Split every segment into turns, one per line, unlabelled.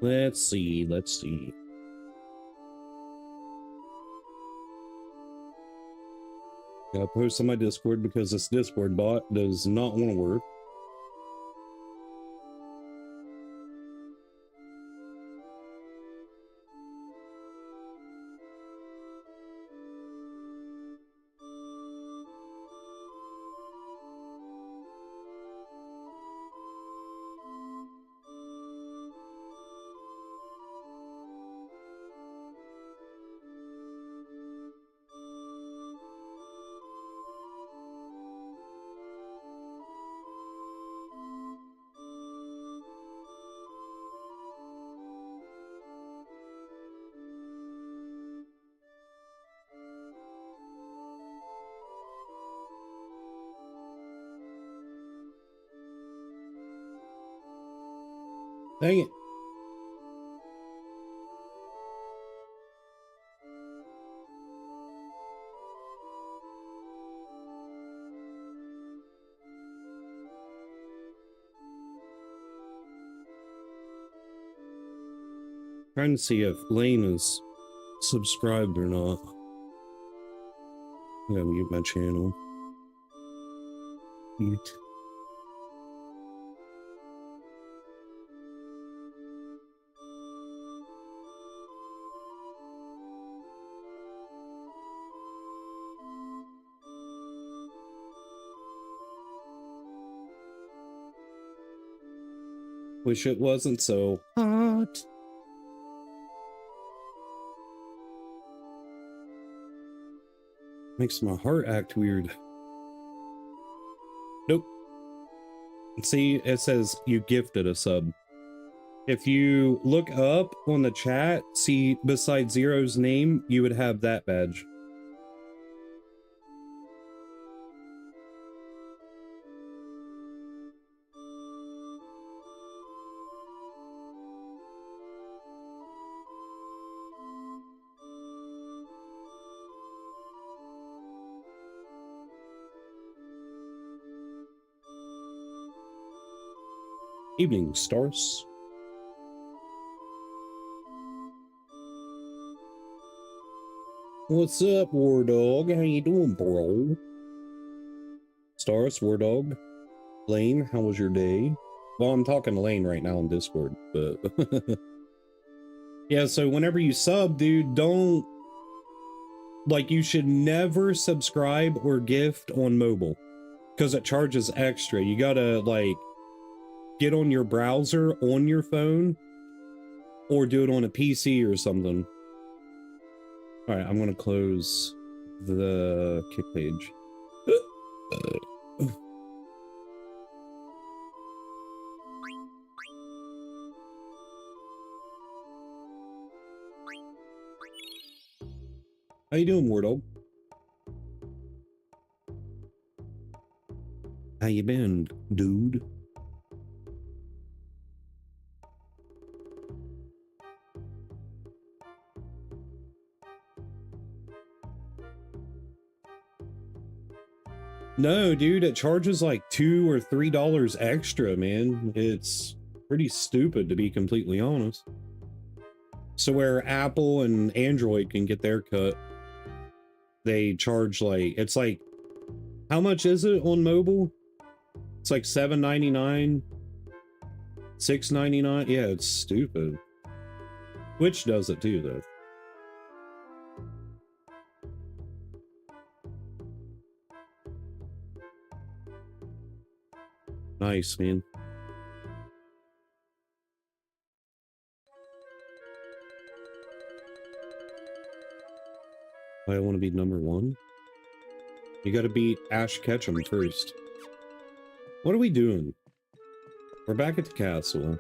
Let's see, let's see. Gotta post on my Discord because this Discord bot does not want to work. Dang it. Trying to see if Lane is subscribed or not. I'm gonna mute my channel. Mute. Wish it wasn't so hot. Makes my heart act weird. Nope. See, it says you gifted a sub. If you look up on the chat, see beside Zero's name, you would have that badge. Evening, stars. What's up, War Dog? How you doing, bro? Stars, War Dog. Lane, how was your day? Well, I'm talking to Lane right now on Discord, but... yeah, so whenever you sub, dude, don't... like, you should never subscribe or gift on mobile. Because it charges extra. You gotta, like... get on your browser on your phone or do it on a PC or something. All right, I'm gonna close the kick page. How you doing, Wardle? How you been, dude? No, dude, it charges like $2 or $3 extra, man. It's pretty stupid, to be completely honest. So where Apple and Android can get their cut, they charge like, it's like, how much is it on mobile? It's like $7.99, $6.99. Yeah, it's stupid. Twitch does it too, though. Nice, man. I want to be #1. You got to beat Ash Ketchum first. What are we doing? We're back at the castle.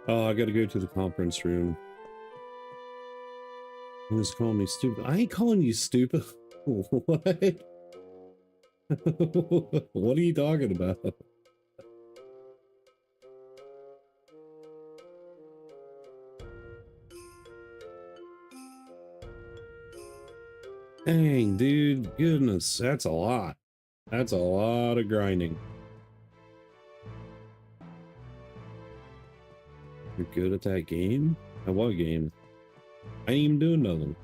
Oh, I got to go to the conference room. Who's calling me stupid? I ain't calling you stupid. What? What are you talking about? Dang, dude, goodness, that's a lot. That's a lot of grinding. good at that game? At what game? I ain't even doing nothing.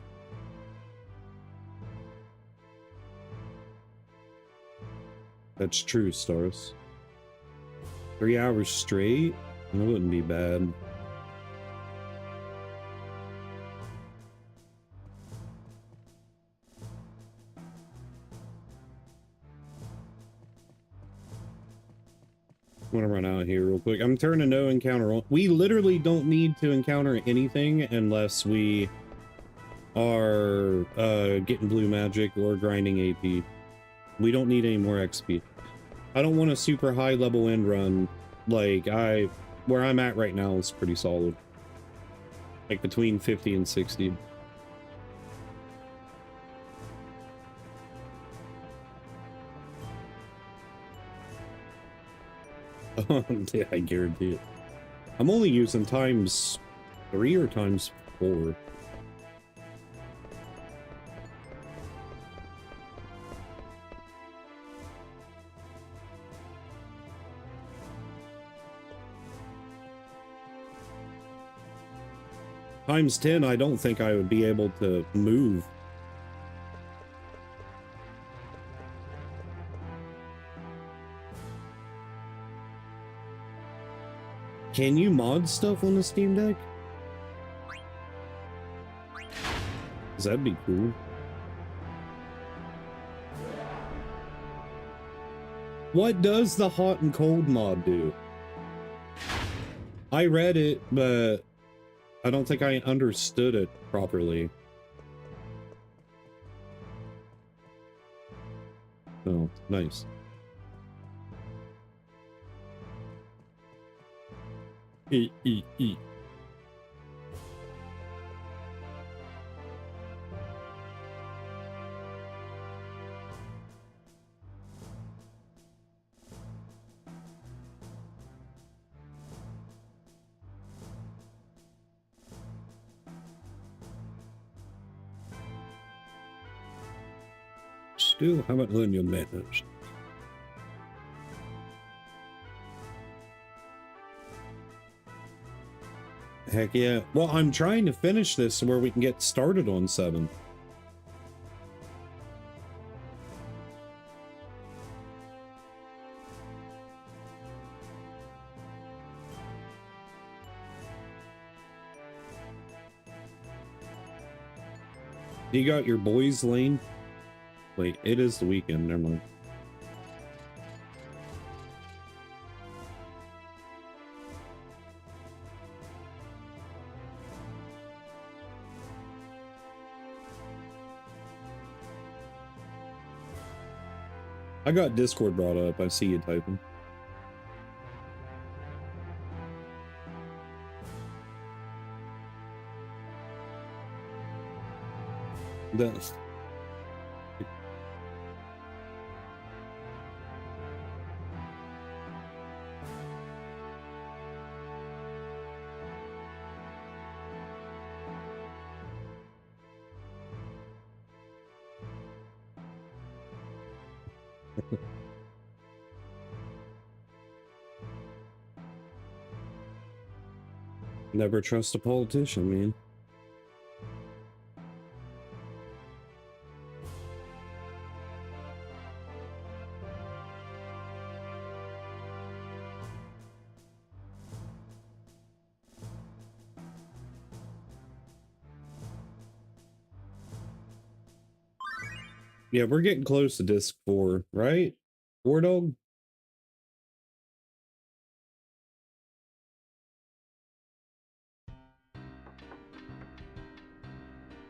That's true, Stars. 3 hours straight? That wouldn't be bad. I'm gonna run out here real quick. I'm turning no encounter on. We literally don't need to encounter anything unless we are getting blue magic or grinding AP. We don't need any more XP. I don't want a super high level end run. Like where I'm at right now is pretty solid. Like between 50 and 60. Yeah, I guarantee it. I'm only using times 3 or times 4. Times 10, I don't think I would be able to move. Can you mod stuff on the Steam Deck? 'Cause that'd be cool. What does the hot and cold mod do? I read it, but I don't think I understood it properly. Oh, nice. Eat. Still haven't learned your manners. Heck yeah. Well, I'm trying to finish this where we can get started on 7. You got your boys lane? Wait, it is the weekend, never mind. I got Discord brought up. I see you typing. That's... Never trust a politician, man. Yeah, we're getting close to disc 4, right? War Dog?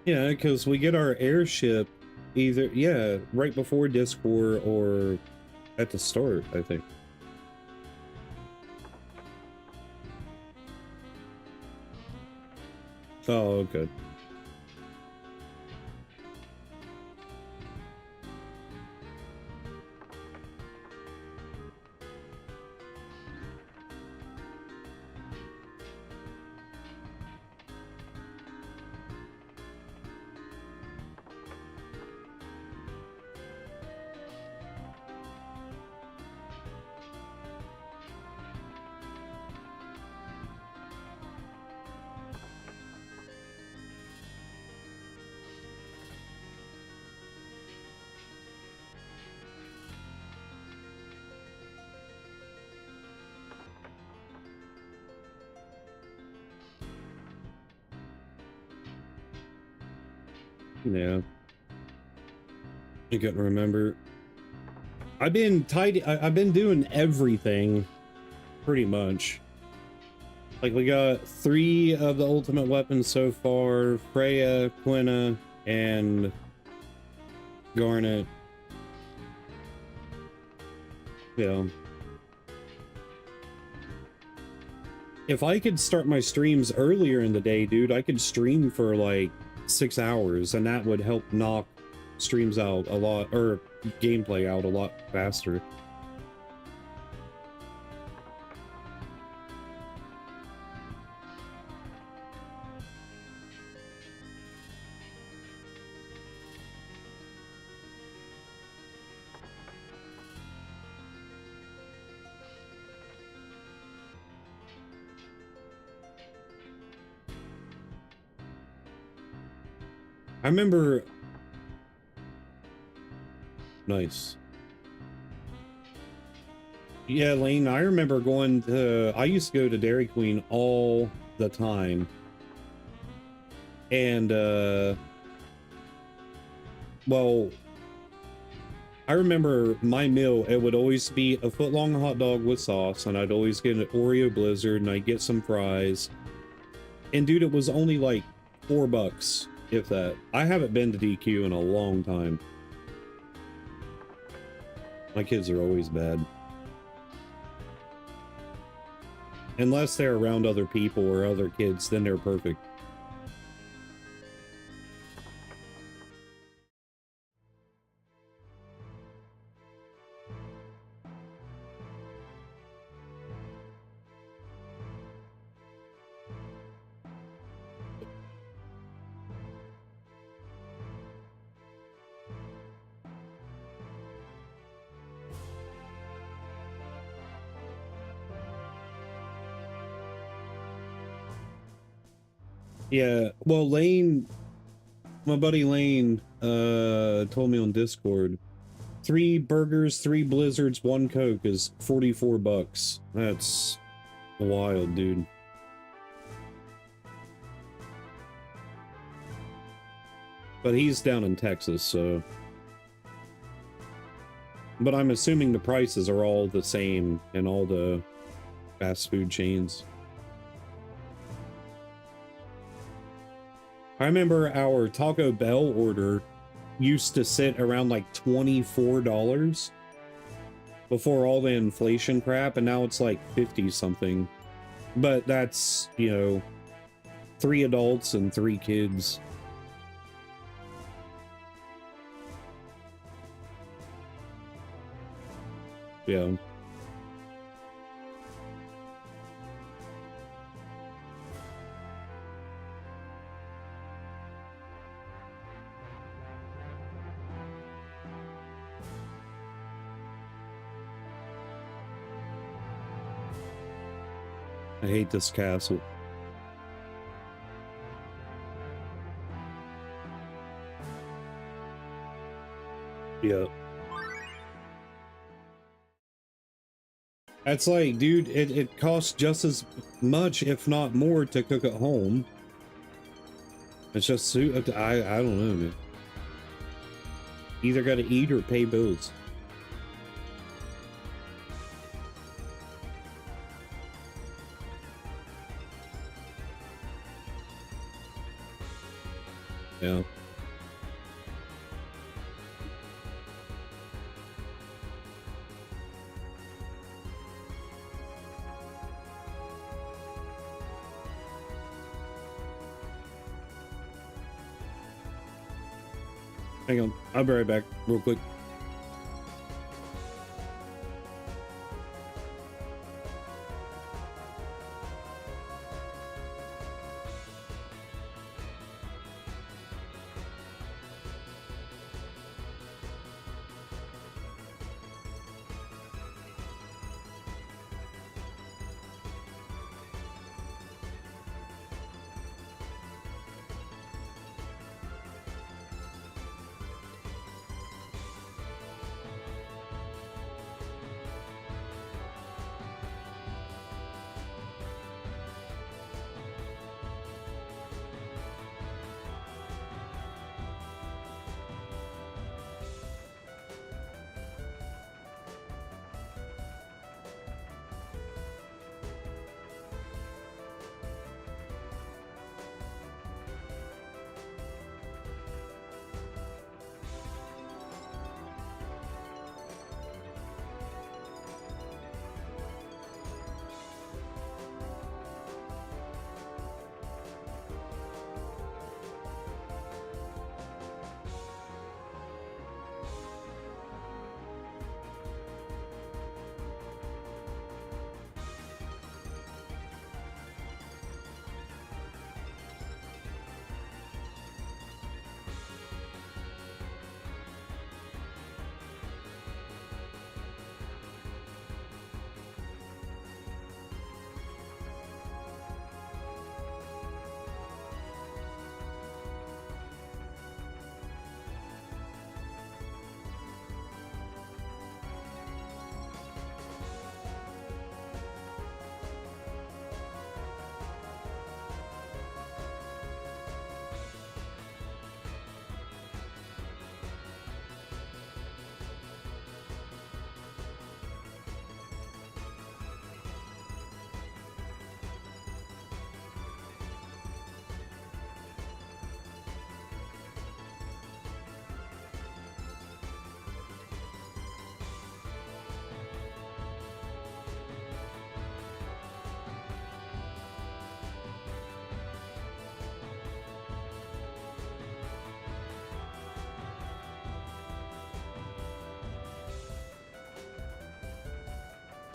Yeah, because we get our airship either, yeah, right before disc 4 or at the start, I think. Oh, okay. Yeah. I couldn't remember. I've been I've been doing everything pretty much. Like, we got 3 of the ultimate weapons so far: Freya, Quina, and Garnet. Yeah. If I could start my streams earlier in the day, dude, I could stream for like 6 hours, and that would help knock streams out a lot, or gameplay out a lot faster. I remember... Nice. Yeah, Lane, I remember going to... I used to go to Dairy Queen all the time. And, well, I remember my meal, it would always be a foot-long hot dog with sauce, and I'd always get an Oreo Blizzard, and I'd get some fries. And dude, it was only like $4, if that. I haven't been to DQ in a long time. My kids are always bad. Unless they're around other people or other kids, then they're perfect. Yeah, well, Lane, my buddy Lane, told me on Discord, 3 burgers, 3 blizzards, 1 Coke is $44. That's wild, dude. But he's down in Texas, so... But I'm assuming the prices are all the same in all the fast food chains. I remember our Taco Bell order used to sit around like $24 before all the inflation crap, and now it's like 50 something. But that's, you know, 3 adults and 3 kids. Yeah. I hate this castle. Yeah. That's like, dude, it costs just as much, if not more, to cook at home. It's just, I don't know, man. Either gotta eat or pay bills. Yeah. Hang on, I'll be right back real quick.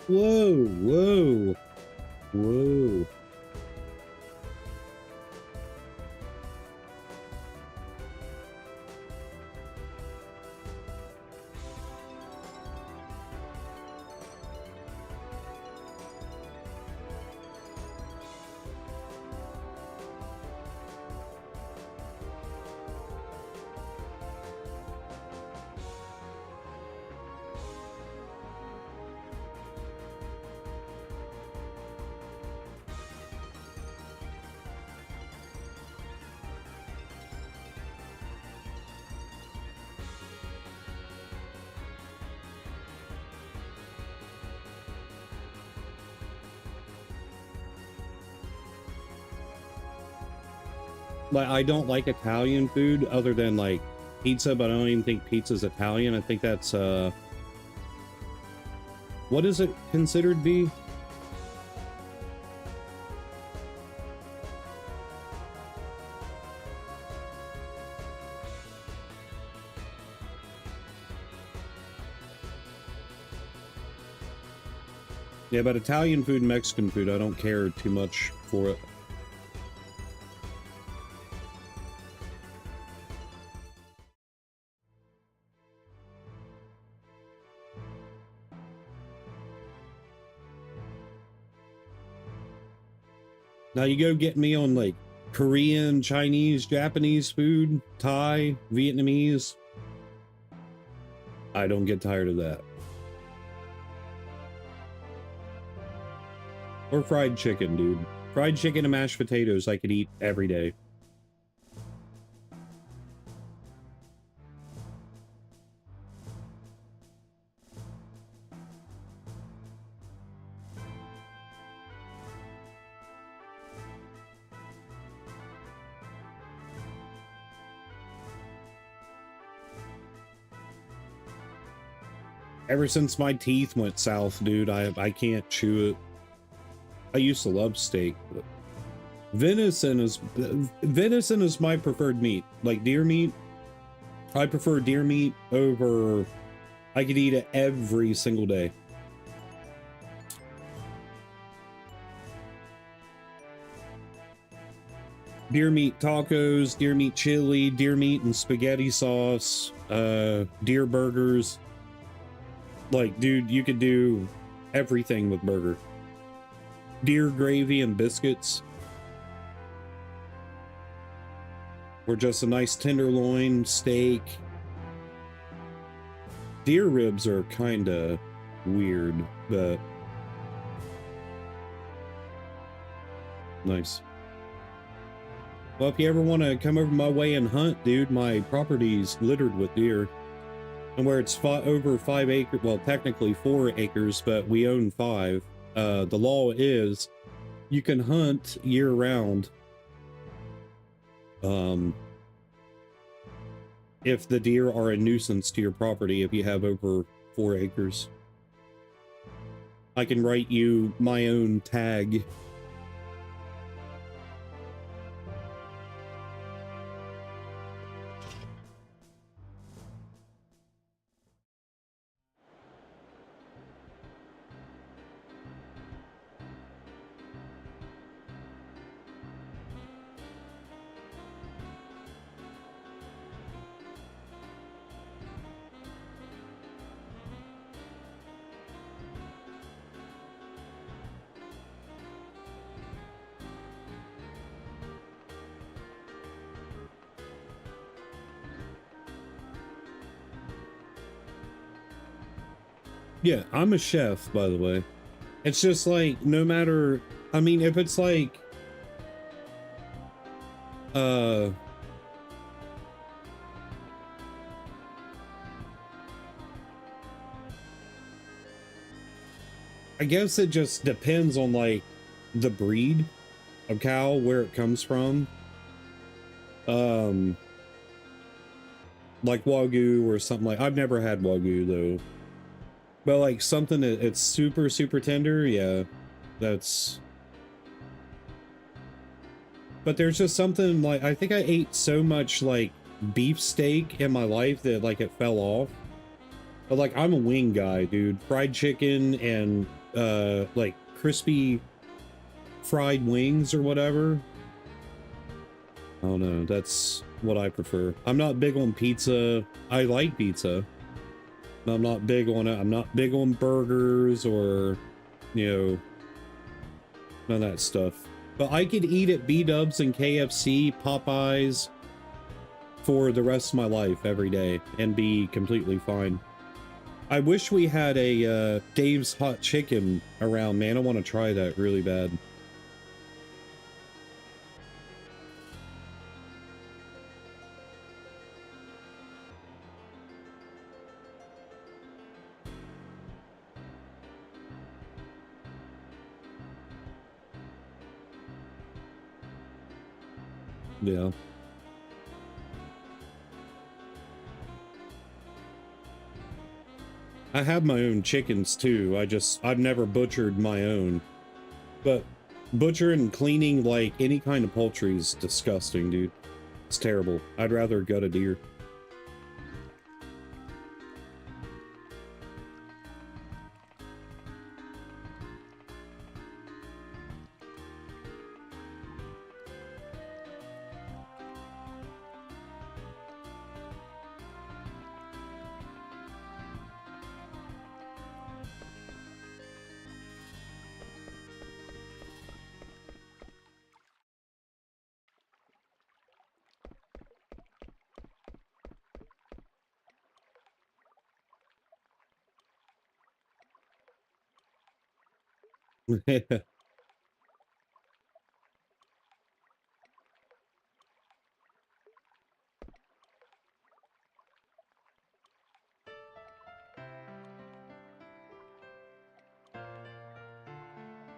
Whoa, whoa, whoa. Like, I don't like Italian food other than like pizza, but I don't even think pizza's Italian. I think that's what is it considered to be? Yeah, but Italian food and Mexican food, I don't care too much for it. Now you go get me on like Korean, Chinese, Japanese food, Thai, Vietnamese. I don't get tired of that. Or fried chicken, dude. Fried chicken and mashed potatoes I could eat every day. Ever since my teeth went south, dude, I can't chew it. I used to love steak, but venison is my preferred meat. Like deer meat, I prefer deer meat over. I could eat it every single day. Deer meat tacos, deer meat chili, deer meat and spaghetti sauce, deer burgers. Like, dude, you could do everything with burger. Deer gravy and biscuits. Or just a nice tenderloin steak. Deer ribs are kind of weird, but nice. Well, if you ever want to come over my way and hunt, dude, my property's littered with deer. And where it's over 5 acres, well, technically 4 acres, but we own 5. The law is you can hunt year round. If the deer are a nuisance to your property, if you have over 4 acres. I can write you my own tag. Yeah, I'm a chef, by the way. It's just like, no matter, I mean, if it's like, I guess it just depends on like the breed of cow, where it comes from. Like Wagyu or something like, I've never had Wagyu though. But like something that it's super, super tender, yeah, that's... But there's just something like, I think I ate so much like beef steak in my life that like it fell off. But like, I'm a wing guy, dude. Fried chicken and like crispy fried wings or whatever. I don't know. That's what I prefer. I'm not big on pizza. I like pizza, but I'm not big on it. I'm not big on burgers or, you know, none of that stuff. But I could eat at B-Dubs and KFC, Popeyes for the rest of my life every day and be completely fine. I wish we had a Dave's Hot Chicken around, man. I want to try that really bad. Yeah. I have my own chickens too. I've never butchered my own. But butchering and cleaning like any kind of poultry is disgusting, dude. It's terrible. I'd rather gut a deer.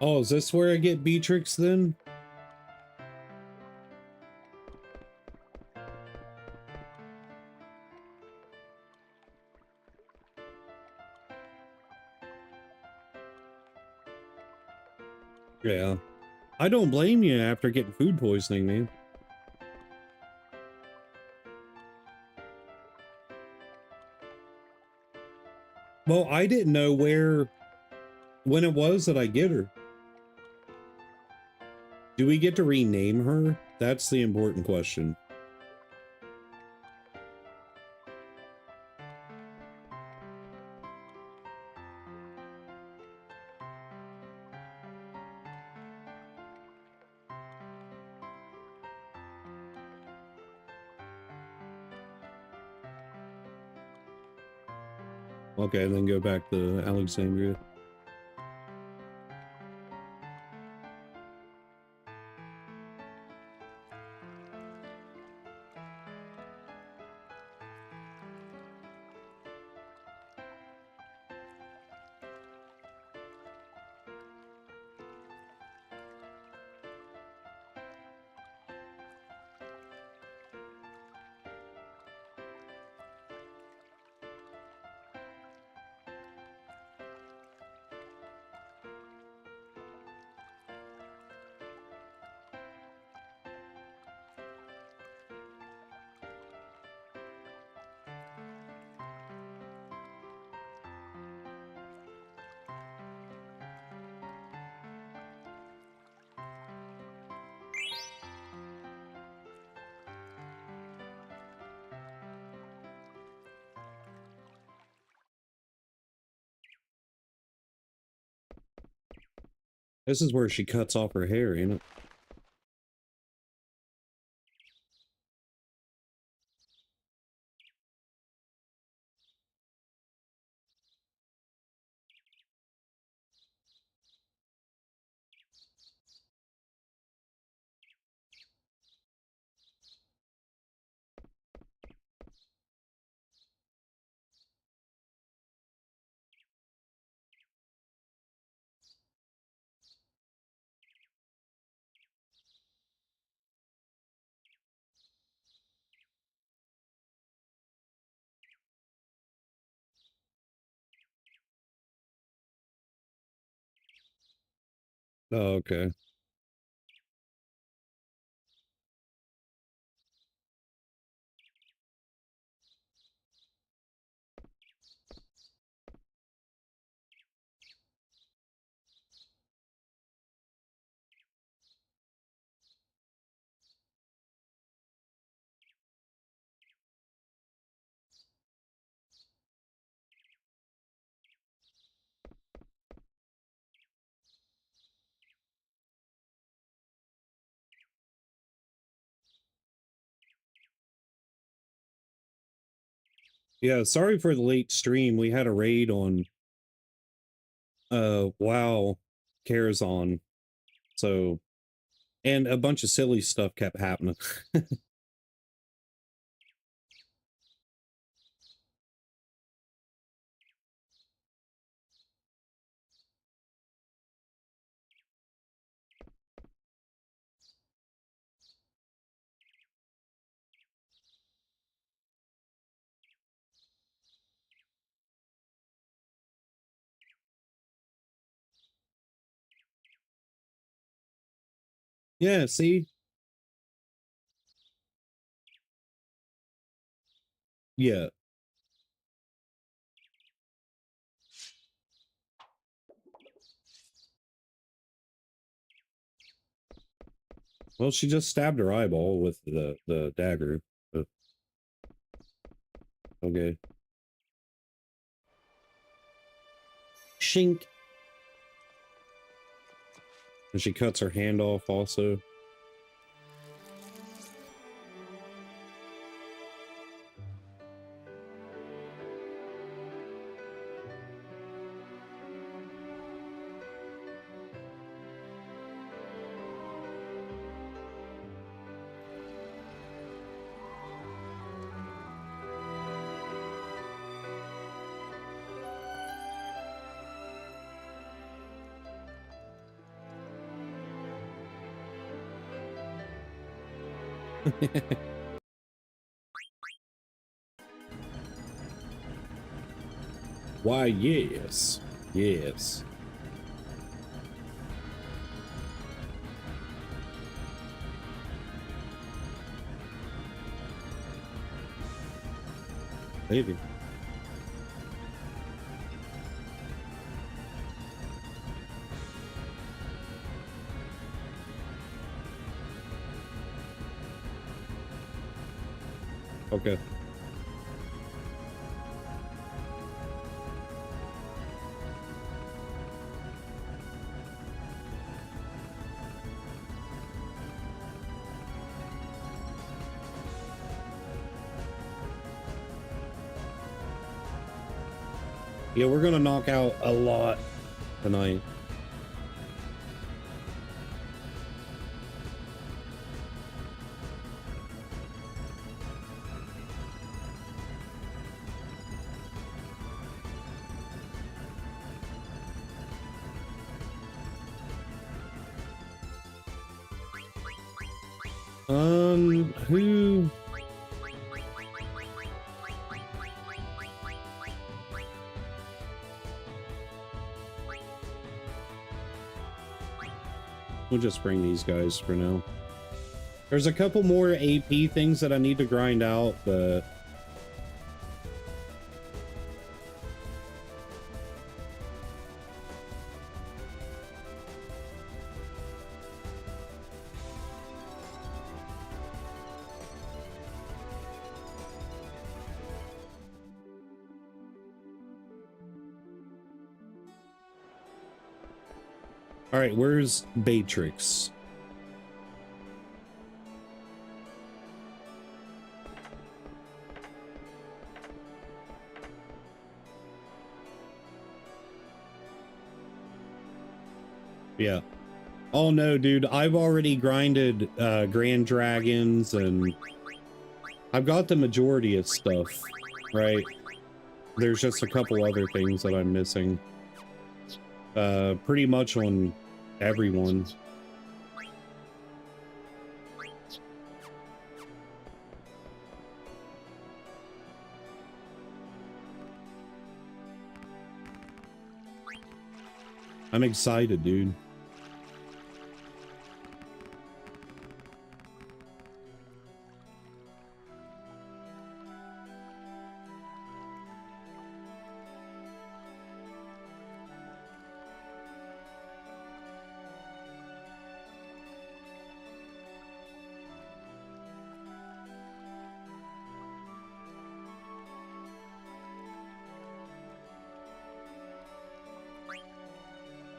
Oh, is this where I get Beatrix then? Yeah. I don't blame you after getting food poisoning, man. Well, I didn't know when it was that I get her. Do we get to rename her? That's the important question. Okay, then go back to Alexandria. This is where she cuts off her hair, you know? Oh, okay. Yeah, sorry for the late stream. We had a raid on WoW Karazhan. So, and a bunch of silly stuff kept happening. Yeah, see? Yeah. Well, she just stabbed her eyeball with the dagger. But, okay. Shink. And she cuts her hand off also. Why, yes. Yes. Maybe. Okay. Yeah, we're gonna knock out a lot tonight. Who? We'll just bring these guys for now. There's a couple more AP things that I need to grind out, but... Alright, where's Beatrix? Yeah. Oh no, dude, I've already grinded Grand Dragons and I've got the majority of stuff, right? There's just a couple other things that I'm missing. Pretty much on everyone. I'm excited, dude.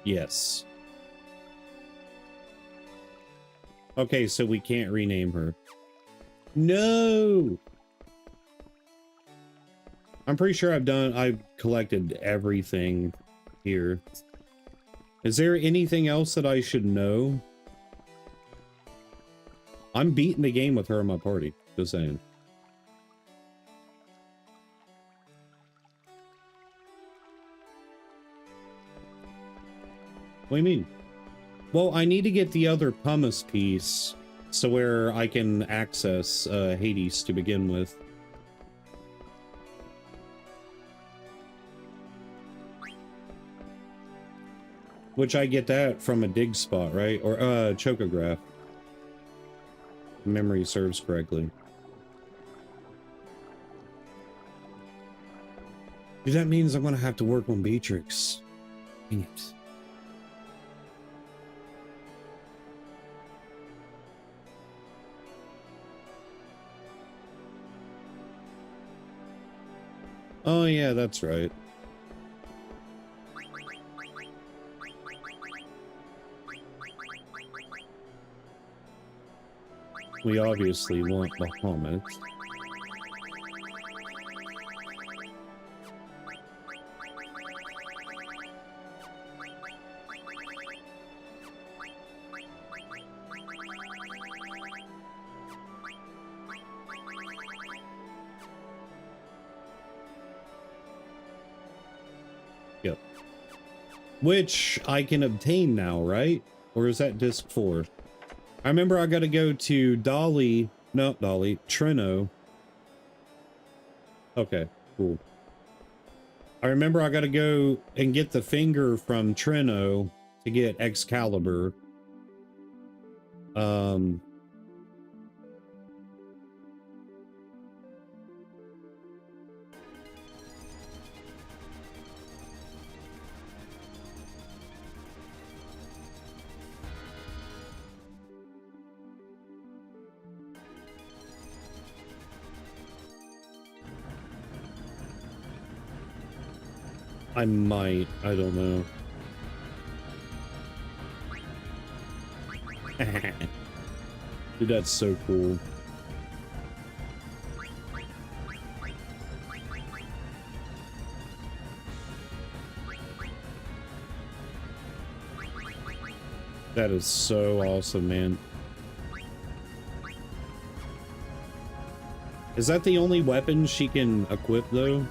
Yes. Okay, so we can't rename her. No! I'm pretty sure I've collected everything here. Is there anything else that I should know? I'm beating the game with her in my party. Just saying. What do you mean? Well, I need to get the other pumice piece so where I can access Hades to begin with. Which I get that from a dig spot, right? Or chocograph. Memory serves correctly. Dude, that means I'm gonna have to work on Beatrix. Dang it. Oh yeah, that's right. We obviously want Bahamut. Yep. Which I can obtain now, right? Or is that disc 4? I remember I gotta go to Trino. Okay, cool. I remember I gotta go and get the finger from Trino to get Excalibur. I might. I don't know. Dude, that's so cool. That is so awesome, man. Is that the only weapon she can equip, though?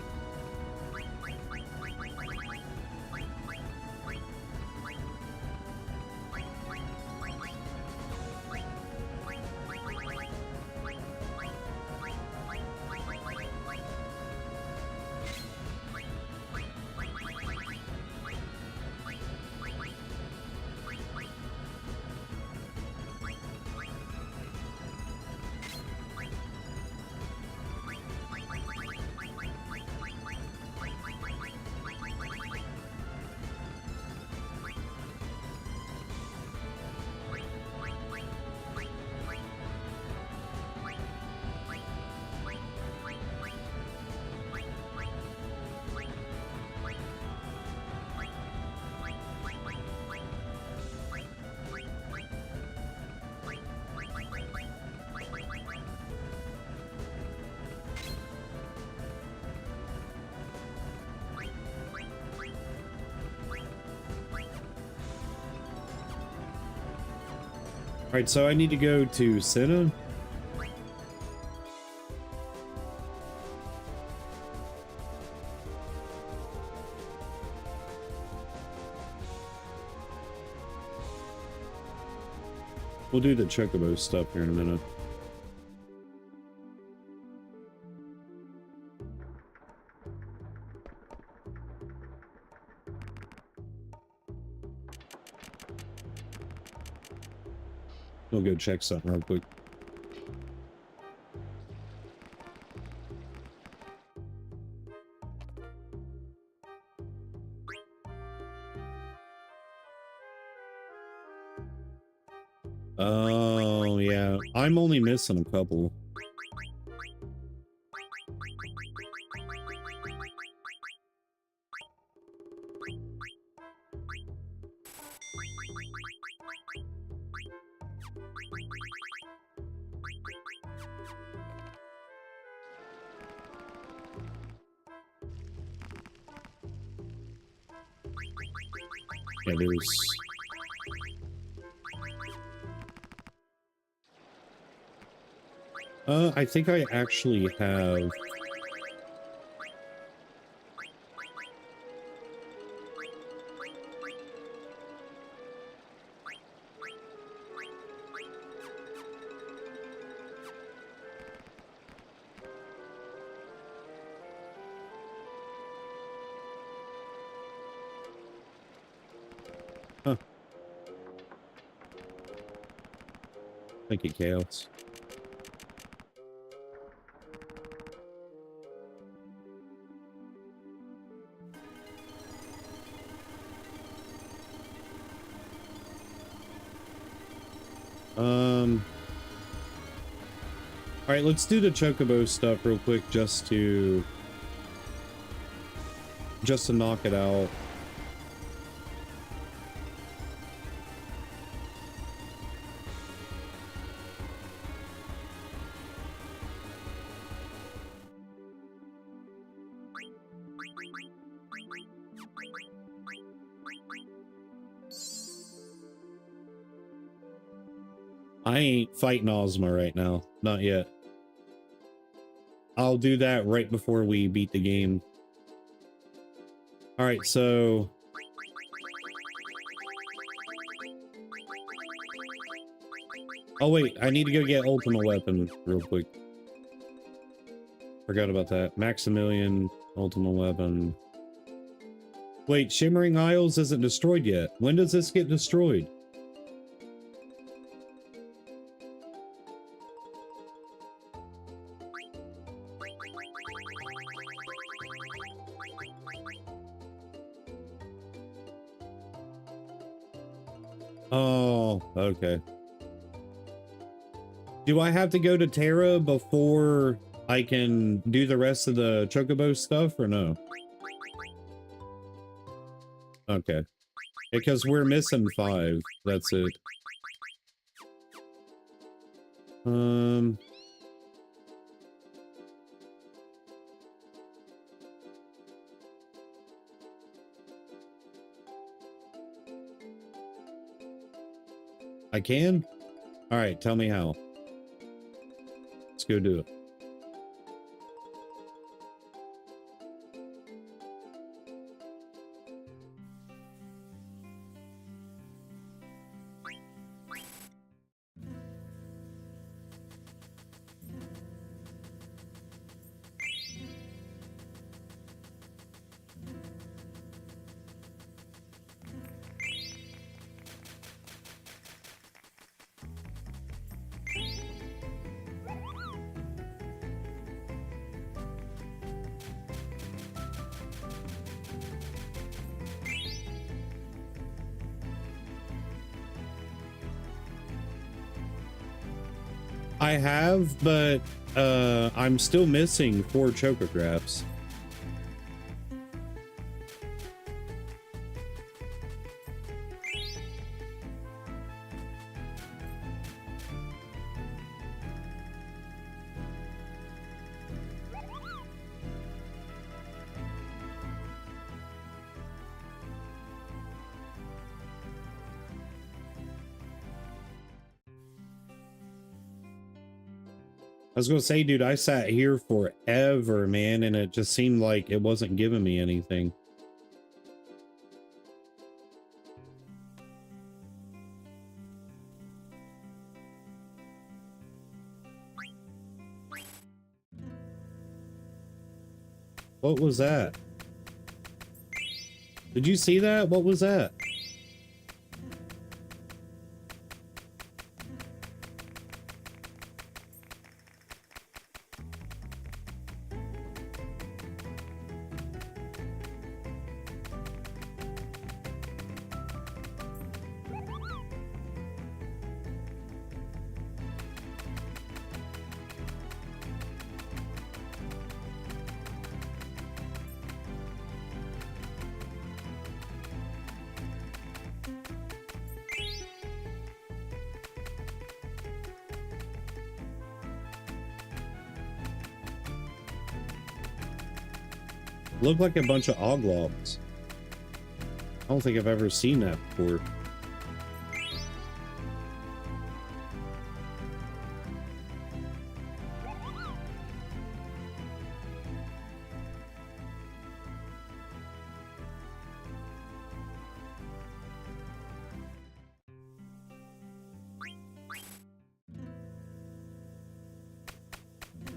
Alright, so I need to go to Senna. We'll do the Chocobo stuff here in a minute. We'll go check something real quick. Oh, yeah. I'm only missing a couple. Yeah, there's... I think I actually have... Huh. Thank you, Chaos. All right, let's do the Chocobo stuff real quick just to knock it out. I ain't fighting Ozma right now. Not yet. I'll do that right before we beat the game. All right, so... Oh, wait. I need to go get Ultimate Weapon real quick. Forgot about that. Maximilian, Ultimate Weapon. Wait, Shimmering Isles isn't destroyed yet. When does this get destroyed? Oh, okay. Do I have to go to Terra before I can do the rest of the Chocobo stuff, or no? Okay. Because we're missing 5. That's it. I can? Alright, tell me how. Let's go do it. I have, but I'm still missing 4 Chocographs. I was gonna say, dude, I sat here forever, man, and it just seemed like it wasn't giving me anything. What was that? Did you see that? What was that? Look like a bunch of Oglops. don't think I've ever seen that before.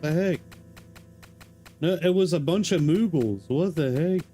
The heck? No, it was a bunch of Moogles. What the heck?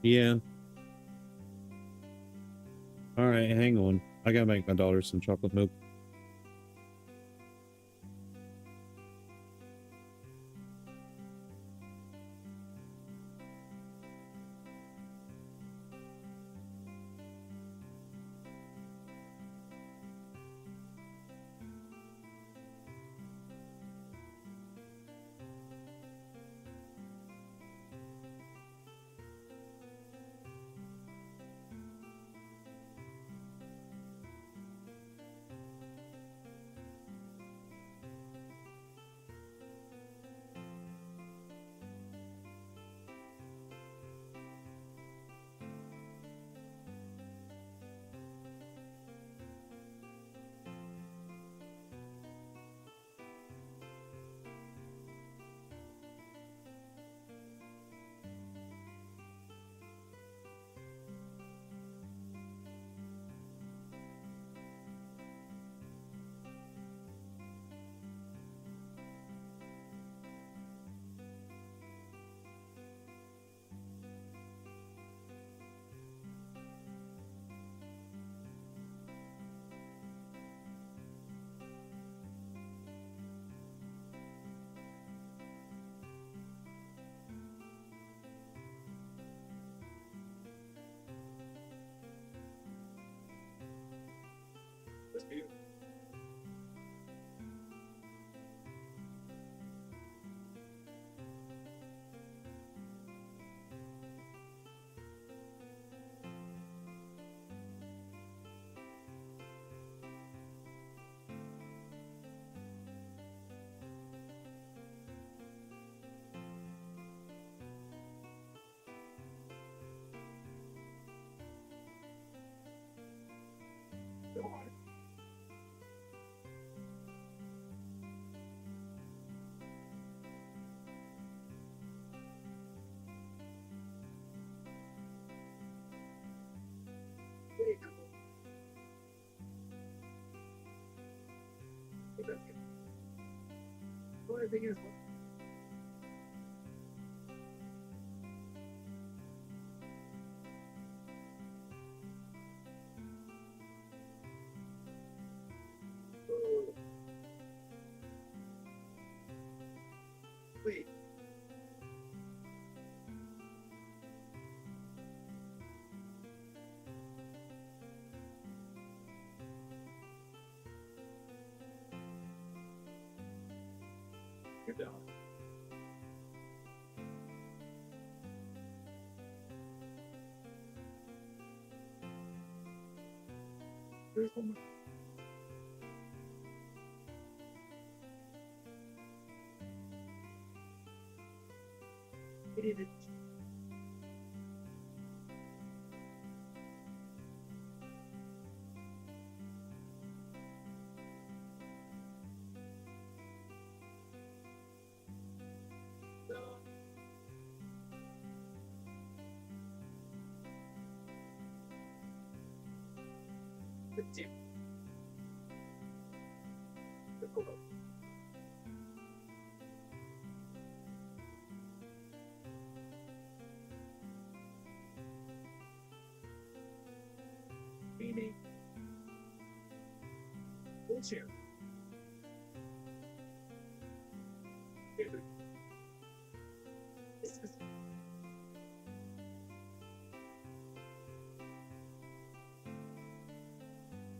Yeah. All right, hang on. I gotta make my daughter some chocolate milk.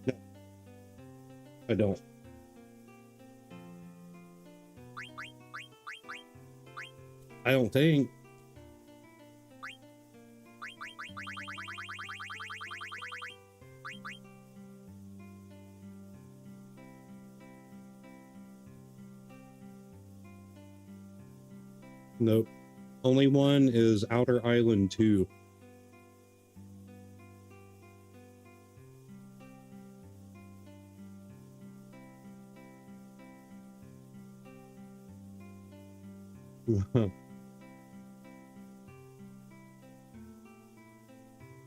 No, I don't. I don't think. Nope. Only one is Outer Island 2.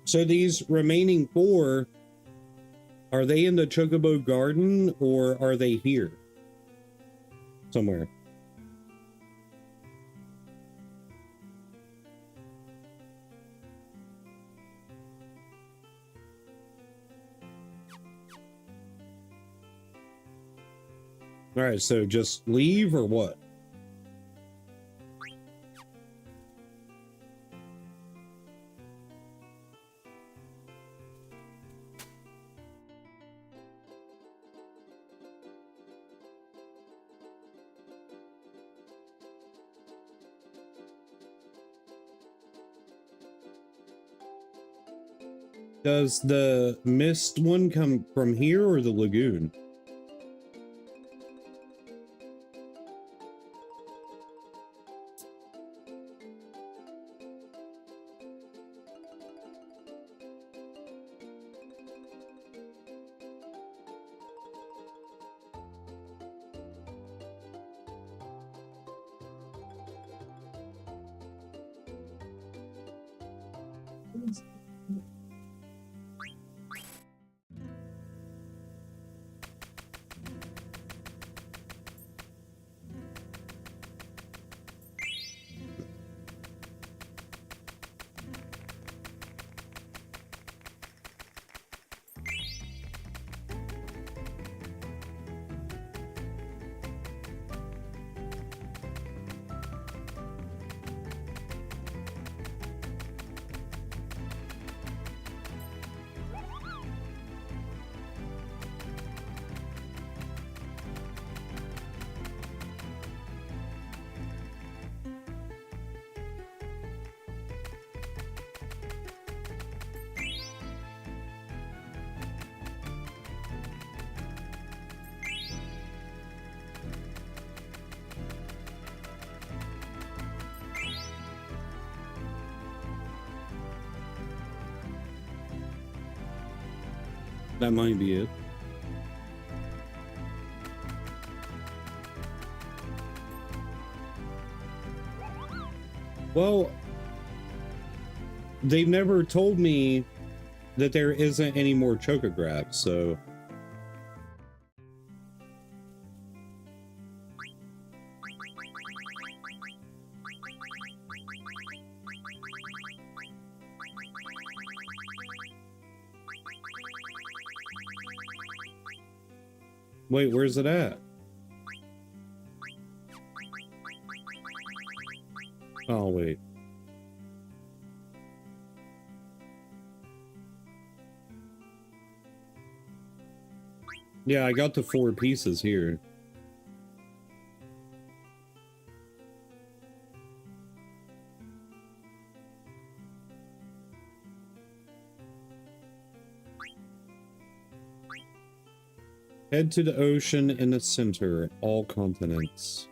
So these remaining 4, are they in the Chocobo Garden or are they here somewhere? All right, so just leave or what? Does the mist one come from here or the lagoon? That might be it. Well, they've never told me that there isn't any more Chocograbs, so... Wait, where's it at? Oh, wait. Yeah, I got the 4 pieces here. Head to the ocean in the center, all continents.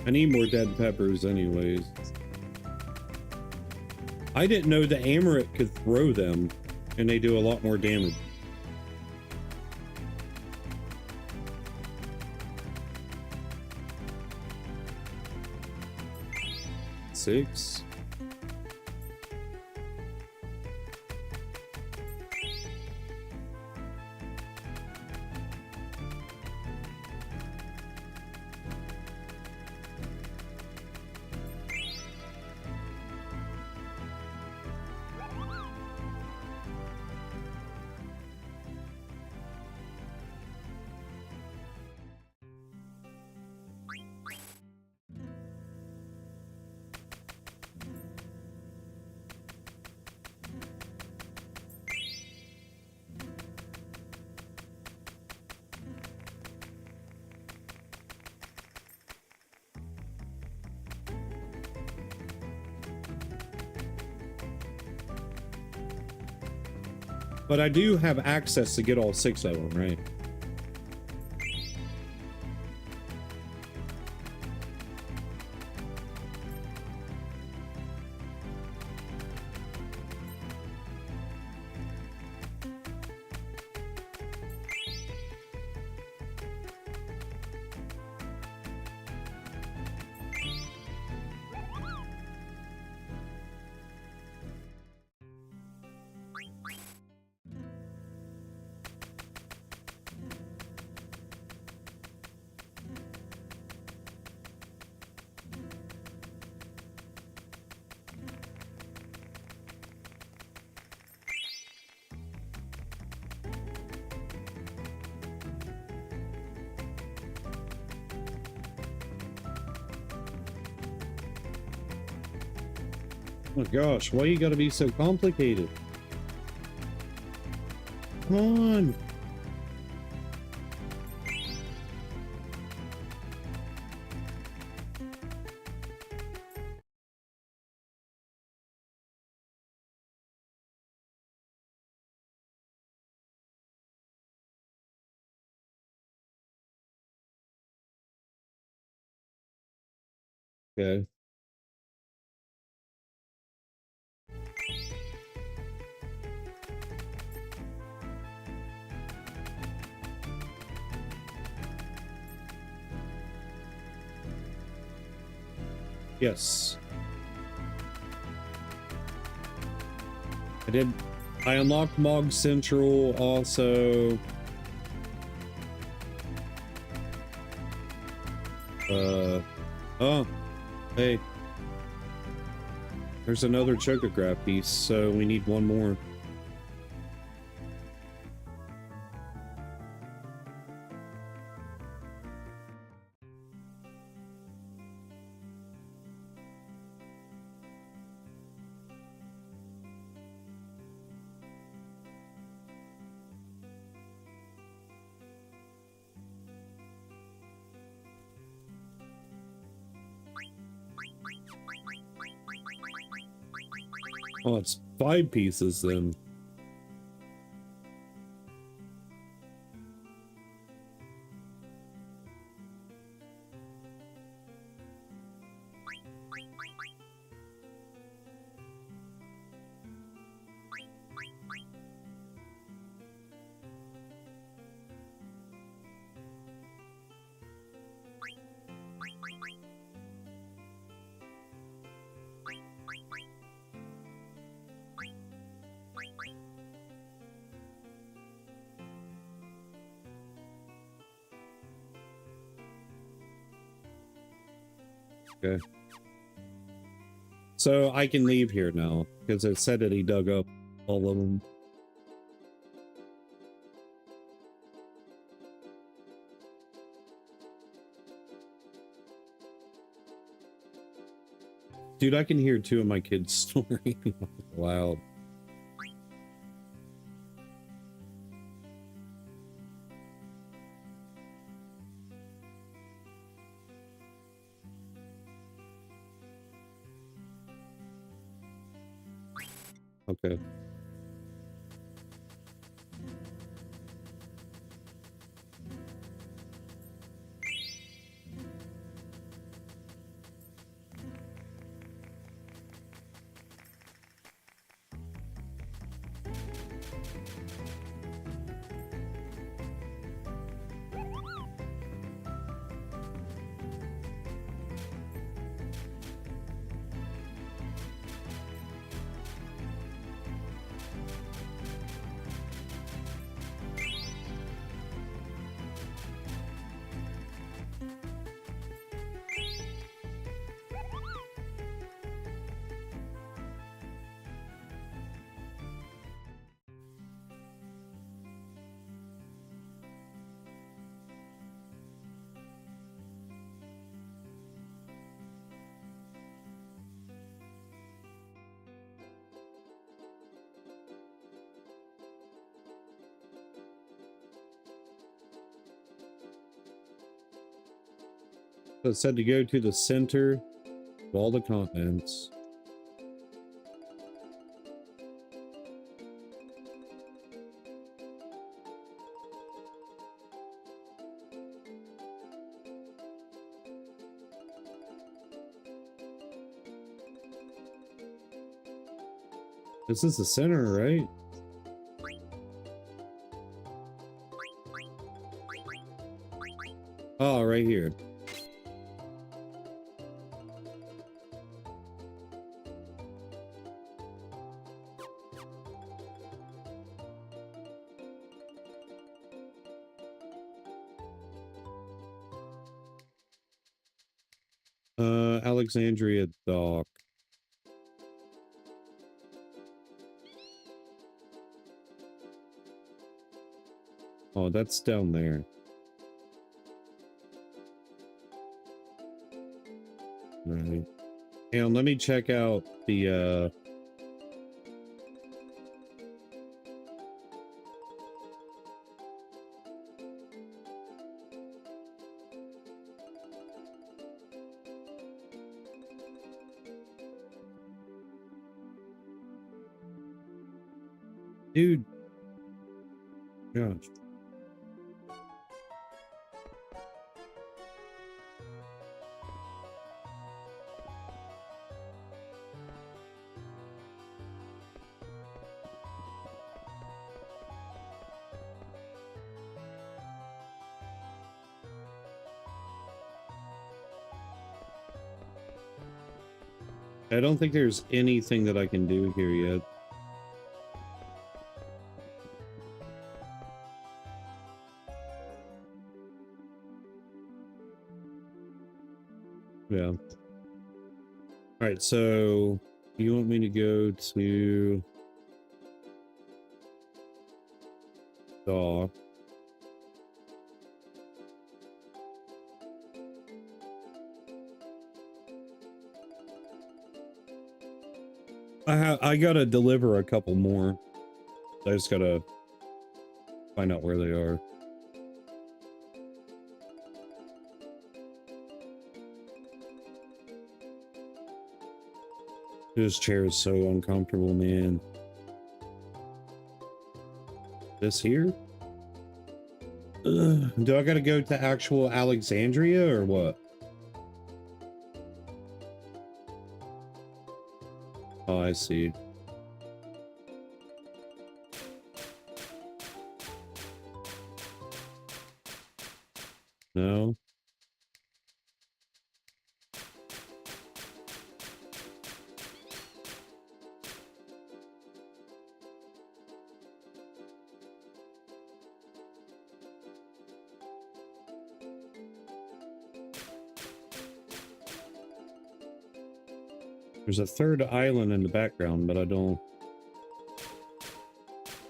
I need more dead peppers anyways. I didn't know the Amaret could throw them, and they do a lot more damage. Six. But I do have access to get all 6 of them, right? Oh gosh, why you gotta be so complicated? Come on. Okay. Yes. I unlocked Mog Central also. Oh, hey. There's another Chocograph piece, so we need one more. Oh, it's 5 pieces then. Okay. So I can leave here now, because it said that he dug up all of them. Dude, I can hear 2 of my kids snoring loud. Okay. So it said to go to the center of all the continents. This is the center, right? Oh, right here. Alexandria Dock. Oh, that's down there. Right. And let me check out the dude. Gosh. I don't think there's anything that I can do here yet. Yeah. All right, so you want me to go to dock? I gotta deliver a couple more. I just gotta find out where they are. This chair is so uncomfortable, man. This here? Ugh. Do I gotta go to actual Alexandria or what? Oh, I see. No. There's a third island in the background, but I don't...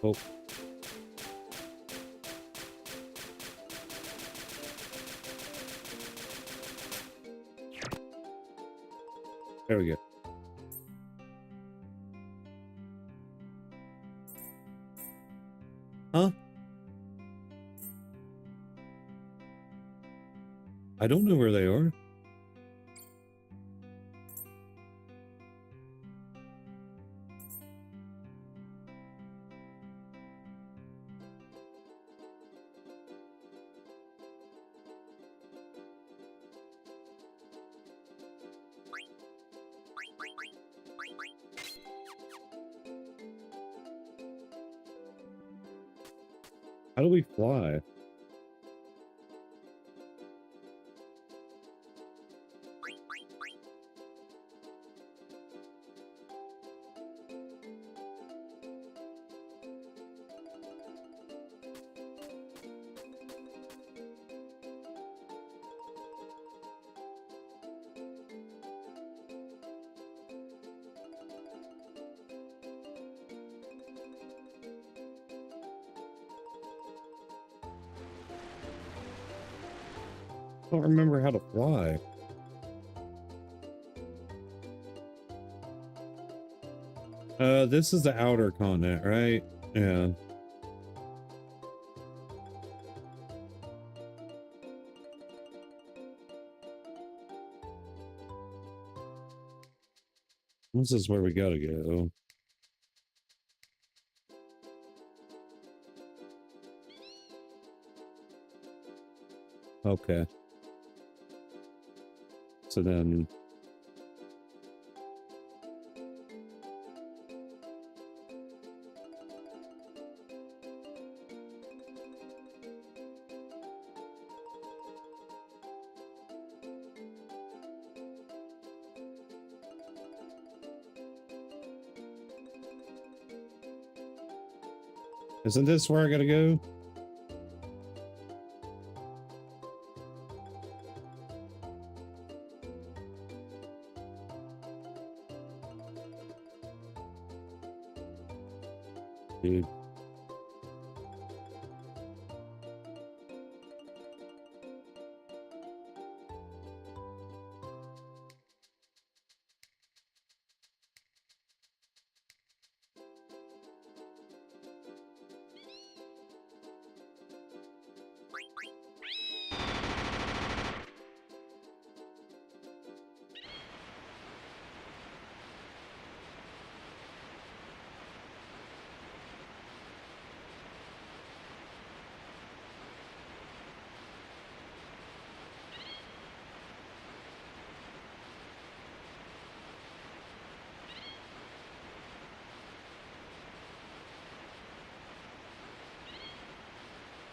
Oh. There we go. Huh? I don't know where they are. How do we fly? I don't remember how to fly. This is the outer continent, right? Yeah. This is where we gotta go. Okay. So then... Isn't this where I gotta go? Dude.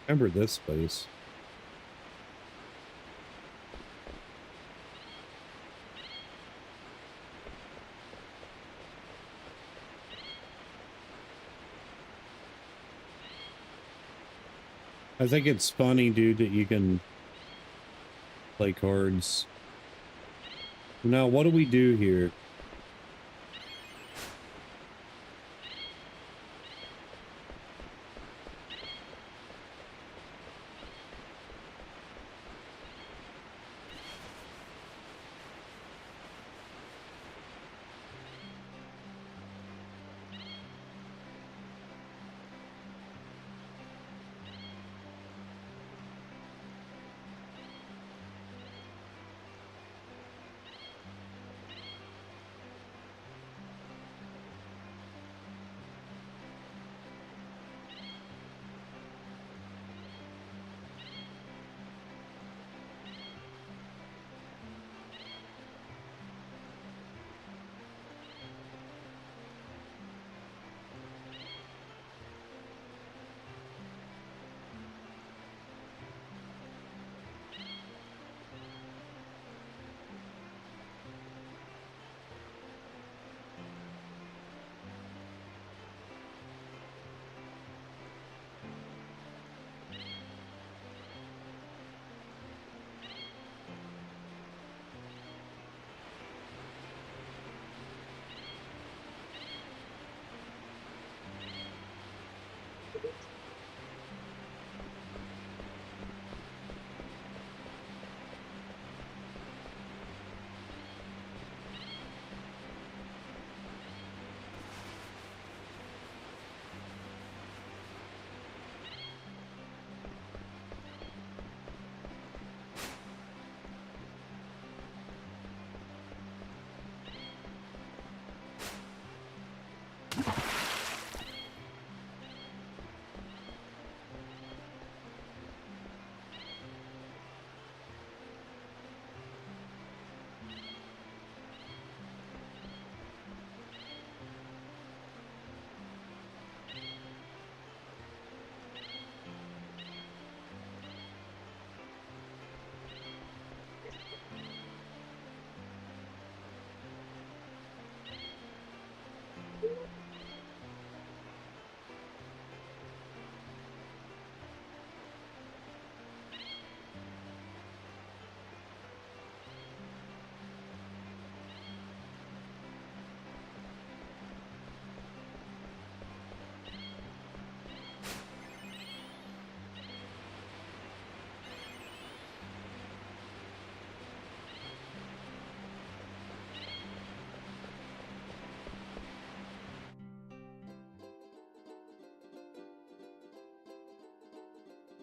Remember this place. I think it's funny, dude, that you can play cards. Now, what do we do here?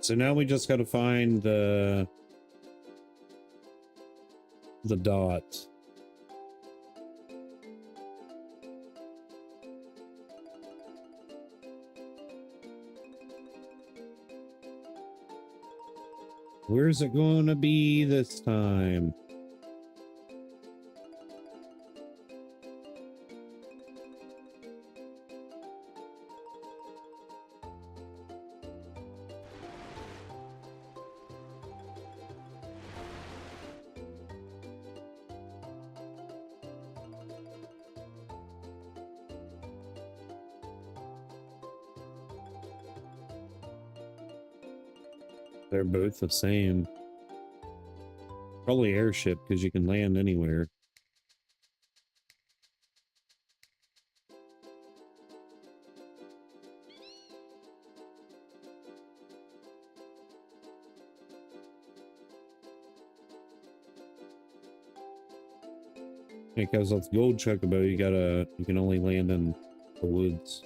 So now we just got to find the dot. Where's it going to be this time? They're both the same. Probably airship because you can land anywhere. Because with gold chocobo, you can only land in the woods.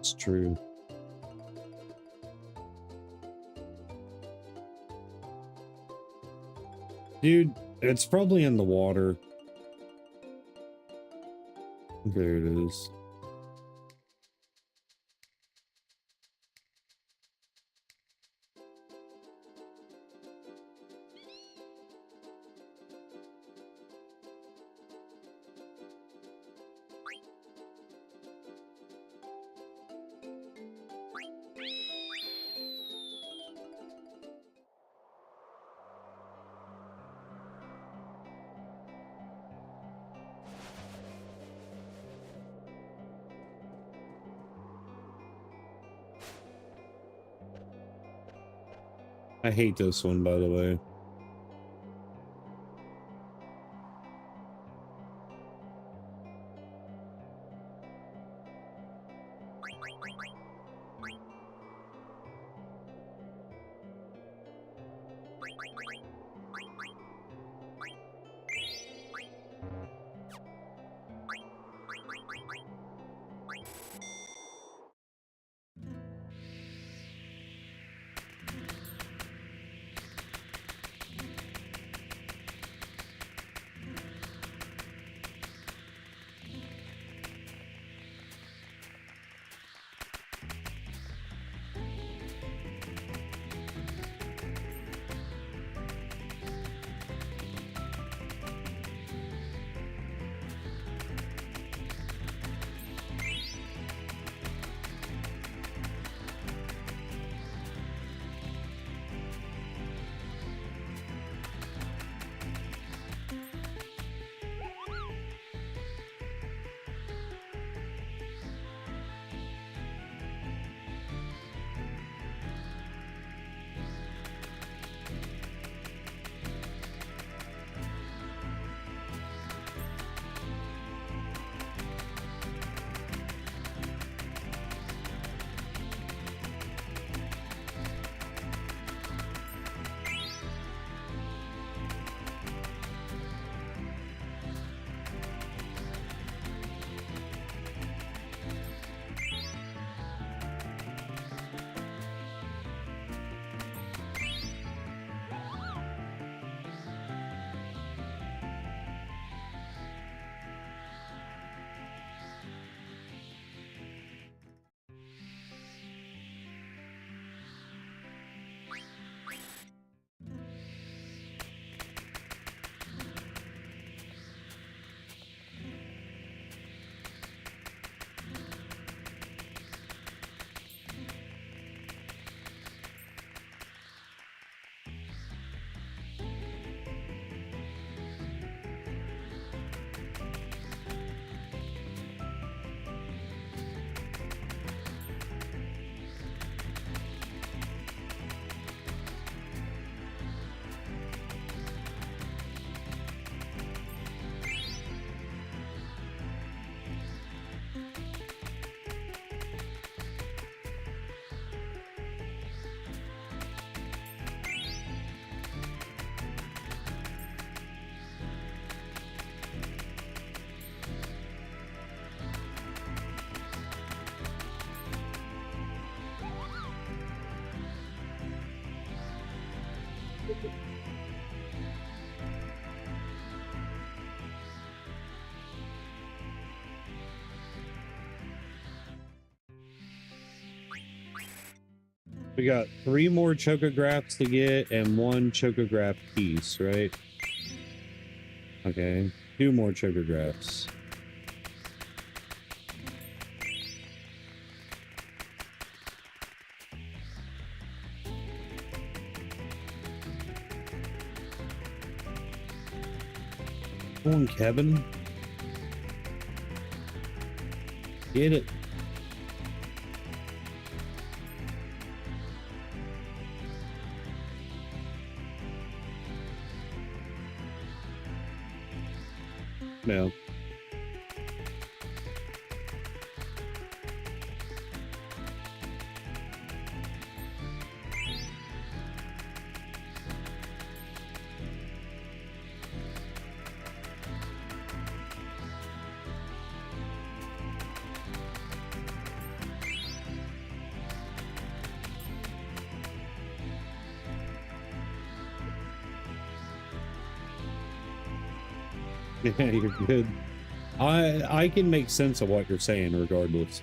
It's true. Dude, it's probably in the water. There it is. I hate this one, by the way. We got 3 more chocographs to get and 1 chocograph piece, right? Okay, 2 more chocographs. Come on, Kevin. Get it. No. Yeah, you're good. I can make sense of what you're saying regardless.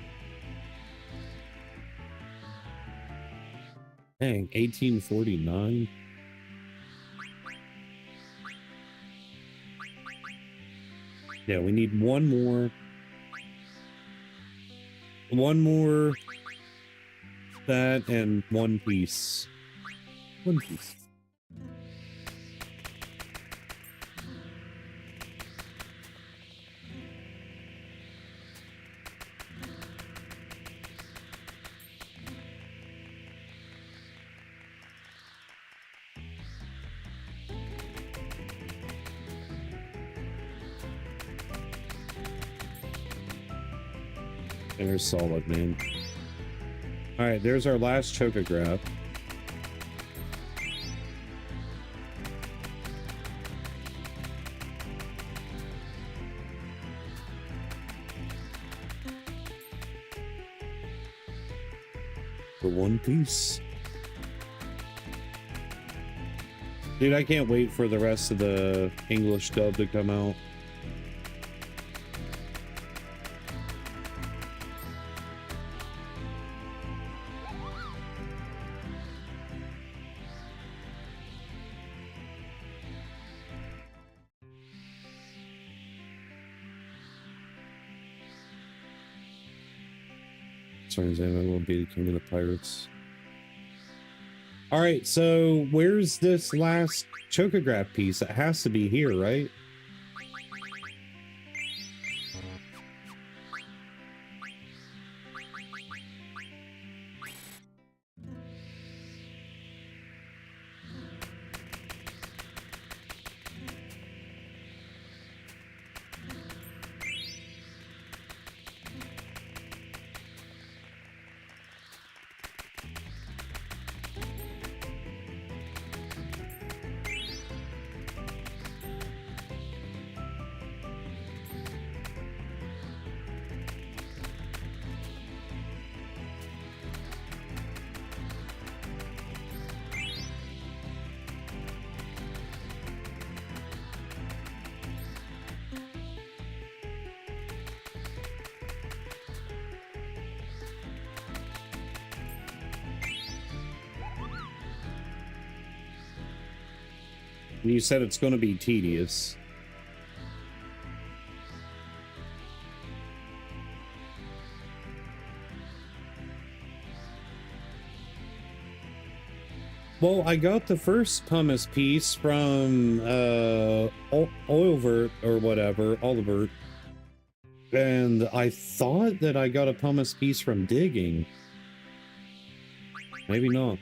Dang, 1849. Yeah, we need one more that and one piece. One piece. They're solid, man. All right, there's our last chocograph. For one piece. Dude, I can't wait for the rest of the English dub to come out. Sorry, I won't be the king of the pirates. All right, so where's this last chocograph piece? It has to be here, right? You said it's going to be tedious. Well, I got the first pumice piece from Oilvert or whatever, Olivert, and I thought that I got a pumice piece from digging. Maybe not.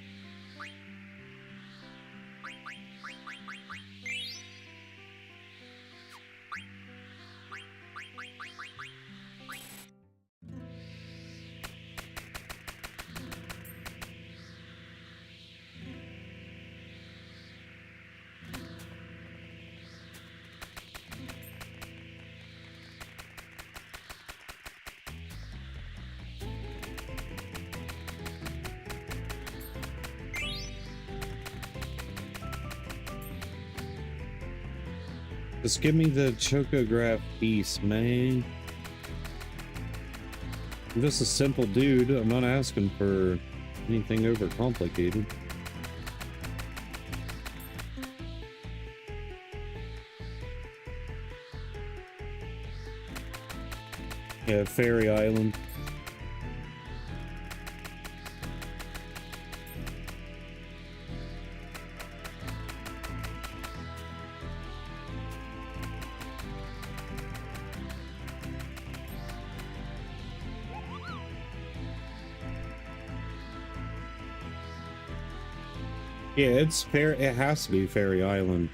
Just give me the chocograph piece, man. I'm just a simple dude. I'm not asking for anything overcomplicated. Yeah, Fairy Island. Yeah, it's fair. It has to be Fairy Island.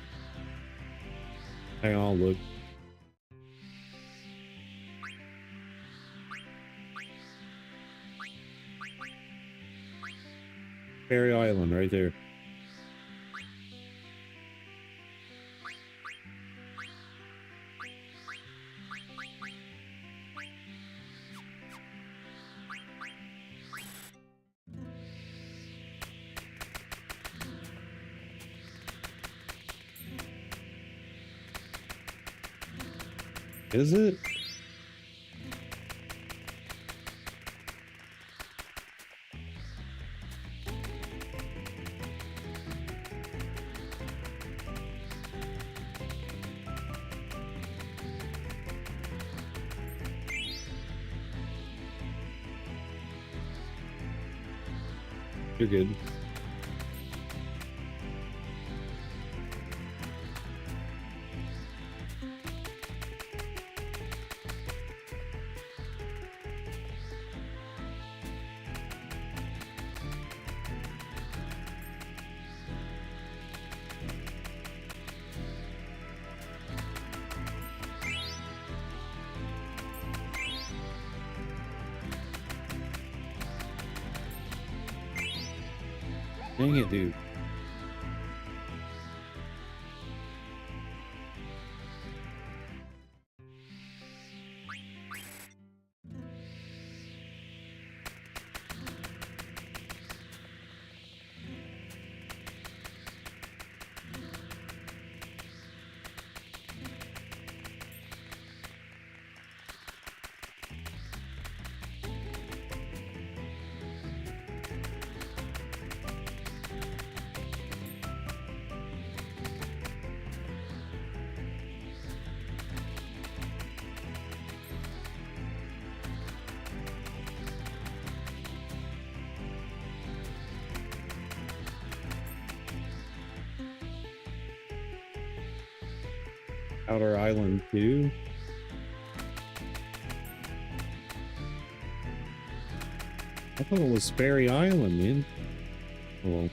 Hang on, look. Fairy Island, right there. Is it? You're good. Dang it, dude. Outer Island 2. I thought it was Fairy Island, man. Oh, well.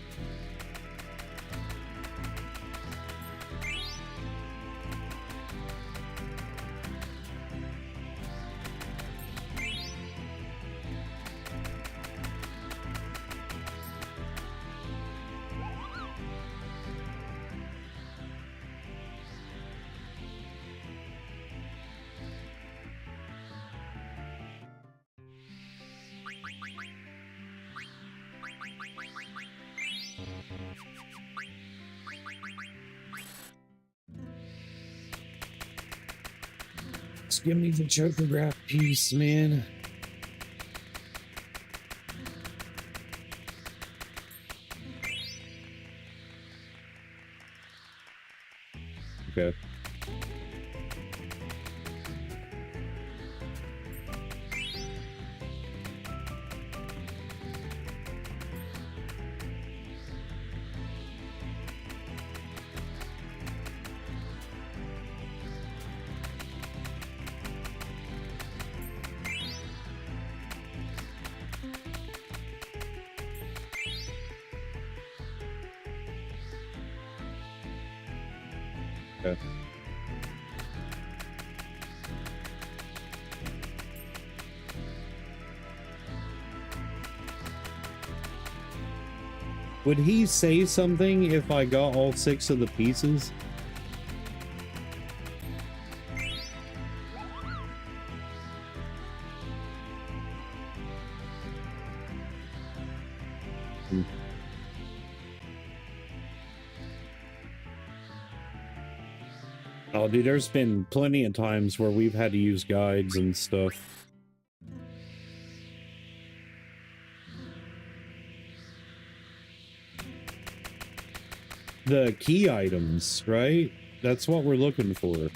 Just give me the chocograph piece, man. Okay. Okay. Would he say something if I got all 6 of the pieces? Oh, dude, there's been plenty of times where we've had to use guides and stuff. the key items, right? That's what we're looking for.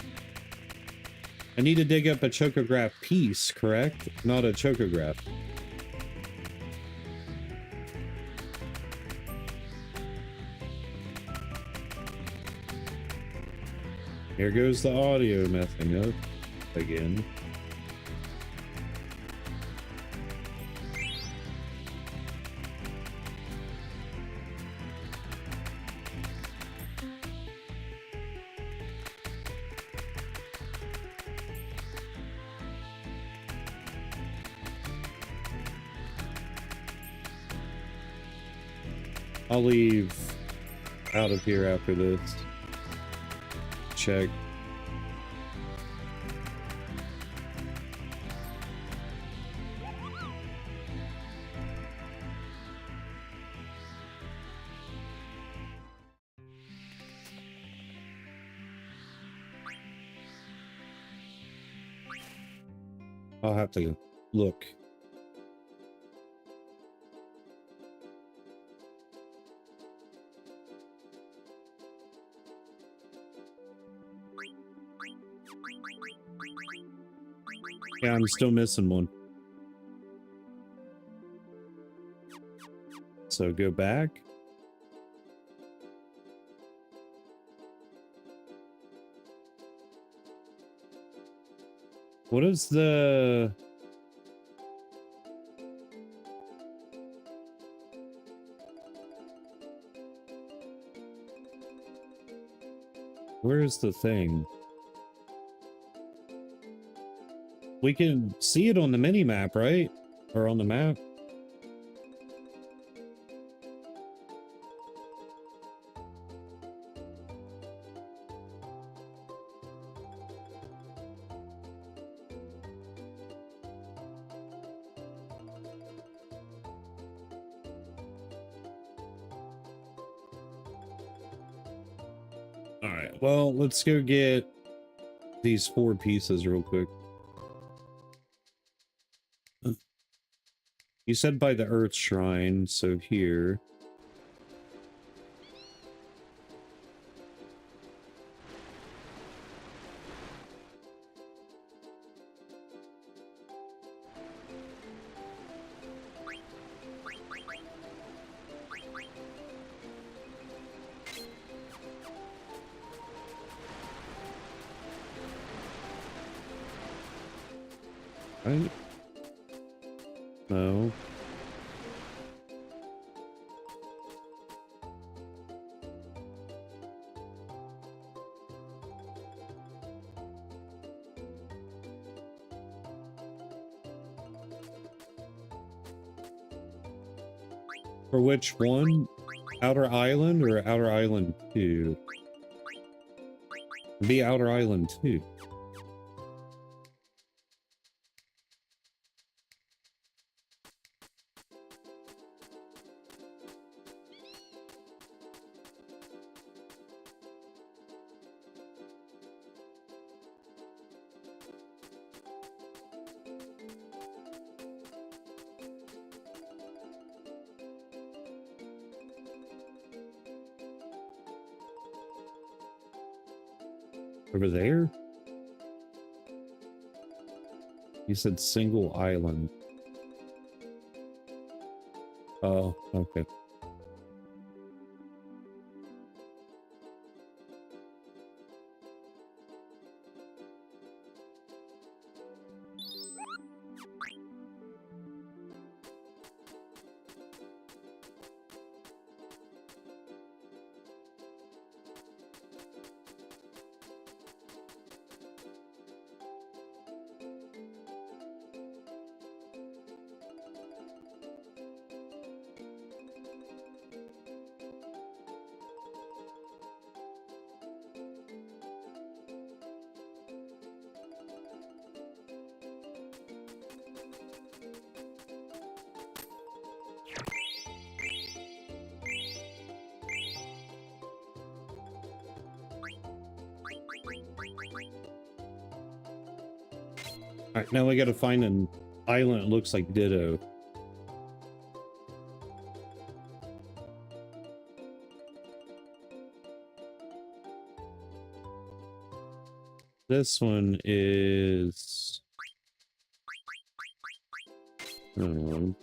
I need to dig up a chocograph piece, correct? Not a chocograph. Here goes the audio messing up again. I'll leave out of here after this. Check. I'll have to look. Yeah, I'm still missing one. So go back. What is the... Where is the thing? We can see it on the mini map, right? Or on the map. All right, well, let's go get these 4 pieces real quick. You said by the Earth Shrine, so here. Right? No. For which one? Outer Island or Outer Island 2? Be Outer Island 2. Over there? You said single island. Oh, okay. Alright, now we gotta find an island that looks like Ditto. This one is... Dang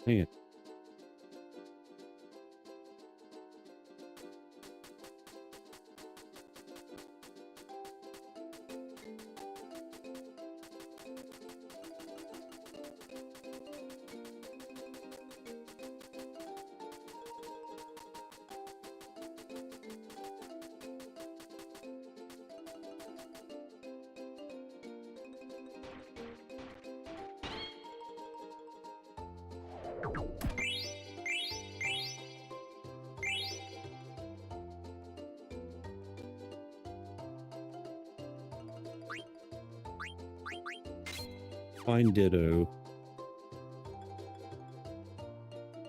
it. Find Ditto.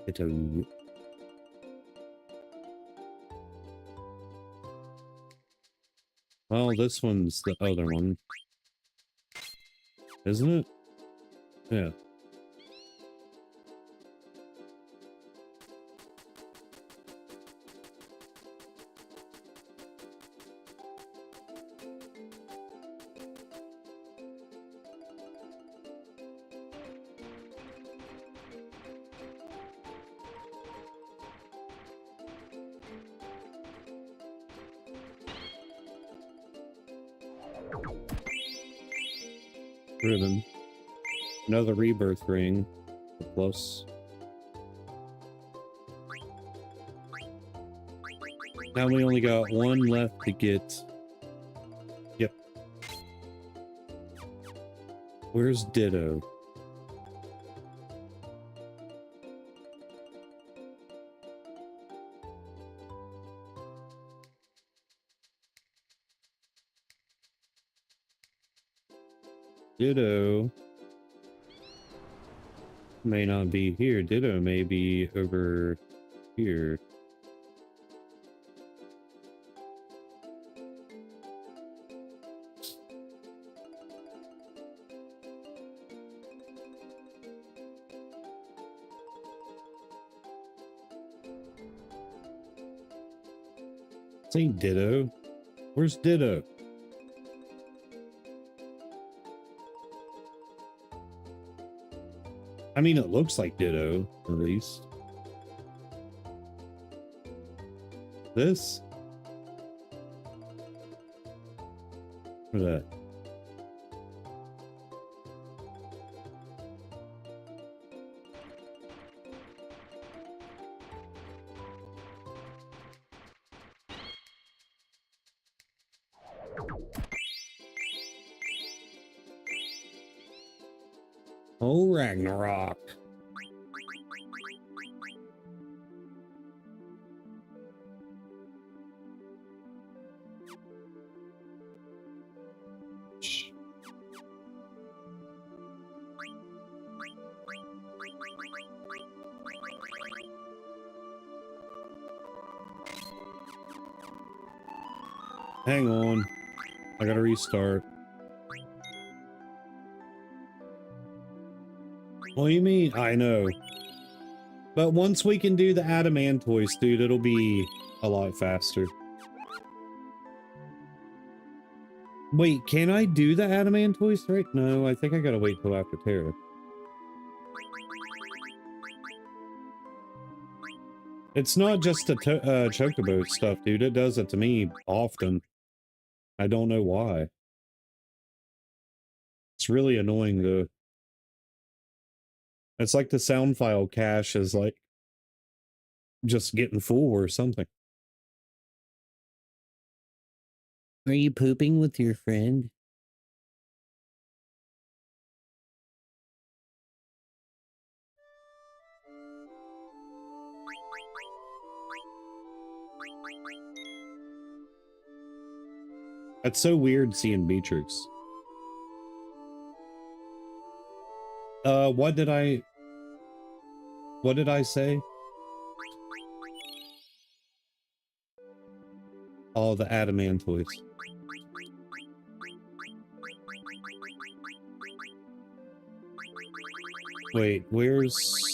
Ditto. Well, this one's the other one. Isn't it? Yeah. Ribbon. Another rebirth ring. Plus. Now we only got one left to get. Yep. Where's Ditto? Ditto may not be here. Ditto may be over here. This ain't Ditto. Where's Ditto? I mean, it looks like Ditto, at least. This? Where's that? Oh, Ragnarok. Hang on. I gotta restart. What do you mean? I know. But once we can do the Adamantoise, dude, it'll be a lot faster. Wait, can I do the Adamantoise right? No, I think I gotta wait till after Terra. It's not just the Chocobo stuff, dude. It does it to me often. I don't know why. It's really annoying, though. It's like the sound file cache is like just getting full or something. Are you pooping with your friend? That's so weird seeing Beatrix. What did I say? Oh, the Adamantoise. Wait, where's...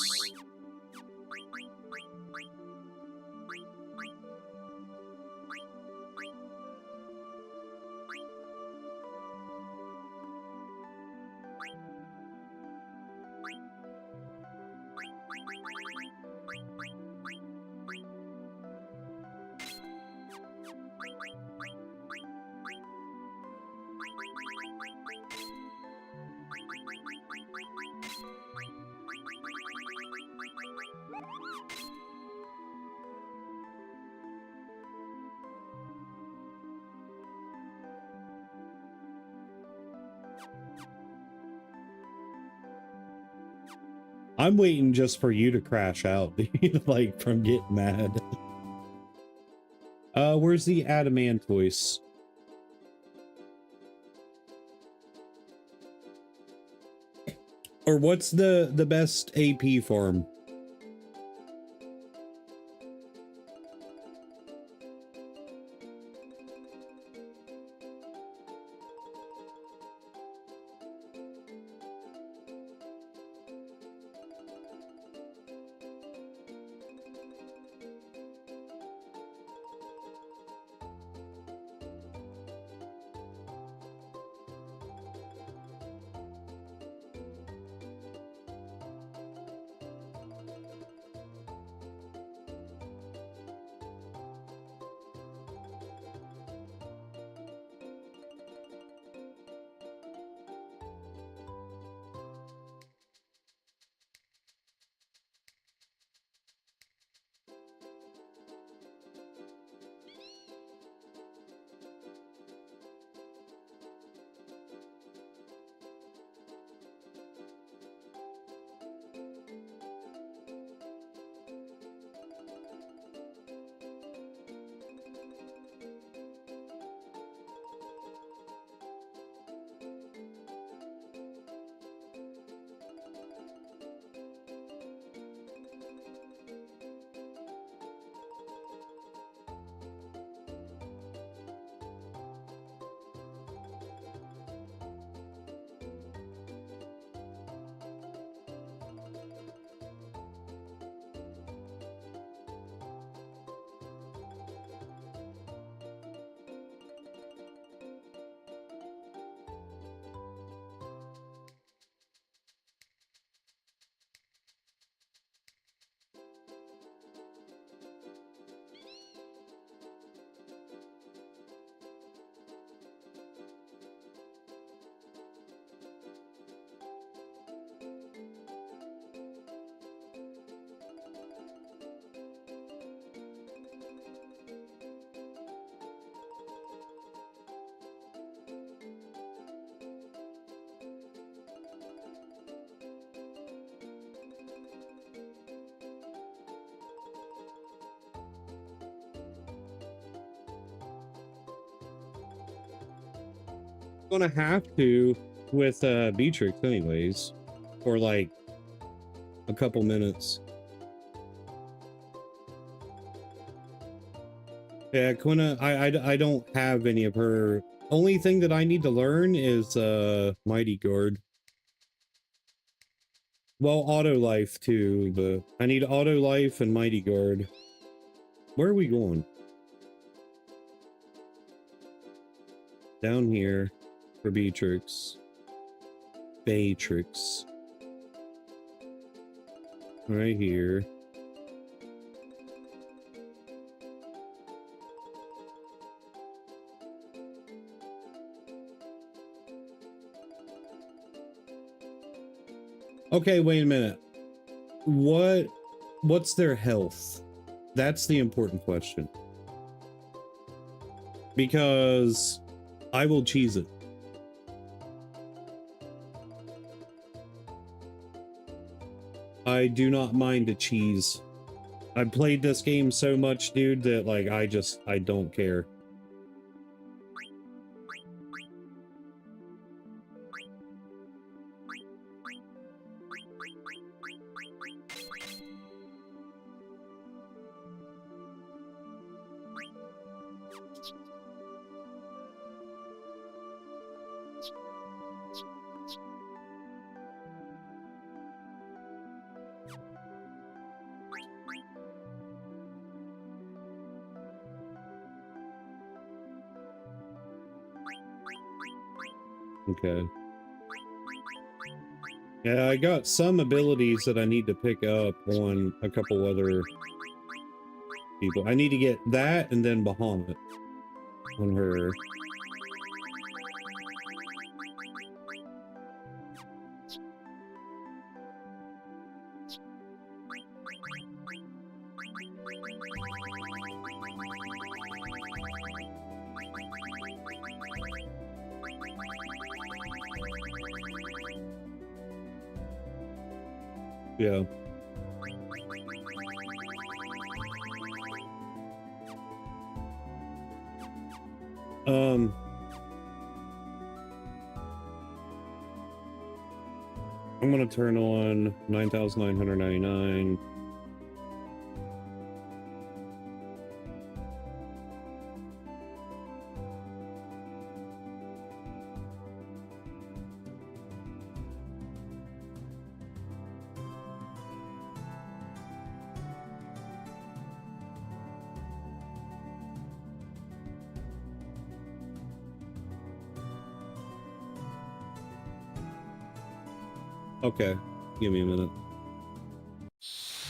I'm waiting just for you to crash out, dude, like from getting mad. Where's the Adamantoise? Or what's the best AP farm? Gonna have to with Beatrix anyways, for like a couple minutes. Yeah, Quina, I don't have any of her. Only thing that I need to learn is Mighty Guard. Well, Auto Life too, but I need Auto Life and Mighty Guard. Where are we going? Down here for Beatrix. Beatrix. Right here. Okay, wait a minute. What's their health? That's the important question. Because I will cheese it. I do not mind a cheese. I've played this game so much, dude, that like I don't care. Okay. Yeah, I got some abilities that I need to pick up on a couple other people. I need to get that and then Bahamut on her. Yeah. I'm gonna turn on 9,999. Okay, give me a minute.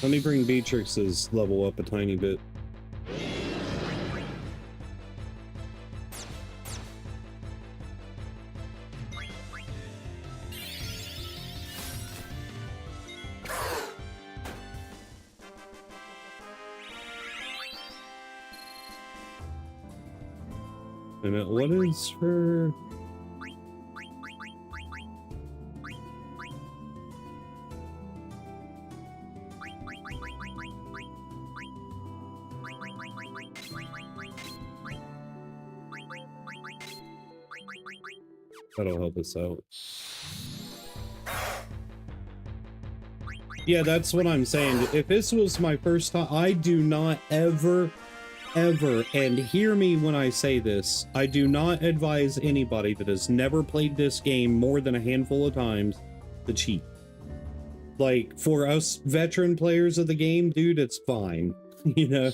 Let me bring Beatrix's level up a tiny bit. And what is her... That'll help us out. Yeah, that's what I'm saying. If this was my first time, I do not ever, and hear me when I say this, I do not advise anybody that has never played this game more than a handful of times to cheat. Like, for us veteran players of the game, dude, it's fine. You know?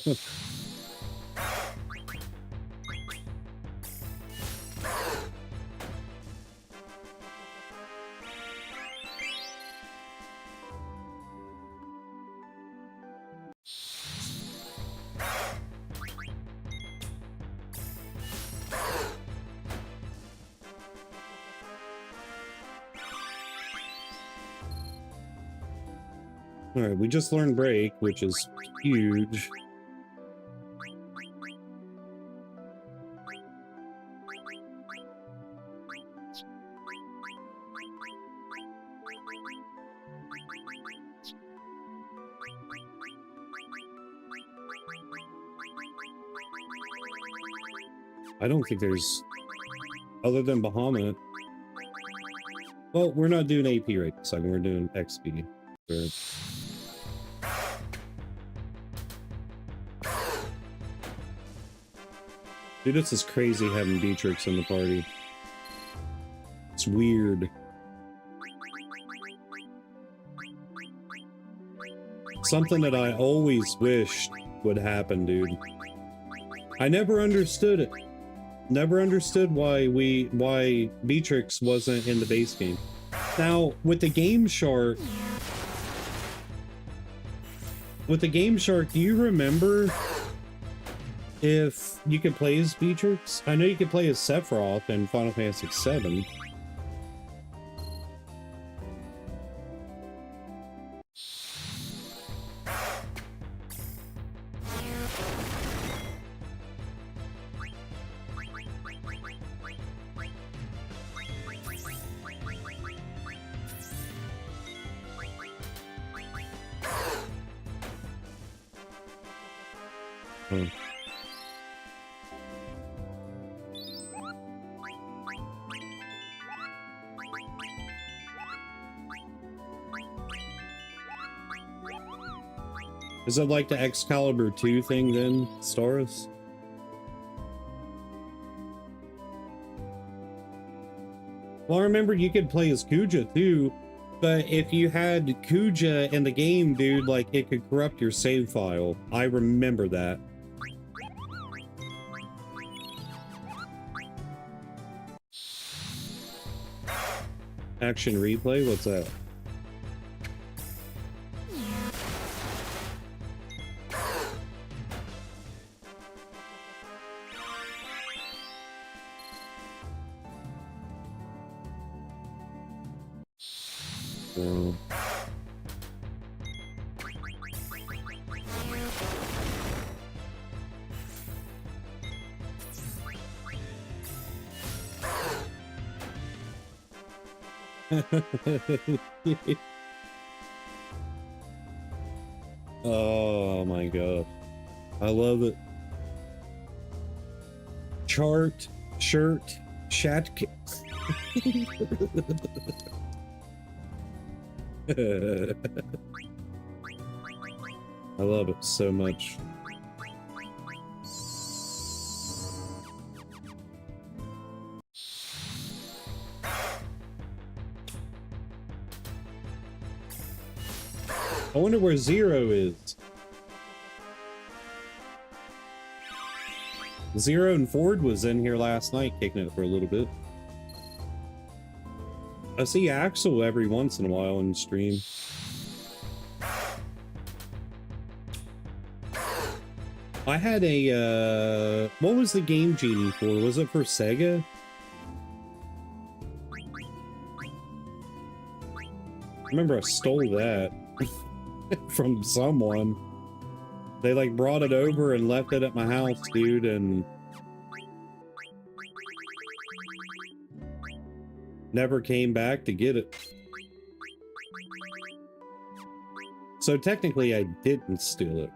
Alright, we just learned Break, which is huge. I don't think there's... other than Bahamut. Well, we're not doing AP right this second, we're doing XP. Dude, this is crazy having Beatrix in the party. It's weird. Something that I always wished would happen, dude. I never understood it. Never understood why Beatrix wasn't in the base game. Now, with the Game Shark... do you remember if you could play as Beatrix? I know you could play as Sephiroth in Final Fantasy VII. Is it like the Excalibur 2 thing then, Staris? Well, I remember you could play as Kuja too, but if you had Kuja in the game, dude, like it could corrupt your save file. I remember that. Action replay? What's that? So. Oh my god. I love it. Chart, shirt, shat. I love it so much. I wonder where Zero is. Zero and Ford was in here last night kicking it for a little bit. I see Axel every once in a while in stream. I had a, what was the Game Genie for? Was it for Sega? I remember I stole that from someone. They like brought it over and left it at my house, dude, and never came back to get it. So technically I didn't steal it.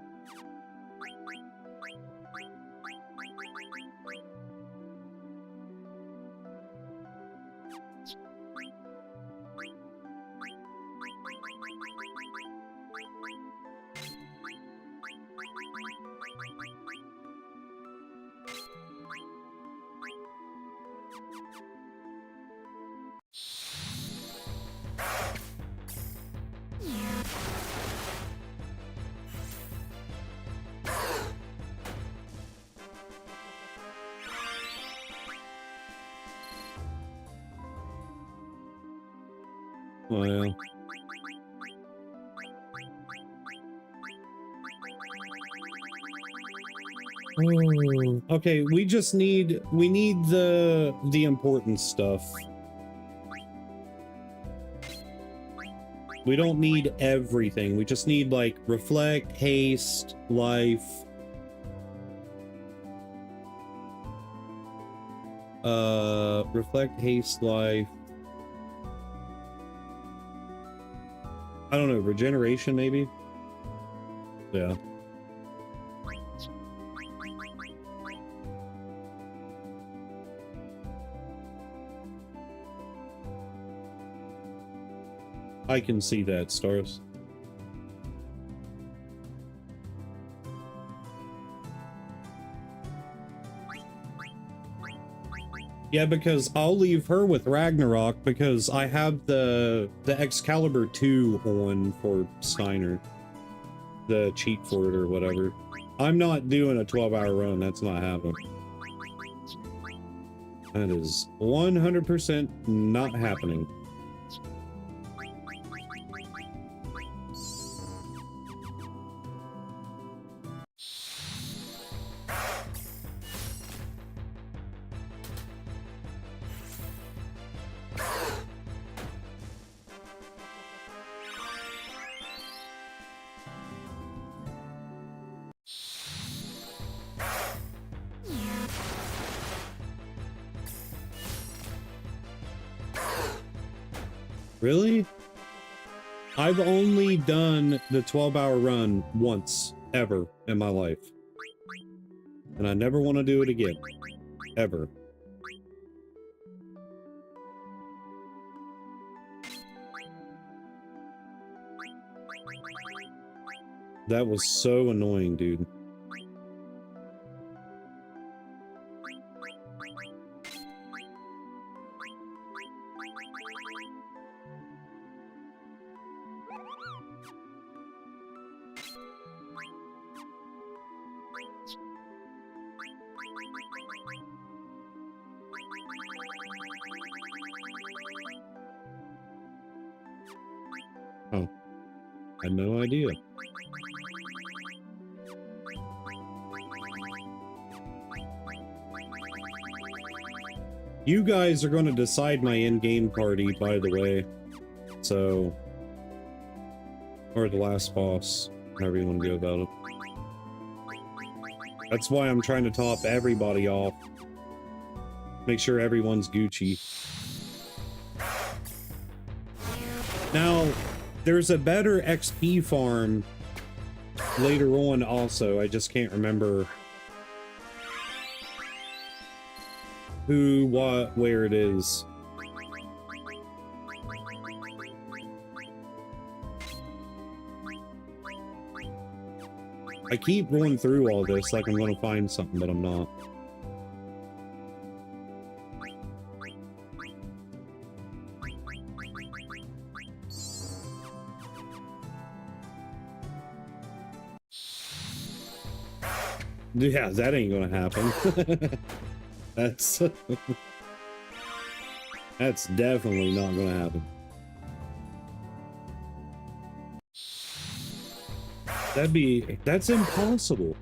Well, okay, we need the important stuff. We don't need everything. We just need like reflect, haste, life. Reflect, haste, life. I don't know, regeneration maybe? Yeah. I can see that, Stars. Yeah, because I'll leave her with Ragnarok because I have the Excalibur 2 on for Steiner. The cheat for it or whatever. I'm not doing a 12-hour run. That's not happening. That is 100% not happening. Really? I've only done the 12-hour run once, ever, in my life. And I never want to do it again. Ever. That was so annoying, dude. Oh. I had no idea. You guys are going to decide my in-game party, by the way. So, Or the last boss, however you want to go about it. That's why I'm trying to top everybody off. Make sure everyone's Gucci. Now, there's a better XP farm later on also. I just can't remember who, what, where it is. I keep going through all this like I'm going to find something, but I'm not. Yeah, that ain't gonna happen. That's that's definitely not gonna happen. That's impossible.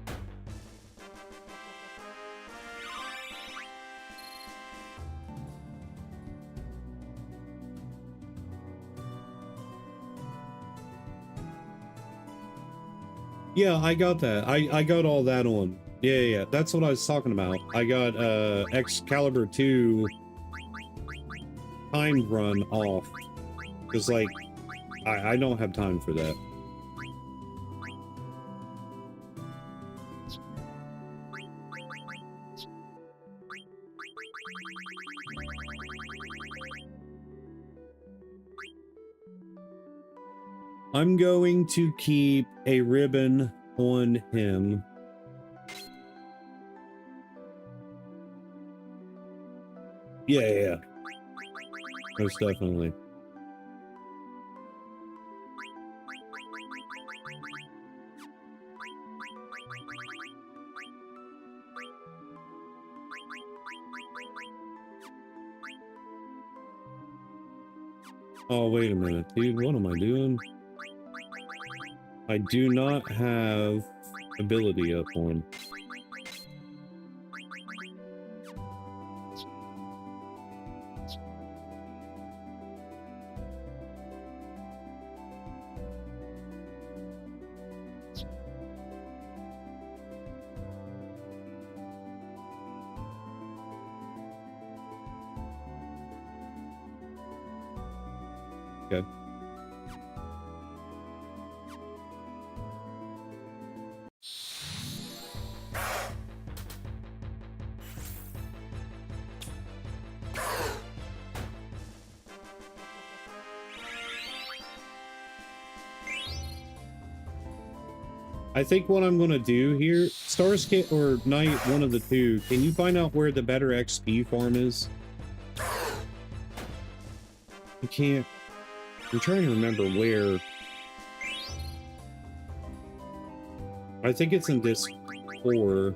Yeah, I got that. I got all that on. Yeah, that's what I was talking about. I got Excalibur 2 timed run off. Because, like, I don't have time for that. I'm going to keep a ribbon on him. Yeah. Most definitely. Oh, wait a minute, dude. What am I doing? I do not have ability up on. Okay. I think what I'm gonna do here, Starscape or Knight, one of the two, can you find out where the better XP farm is? I can't. I'm trying to remember where. I think it's in this 4.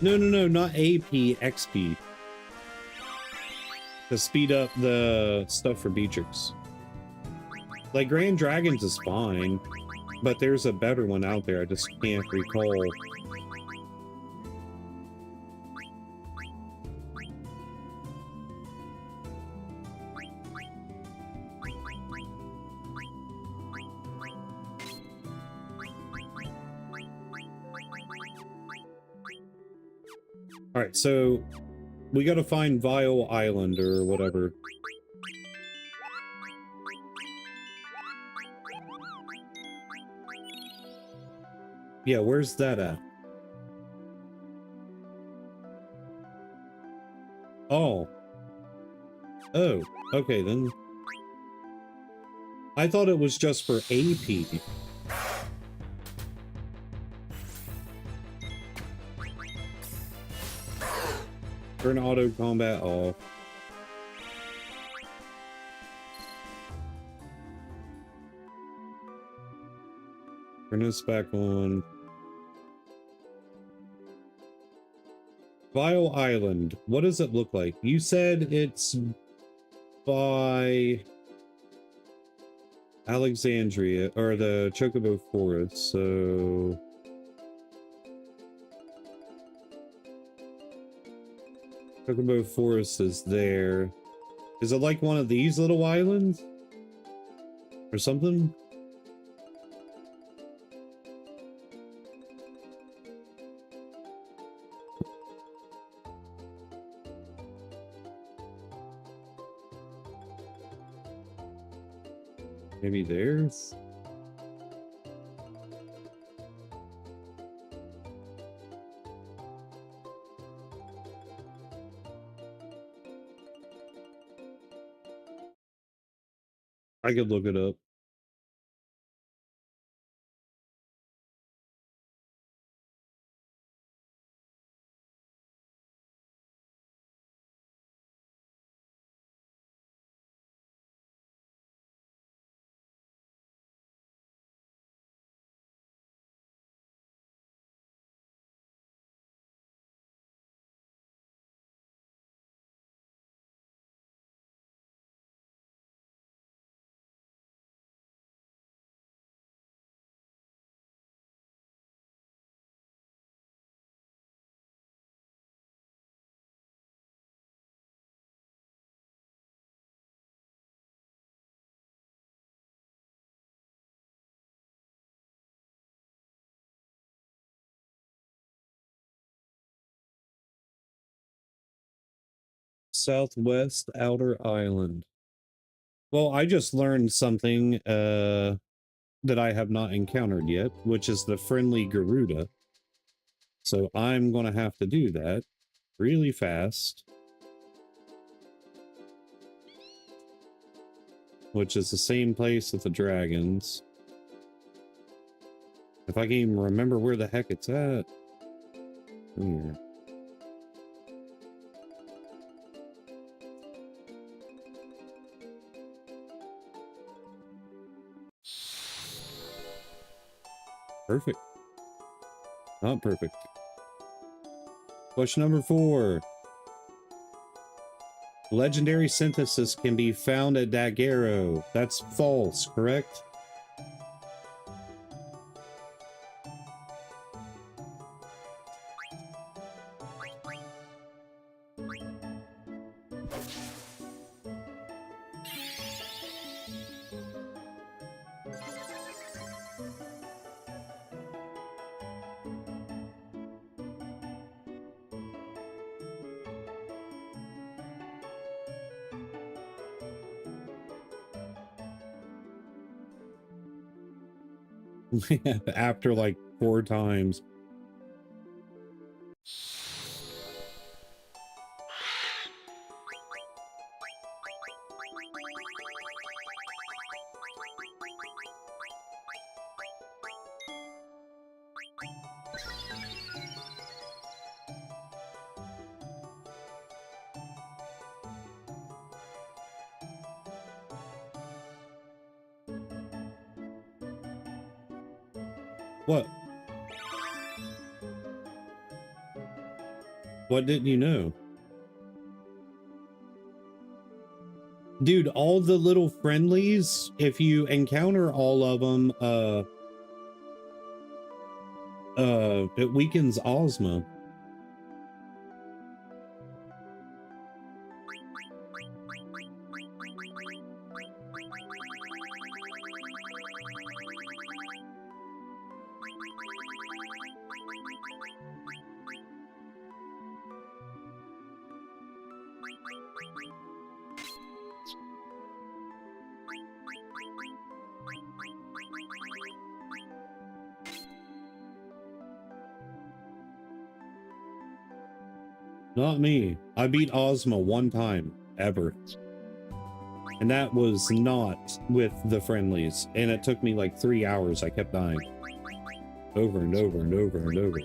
No, not AP, XP. To speed up the stuff for Beatrix. Like, Grand Dragons is fine, but there's a better one out there, I just can't recall. Alright, so we gotta find Vile Island or whatever. Yeah, where's that at? Oh. Oh, okay then. I thought it was just for AP. Turn auto combat off. Turn this back on. Vile Island. What does it look like? You said it's by Alexandria, or the Chocobo Forest, so... Chocobo Forest is there. Is it like one of these little islands? Or something? Maybe theirs? I could look it up. Southwest Outer Island. Well, I just learned something that I have not encountered yet, which is the friendly Garuda. So I'm going to have to do that really fast. Which is the same place as the dragons. If I can even remember where the heck it's at. Here. Perfect. Not perfect. Question number 4. Legendary synthesis can be found at Daguerreo. That's false, correct? After like 4 times. What? What didn't you know? Dude, all the little friendlies, if you encounter all of them, it weakens Ozma. Not me. I beat Ozma 1 time, ever. And that was not with the friendlies. And it took me like 3 hours. I kept dying. Over and over and over and over.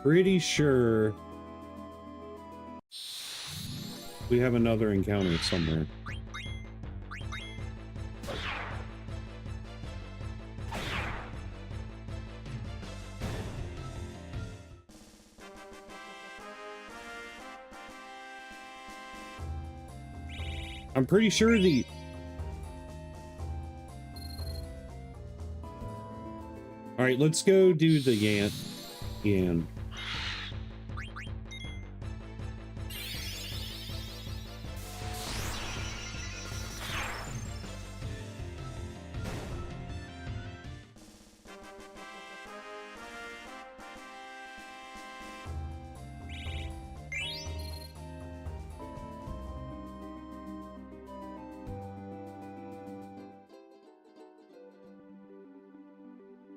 pretty sure we have another encounter somewhere. I'm pretty sure the... Alright, let's go do the Yan.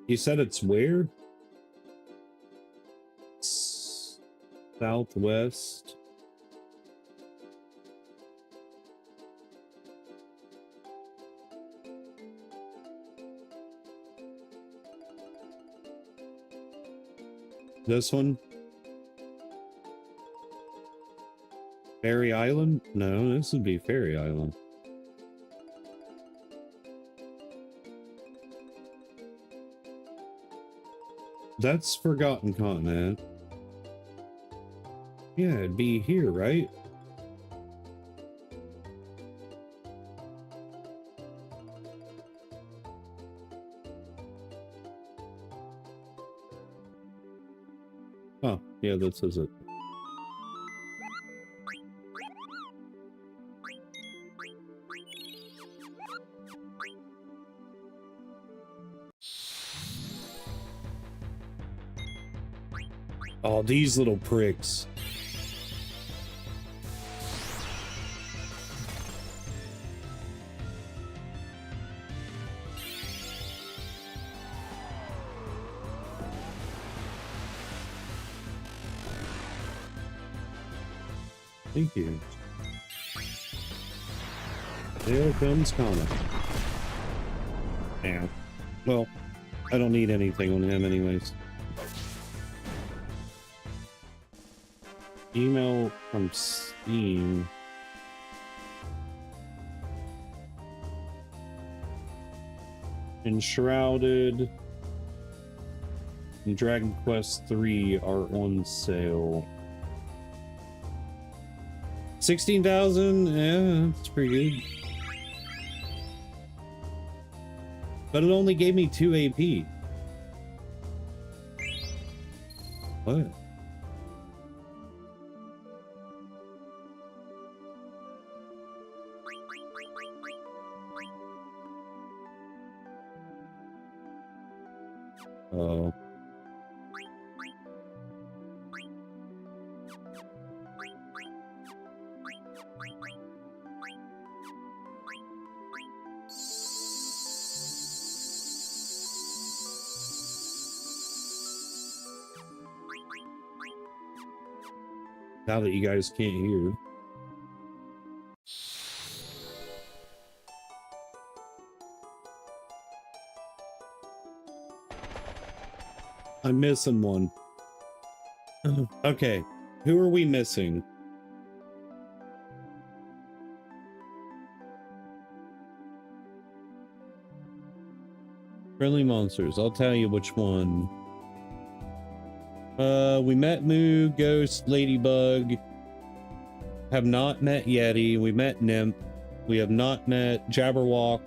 You said it's where? Southwest. This one? Fairy Island? No, this would be Fairy Island. That's Forgotten Continent. Yeah, it'd be here, right? Oh, yeah, this is it. Oh, these little pricks. Thank you. There comes Connor. Yeah. Well, I don't need anything on him anyways. Email from Steam. Enshrouded and Dragon Quest 3 are on sale. 16,000? Yeah, that's pretty good. But it only gave me 2 AP. What? Oh. Now that you guys can't hear. I'm missing one. Okay, who are we missing? Friendly monsters. I'll tell you which one. We met Moo, Ghost, Ladybug. Have not met Yeti. We met Nymph. We have not met Jabberwock,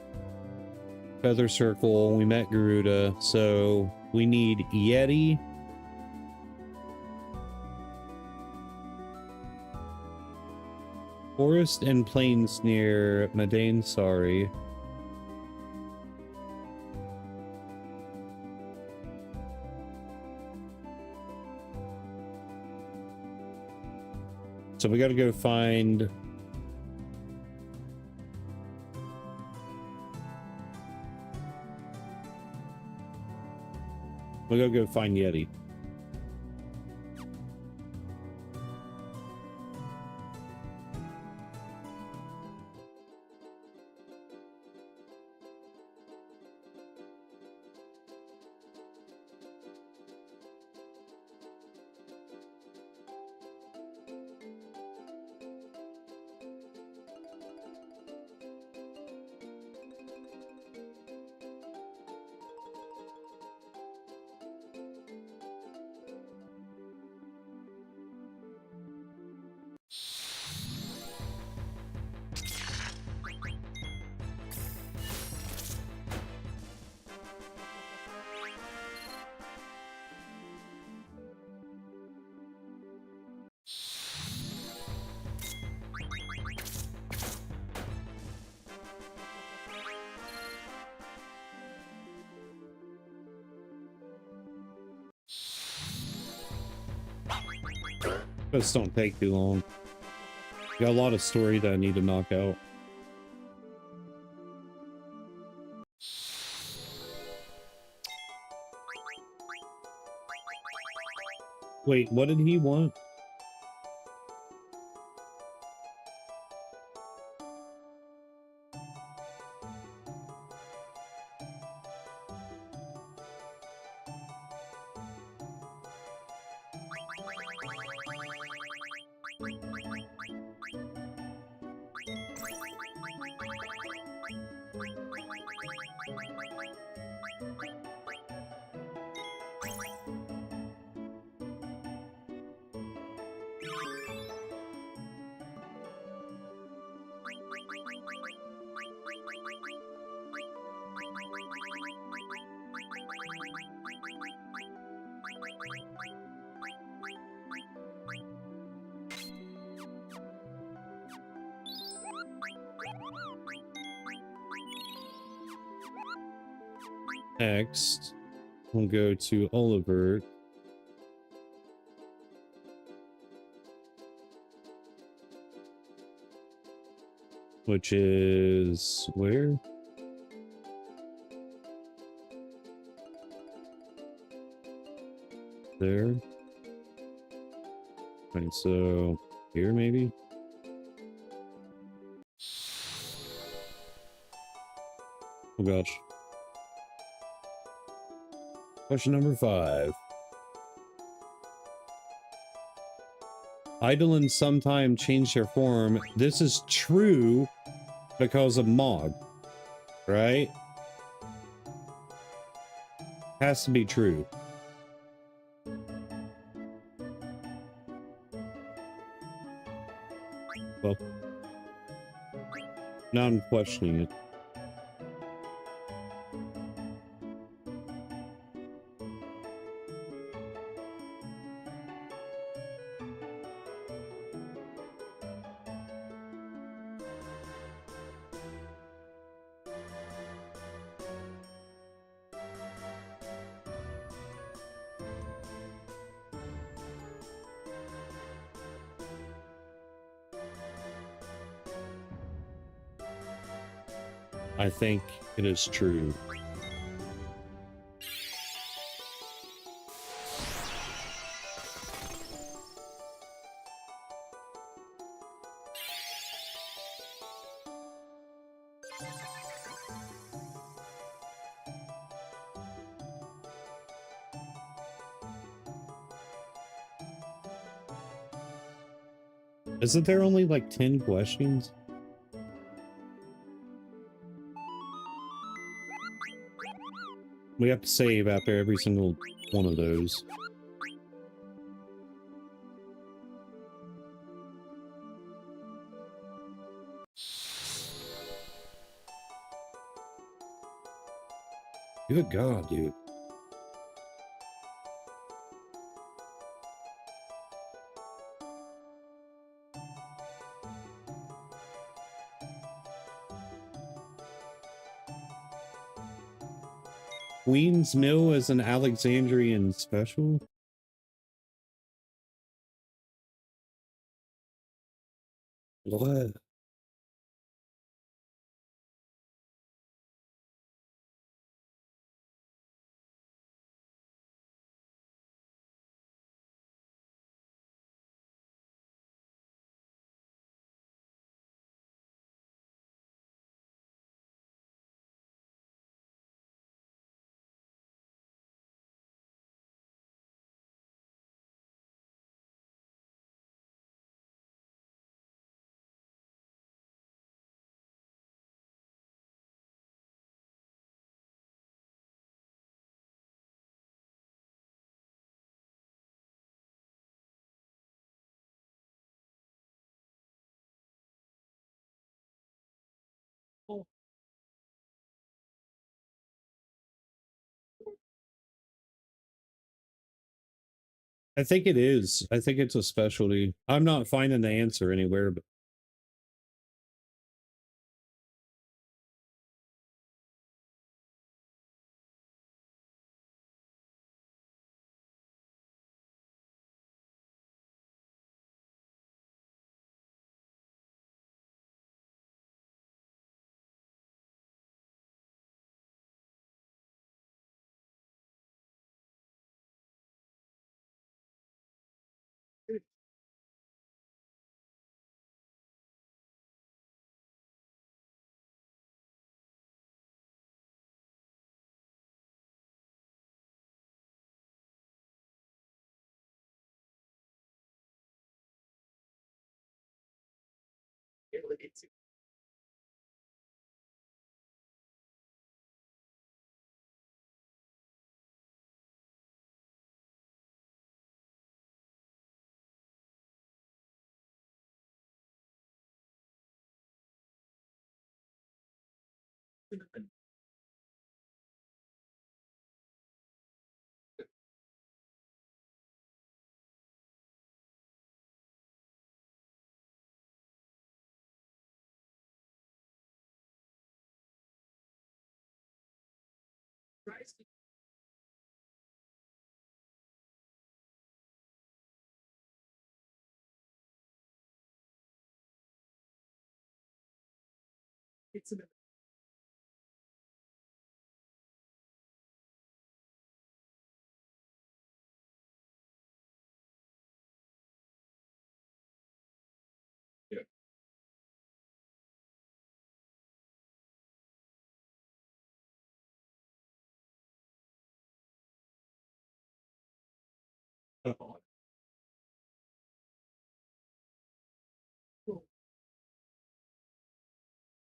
Feather Circle. We met Garuda. So we need Yeti. Forest and Plains near Madain Sari. So we gotta go find... We gotta go find Yeti. This don't take too long. Got a lot of story that I need to knock out. Wait, what did he want? Next, we'll go to Oliver. Which is where? There. Right, so here maybe? Oh gosh. Question number 5. Eidolons sometimes change their form. This is true because of Mog, right? Has to be true. Well, now I'm questioning it. I think it is true. Isn't there only like 10 questions? We have to save after every single one of those. Good God, dude. Queen's Mill is an Alexandrian special? What? I think it is. I think it's a specialty. I'm not finding the answer anywhere, but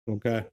Okay.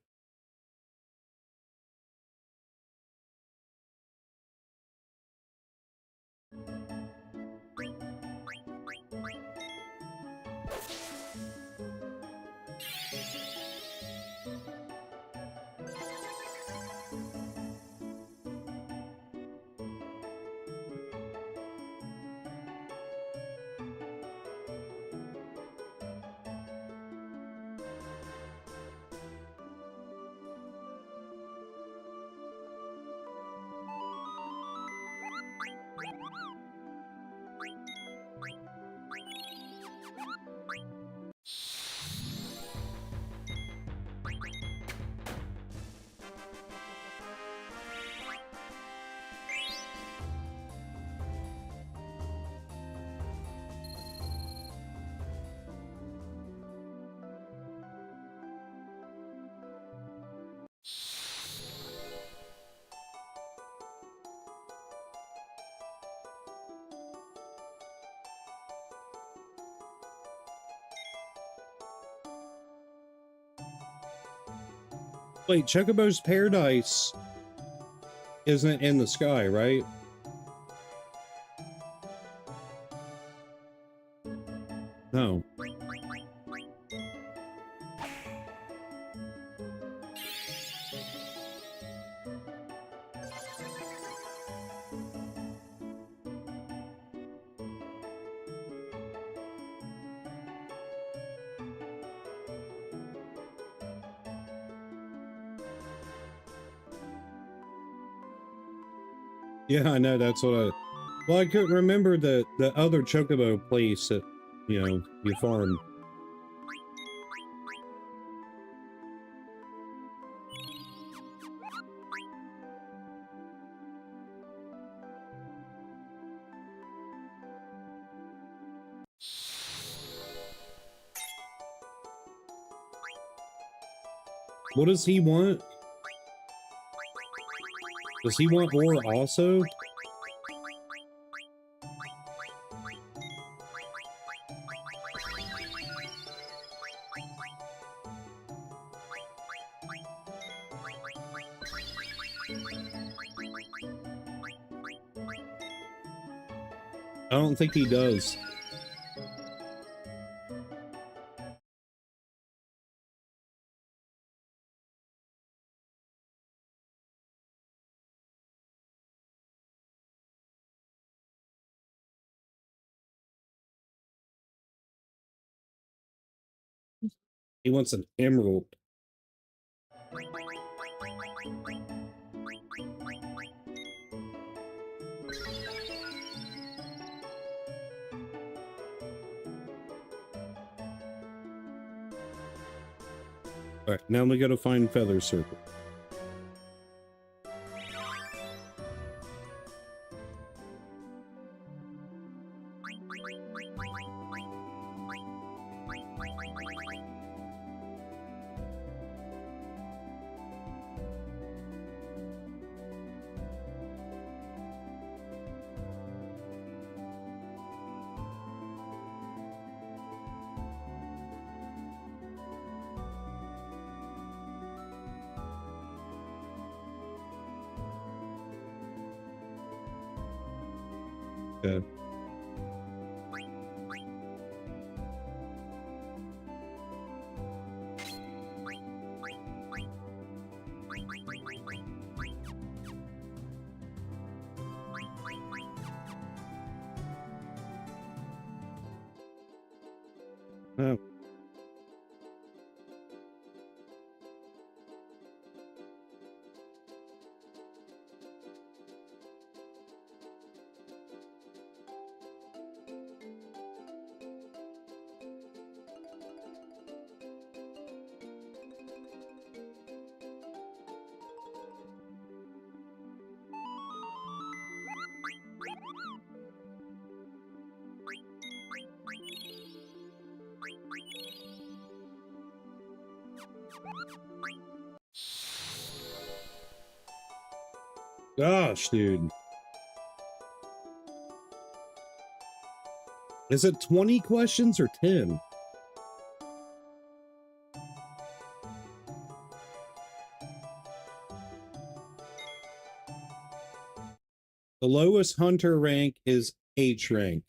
Wait, Chocobo's Paradise isn't in the sky, right? No. Yeah, I know, that's what I... Well, I couldn't remember the other Chocobo place that, you know, you farm. What does he want? Does he want more also? I don't think he does. He wants an emerald. Alright, now we gotta find Feather Circle. Okay. Oh. Gosh, dude. Is it 20 questions or 10? The lowest hunter rank is H rank.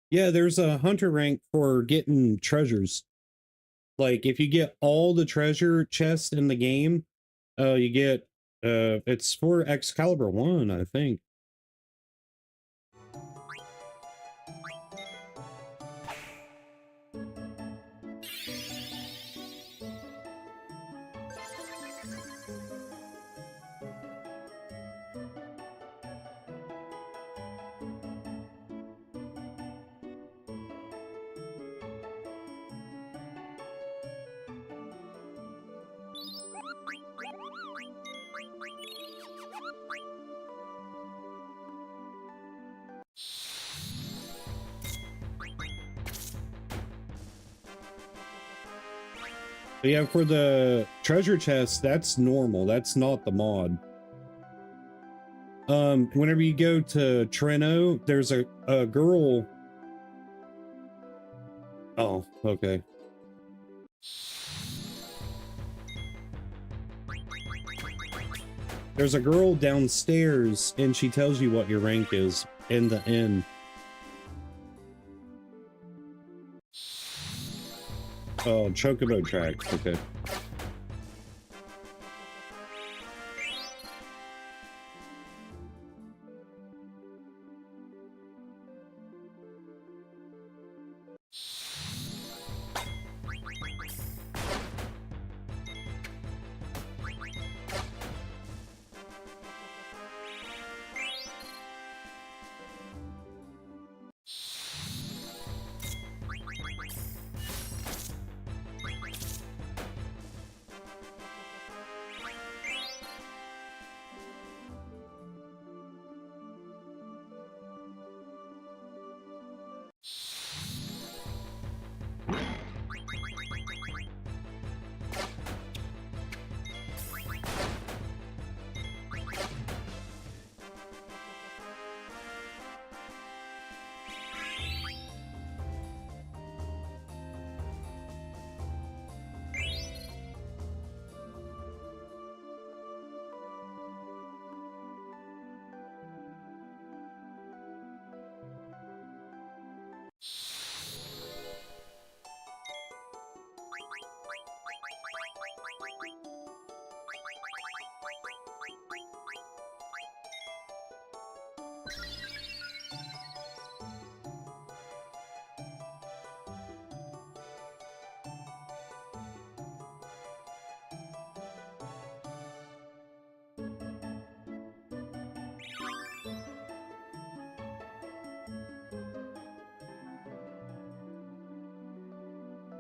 Yeah, there's a hunter rank for getting treasures. Like if you get all the treasure chests in the game, you get it's for Excalibur 1, I think. But yeah, for the treasure chest, that's normal. That's not the mod. Whenever you go to Treno, there's a girl. Oh, okay. There's a girl downstairs, and she tells you what your rank is in the end. Oh, Chocobo tracks, okay.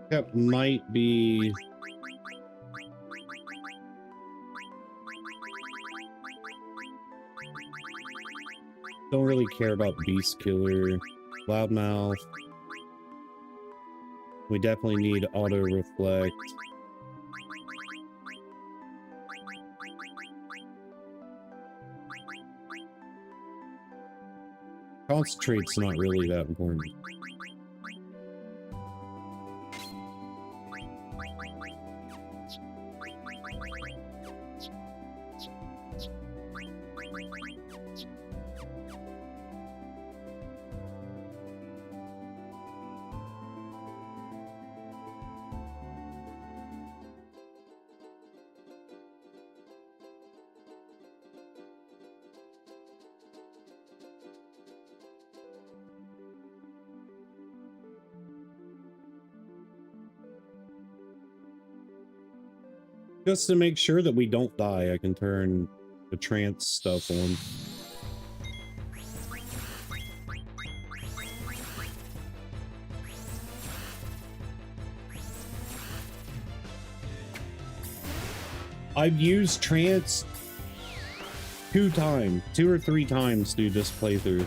That might be... Don't really care about Beast Killer. Loudmouth. We definitely need Auto Reflect. Concentrate's not really that important. Just to make sure that we don't die, I can turn the trance stuff on. I've used trance 2 or 3 times through this playthrough.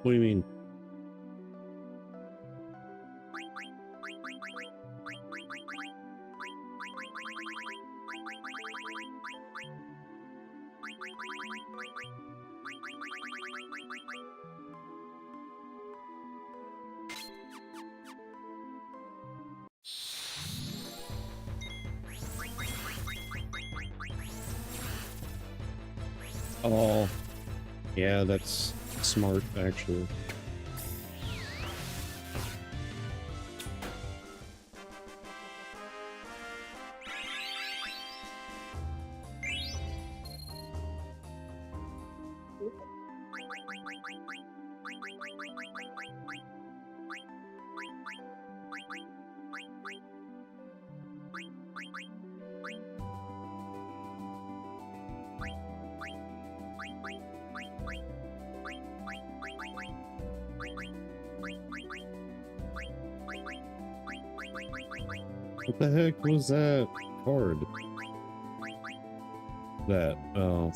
What do you mean? Oh, yeah, that's smart, actually. What the heck was that card? That, oh.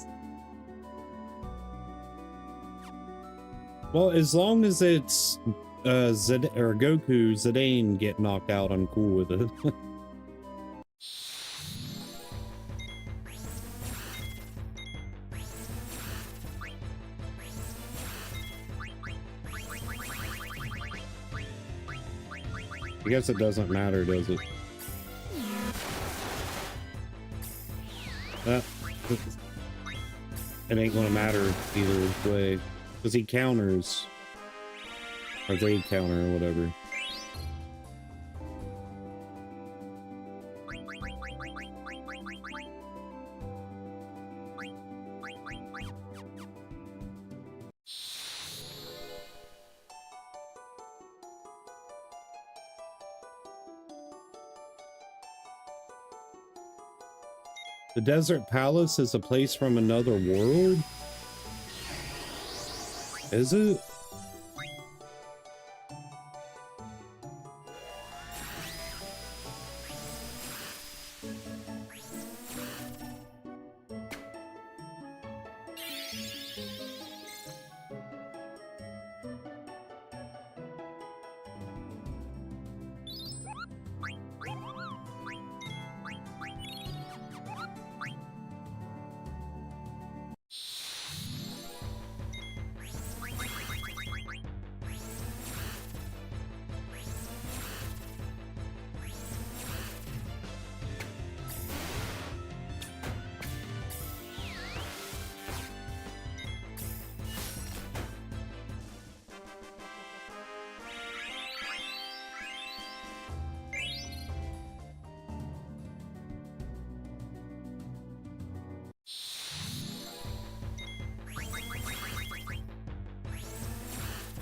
Well, as long as it's Goku, Zidane get knocked out, I'm cool with it. I guess it doesn't matter, does it? It ain't gonna matter either way, because he counters, or they counter, or whatever. The Desert Palace is a place from another world? Is it?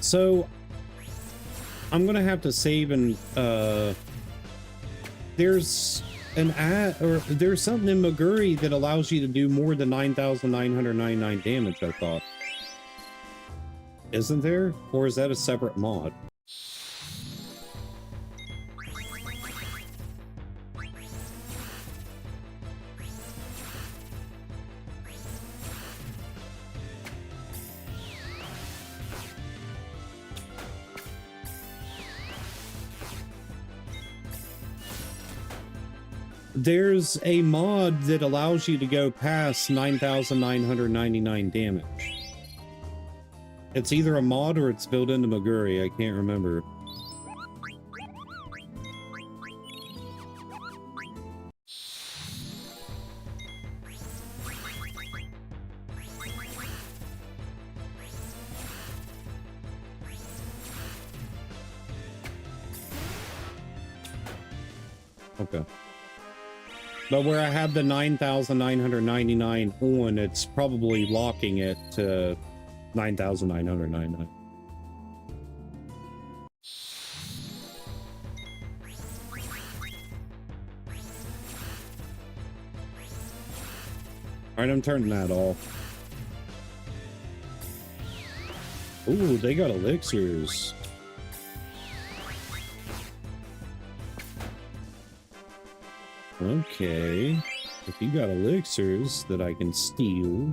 So I'm gonna have to save and there's an ad, or there's something in Maguri that allows you to do more than 9,999 damage, I thought. Isn't there? Or is that a separate mod? There's a mod that allows you to go past 9,999 damage. It's either a mod or it's built into Maguri, I can't remember. Okay. But where I have the 9,999 on, it's probably locking it to 9,999. Alright, I'm turning that off. Ooh, they got elixirs. Okay. If you got elixirs that I can steal.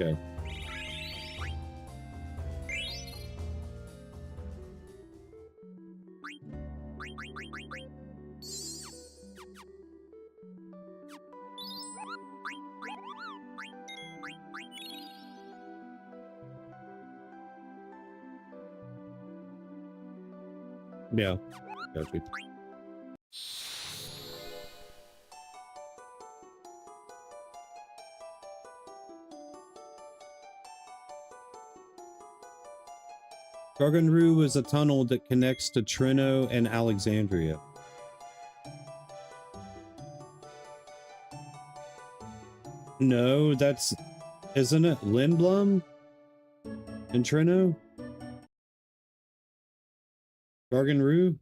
Okay. Yeah. Gotcha. Garganru is a tunnel that connects to Trino and Alexandria. No, that's... Isn't it Lindblum? And Trino? Garganru?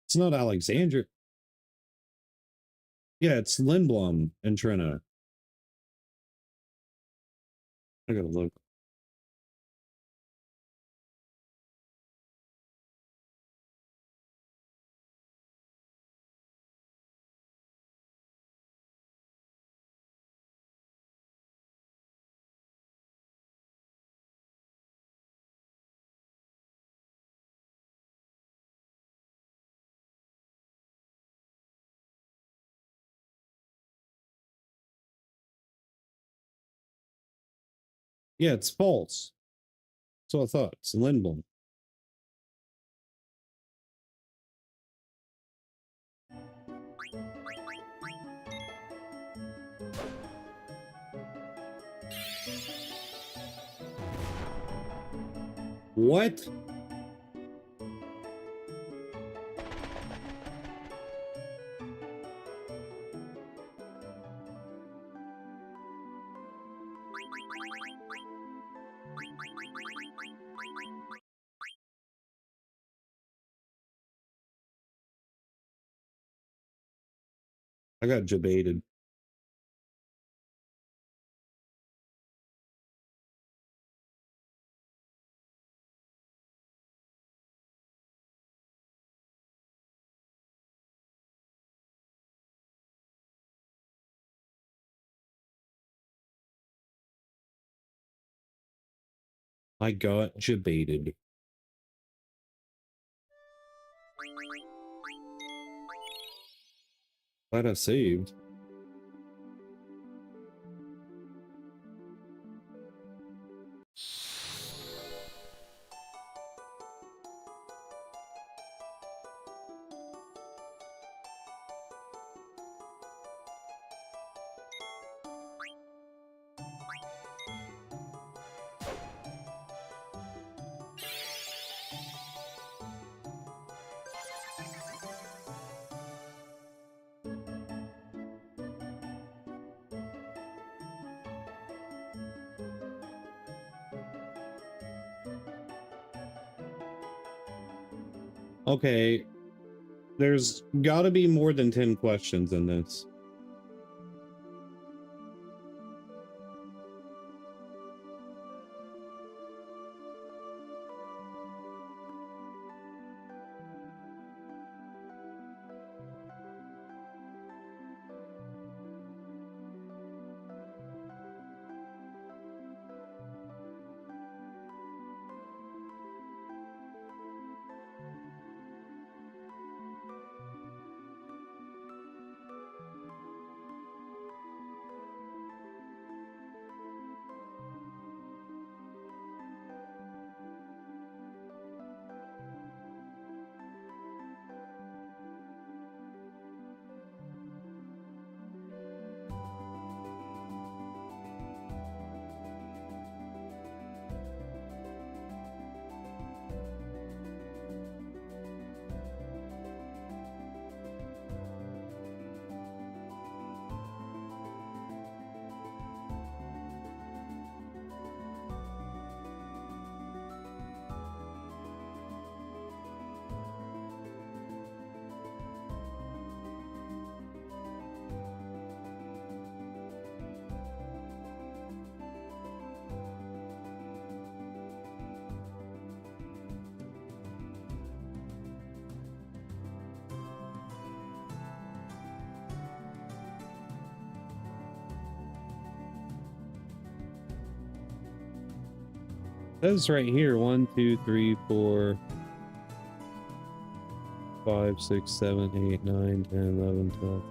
It's not Alexandria. Yeah, it's Lindblum and Trino. I gotta look. Yeah, it's false. So I thought. It's Lindblom. What? I got debated. I got debated. Glad I saved. Okay, there's got to be more than 10 questions in this. Says right here 1, 2, 3, 4, 5, 6, 7, 8, 9, 10, 11, 12.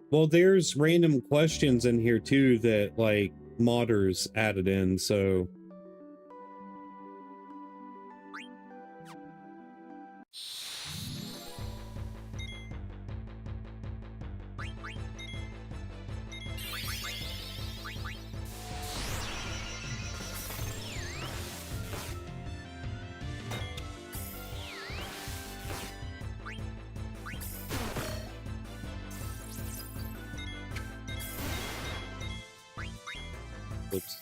Well, there's random questions in here too that like modders added in, so oops.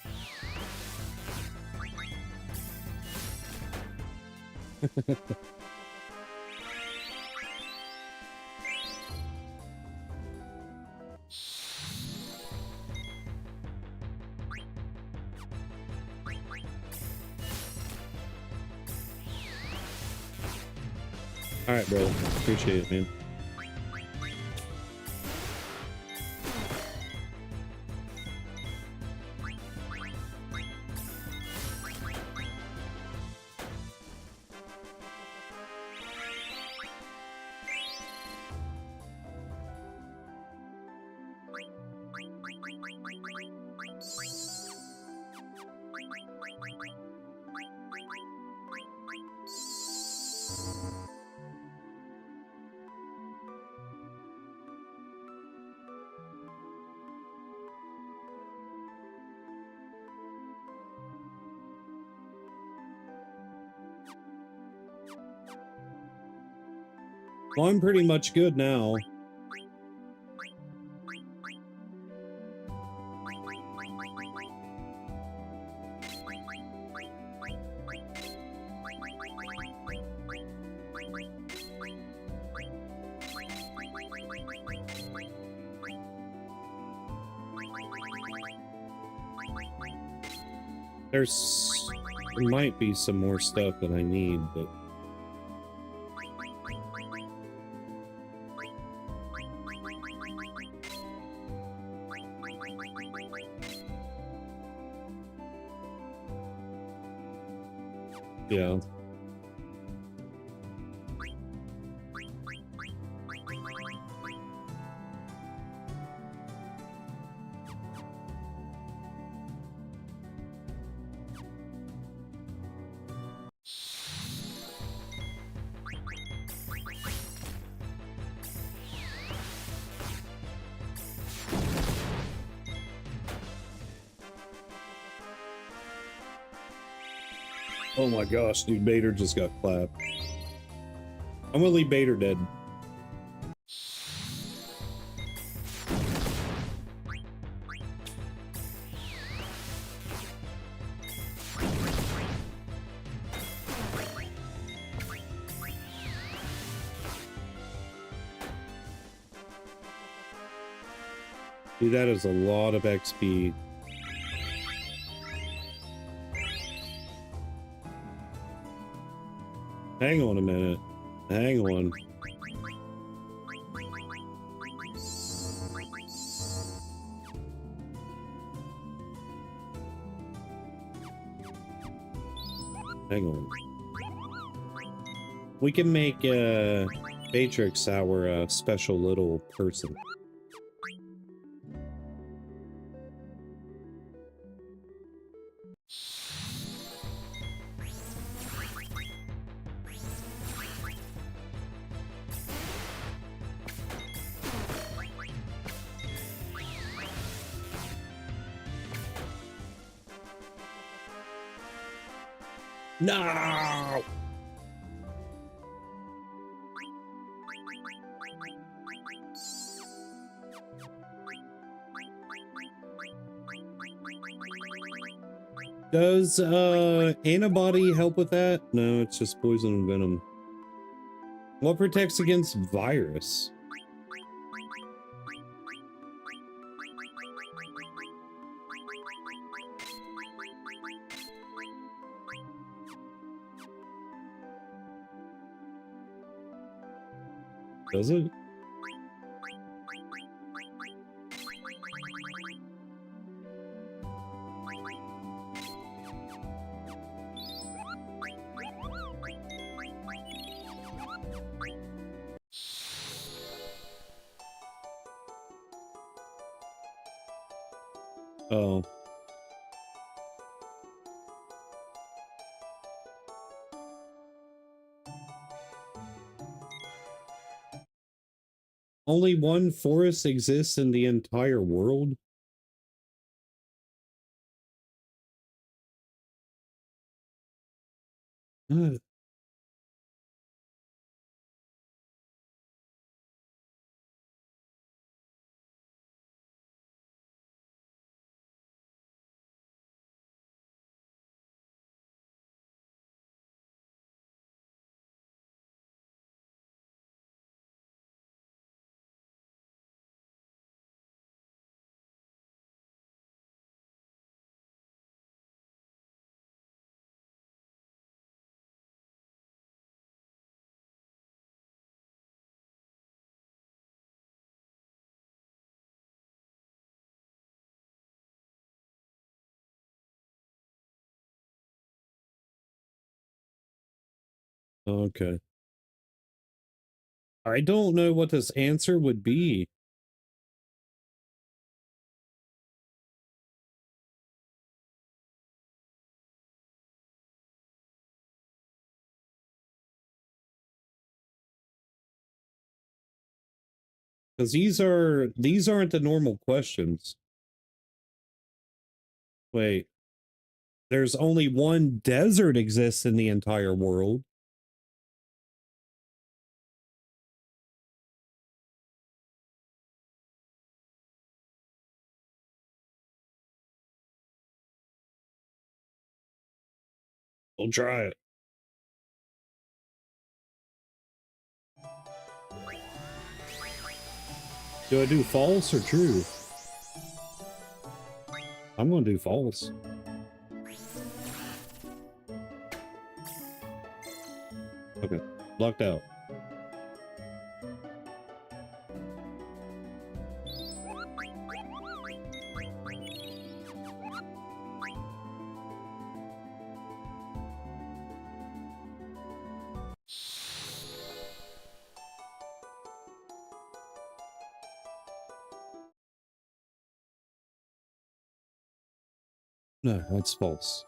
All right, bro. Appreciate it, man. Well, I'm pretty much good now. There might be some more stuff that I need, but yeah. Oh my gosh, dude, Bader just got clapped. I'm gonna leave Bader dead. Dude, that is a lot of XP. Hang on a minute. Hang on. Hang on. We can make Matrix our special little person. No! Does antibody help with that? No, it's just poison and venom. What protects against virus? Does it? Oh. Only one forest exists in the entire world? Okay. I don't know what this answer would be. Because these aren't the normal questions. Wait. There's only one desert exists in the entire world. We'll try it. Do I do false or true? I'm gonna do false. Okay, locked out. No, that's false.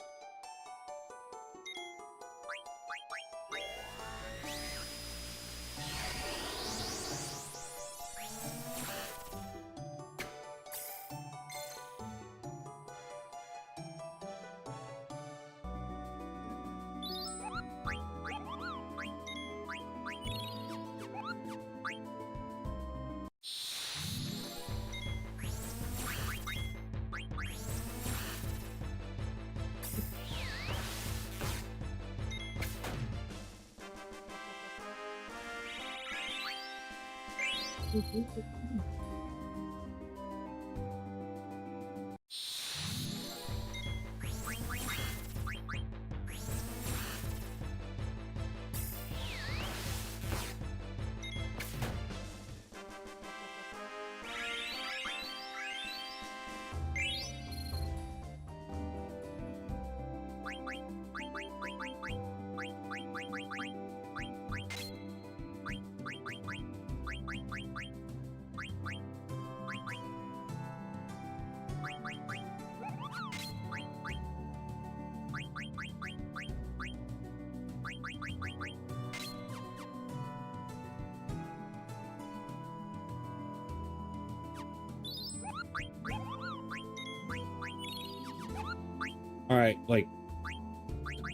All right, like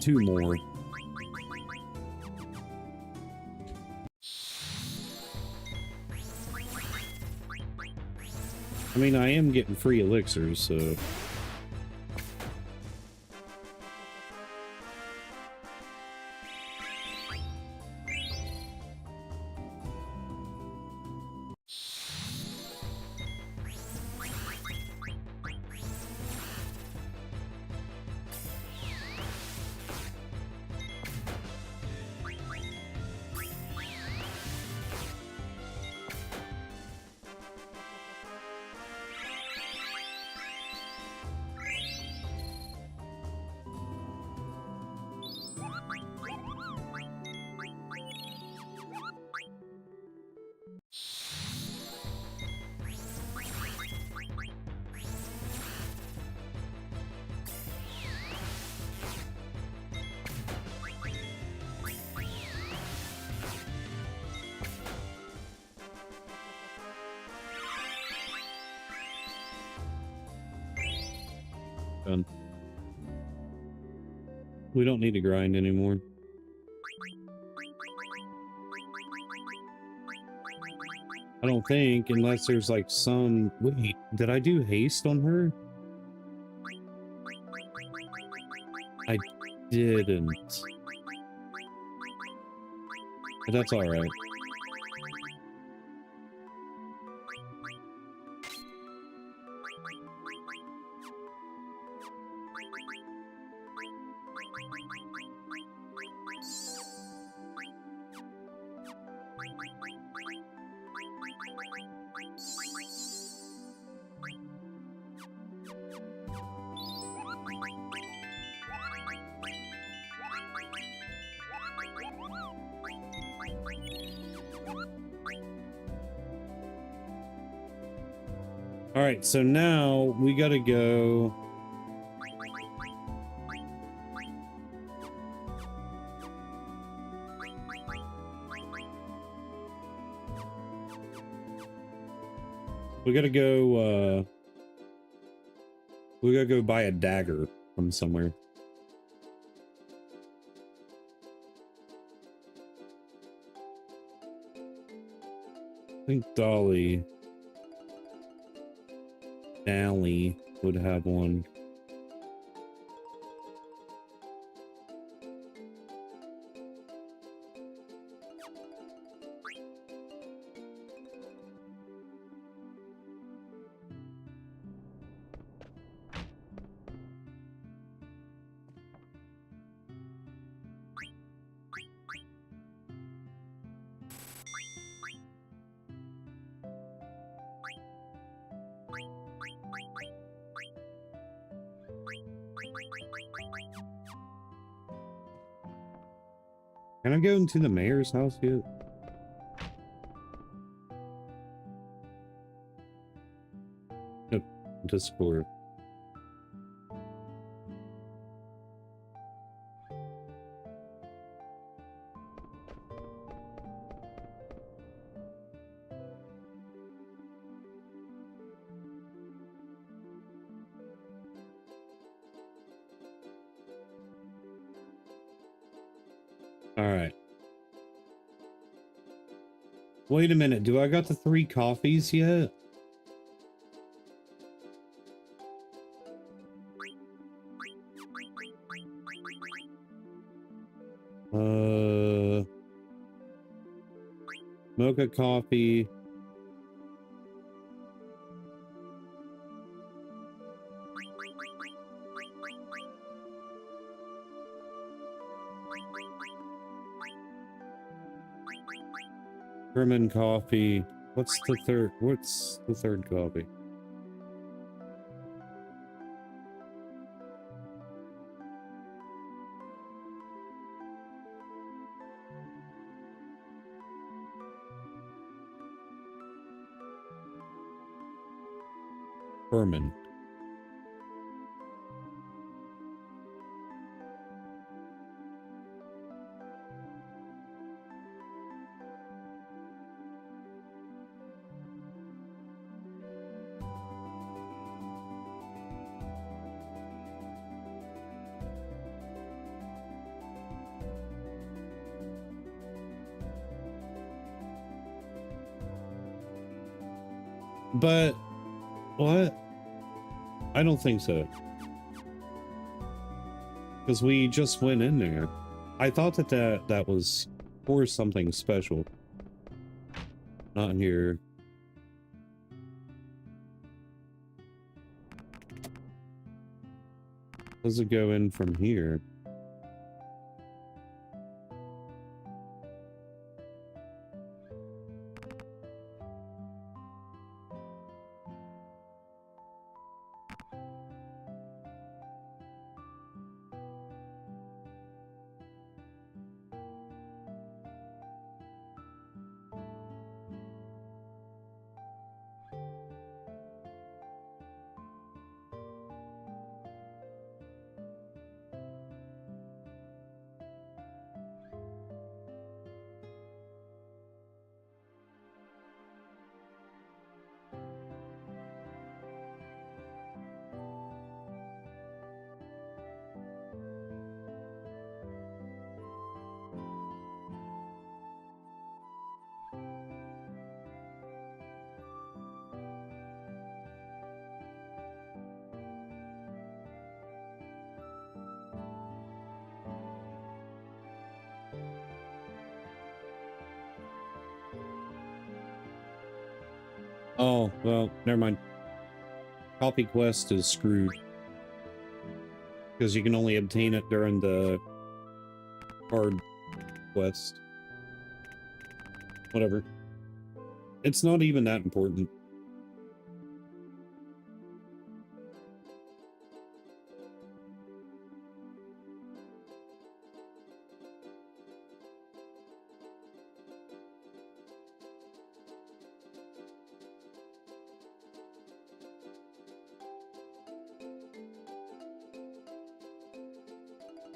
2 more. I mean, I am getting free elixirs, so... Done. We don't need to grind anymore. I don't think, unless there's like some... Wait, did I do haste on her? I didn't. But that's alright. All right, so now we gotta go. We gotta go, we gotta go buy a dagger from somewhere. I think Dali would have one. Can I go into the mayor's house yet? Nope, Discord. All right. Wait a minute. Do I got the 3 coffees yet? Mocha coffee, Herman coffee. What's the third coffee? Herman. But what? I don't think so. Because we just went in there. I thought that was for something special. Not here. Does it go in from here? Oh, well, never mind. Coffee Quest is screwed. Because you can only obtain it during the card quest. Whatever. It's not even that important.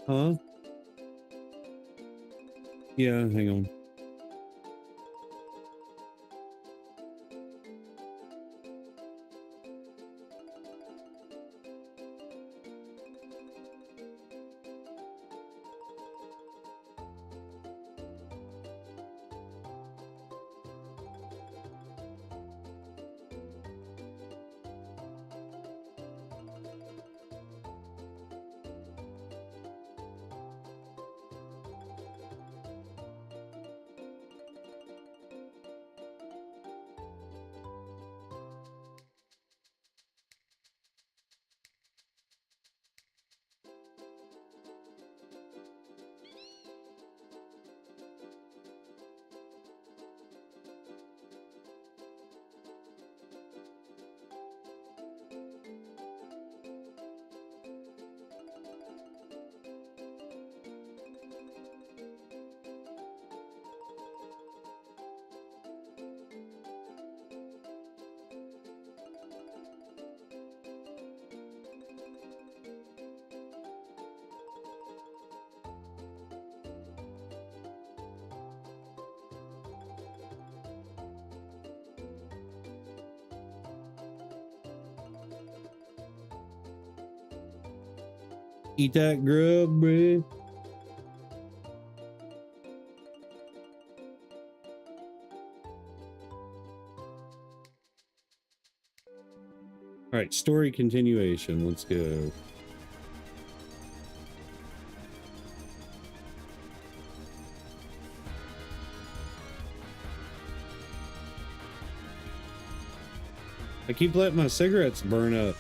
Huh? Yeah, hang on. Eat that grub, bruh. All right, story continuation. Let's go. I keep letting my cigarettes burn up.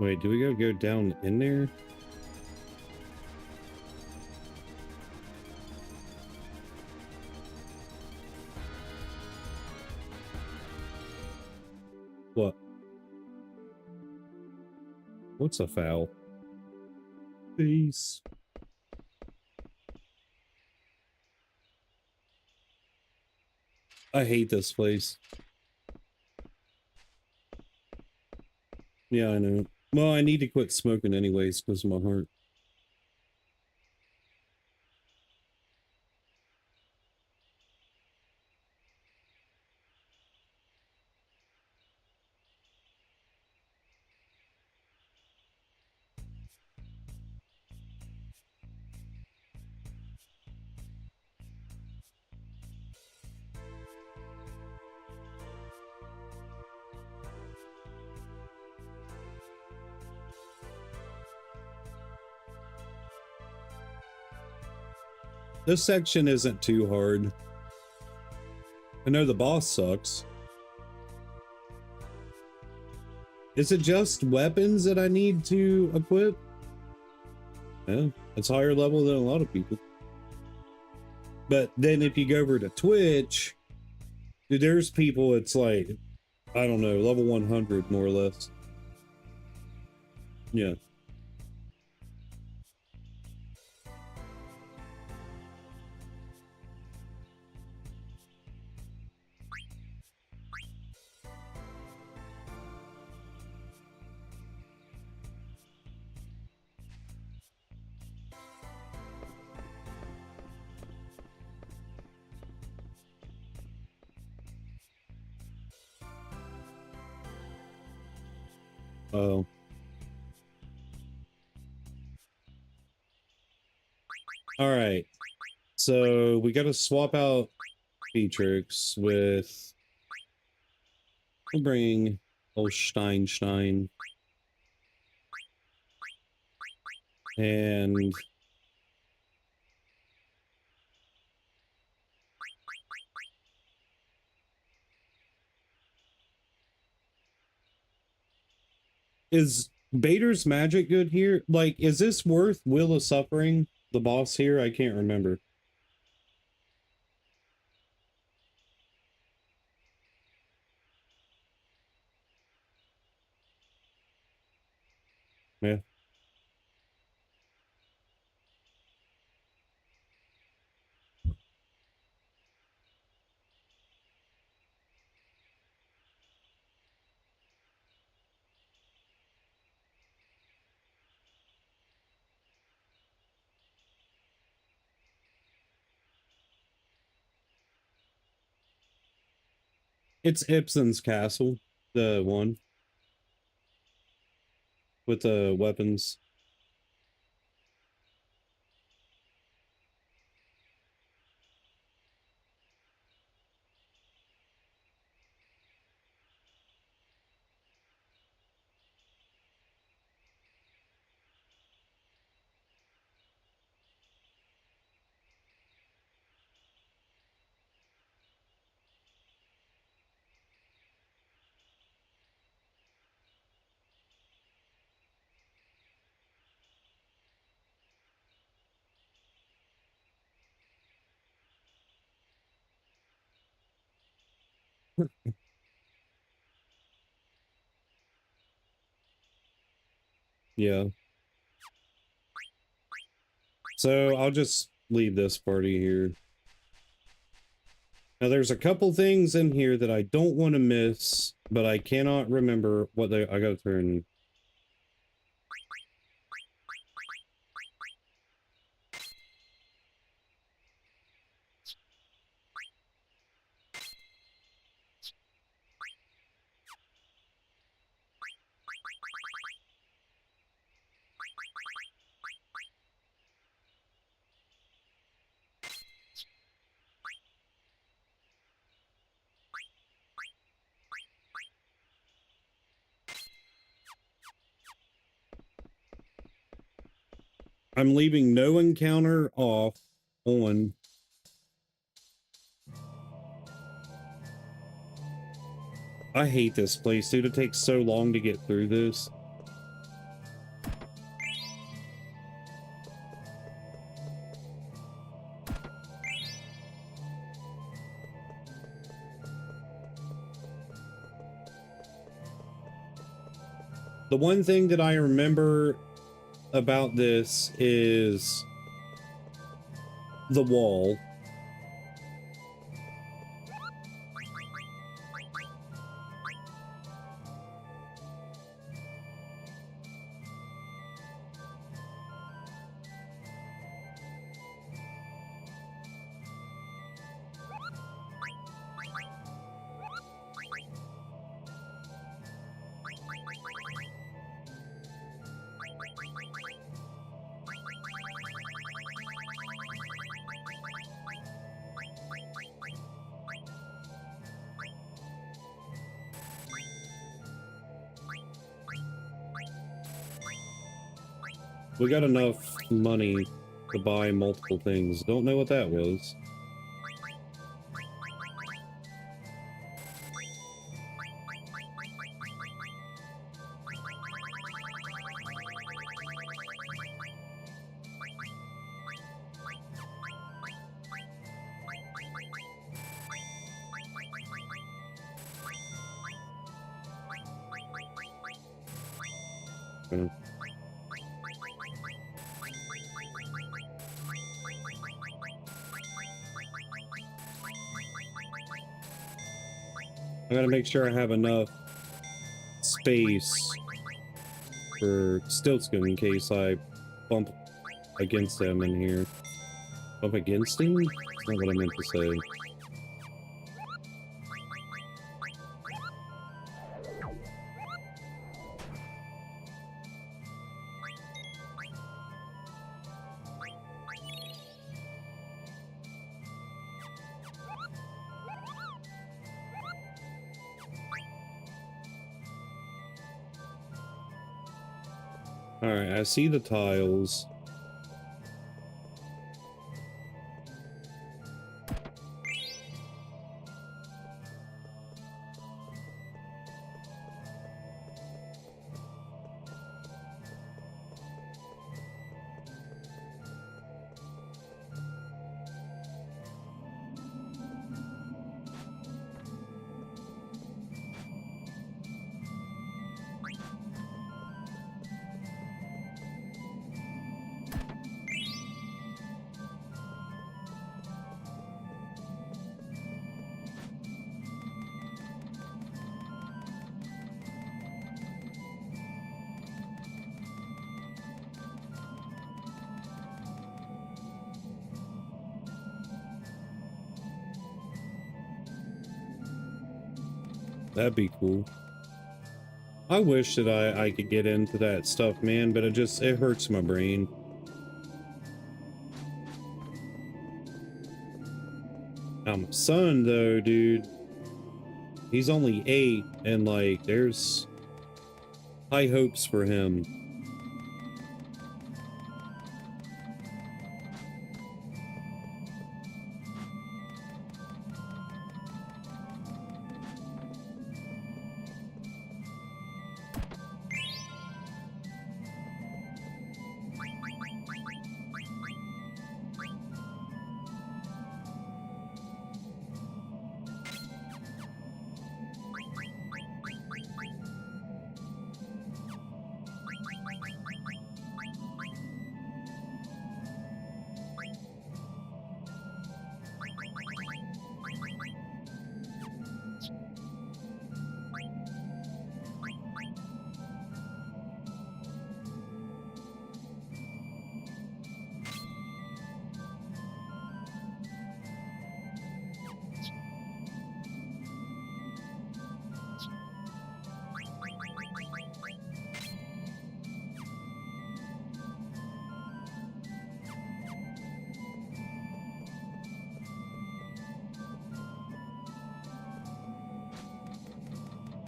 Wait, do we gotta go down in there? What? What's a foul? Peace. I hate this place. Yeah, I know. Well, I need to quit smoking anyways because of my heart. This section isn't too hard. I know the boss sucks. Is it just weapons that I need to equip? Yeah, it's higher level than a lot of people. But then if you go over to Twitch, dude, there's people, it's like, I don't know, level 100 more or less. Yeah. Oh. All right. So we got to swap out Beatrix with. We'll bring old Stein. And is Bader's magic good here? Like, is this worth Will of Suffering, the boss here? I can't remember. Yeah. It's Ibsen's castle, the one with the weapons. Yeah. So I'll just leave this party here. Now there's a couple things in here that I don't want to miss, but I cannot remember what they. I gotta turn. I'm leaving no encounter off on. I hate this place, dude. It takes so long to get through this. The one thing that I remember about this is the wall. We got enough money to buy multiple things. Don't know what that was. Okay. I gotta make sure I have enough space for Stiltskin in case I bump against them in here. Bump against him? That's not what I meant to say. Alright, I see the tiles. That'd be cool. I wish that I could get into that stuff, man, but it hurts my brain. Now, my son, though, dude, he's only 8, and, like, there's high hopes for him.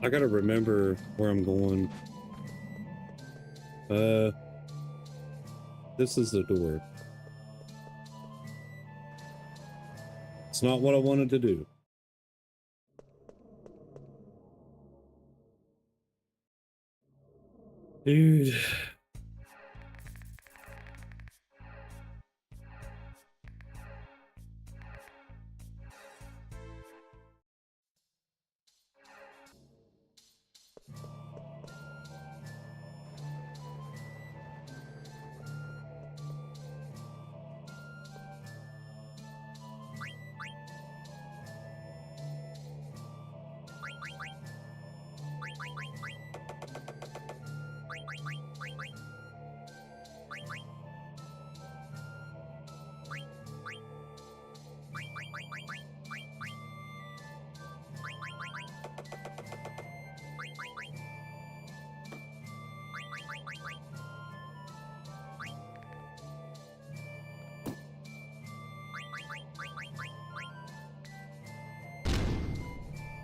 I gotta remember where I'm going. This is the door. It's not what I wanted to do. Dude.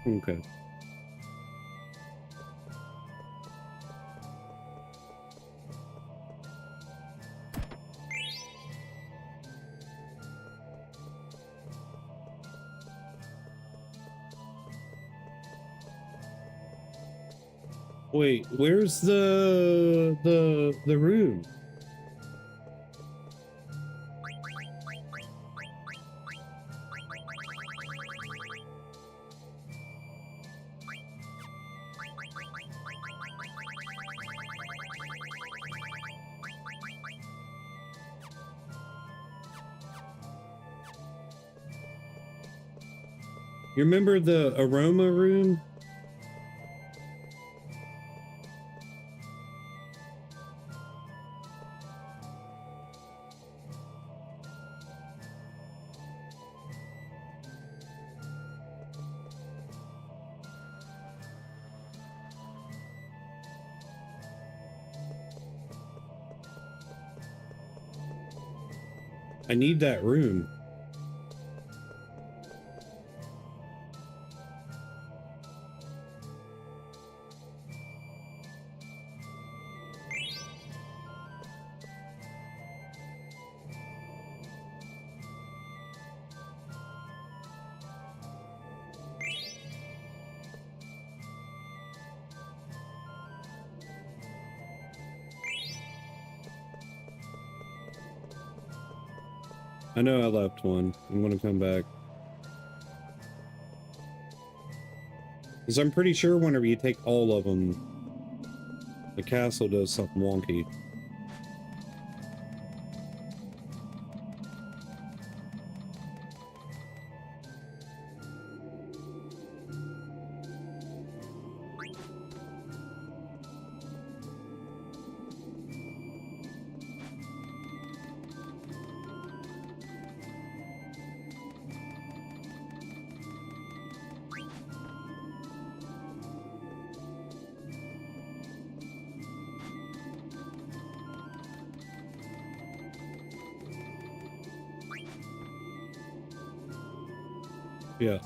Okay. Wait, where's the room? You remember the aroma room? I need that room. I know I left one. I'm gonna come back. Because I'm pretty sure whenever you take all of them, the castle does something wonky. Yeah.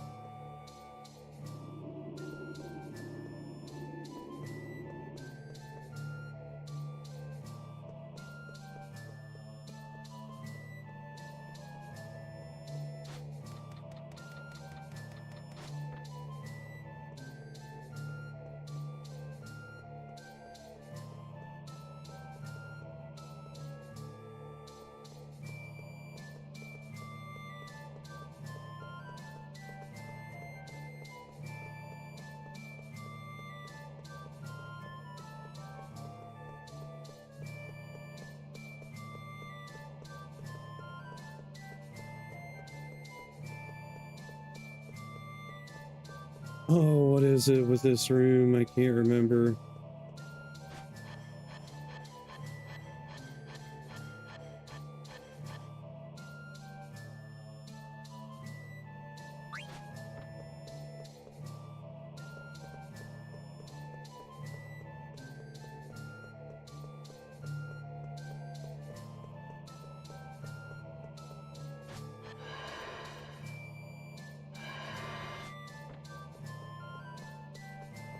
Oh, what is it with this room? I can't remember.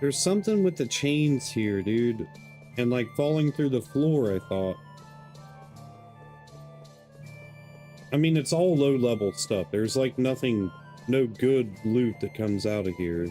There's something with the chains here, dude. And like falling through the floor, I thought. I mean, it's all low-level stuff. There's like nothing, no good loot that comes out of here.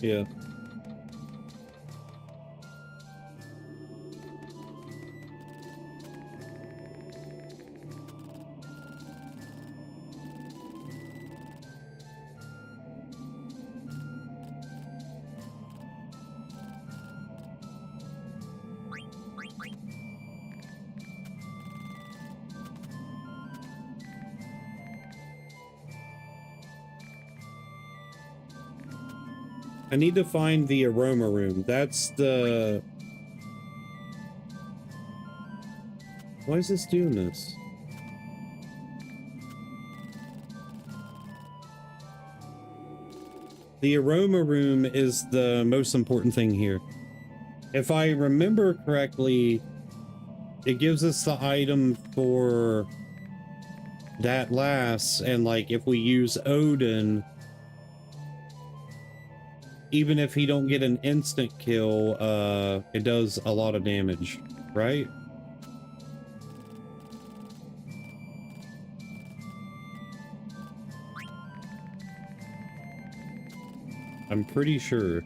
Yeah. I need to find the aroma room. That's the... Why is this doing this? The aroma room is the most important thing here. If I remember correctly, it gives us the item for that last, and like if we use Odin, even if he don't get an instant kill, it does a lot of damage, right? I'm pretty sure.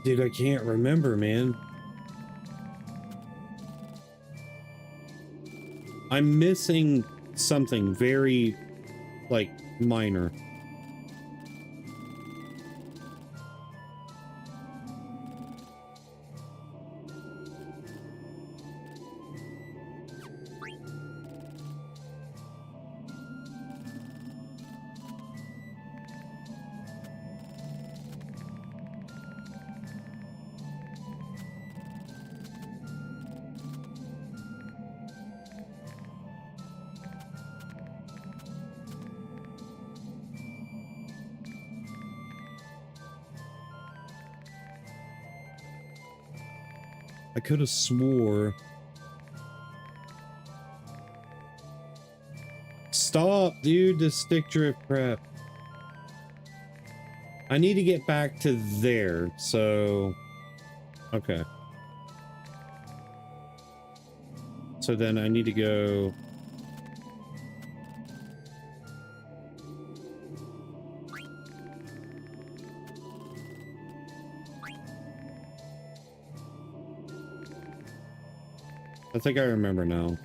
Dude, I can't remember, man. I'm missing something very, like, minor. I could have swore. Stop, dude, this stick drift crap. I need to get back to there, so... Okay. So then I need to go... I think I remember now.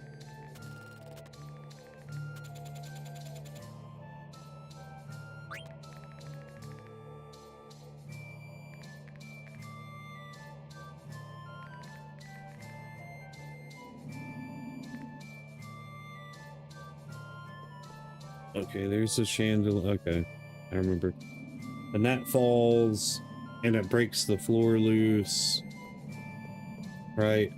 Okay, there's the chandelier. Okay, I remember. And that falls, and it breaks the floor loose. Right.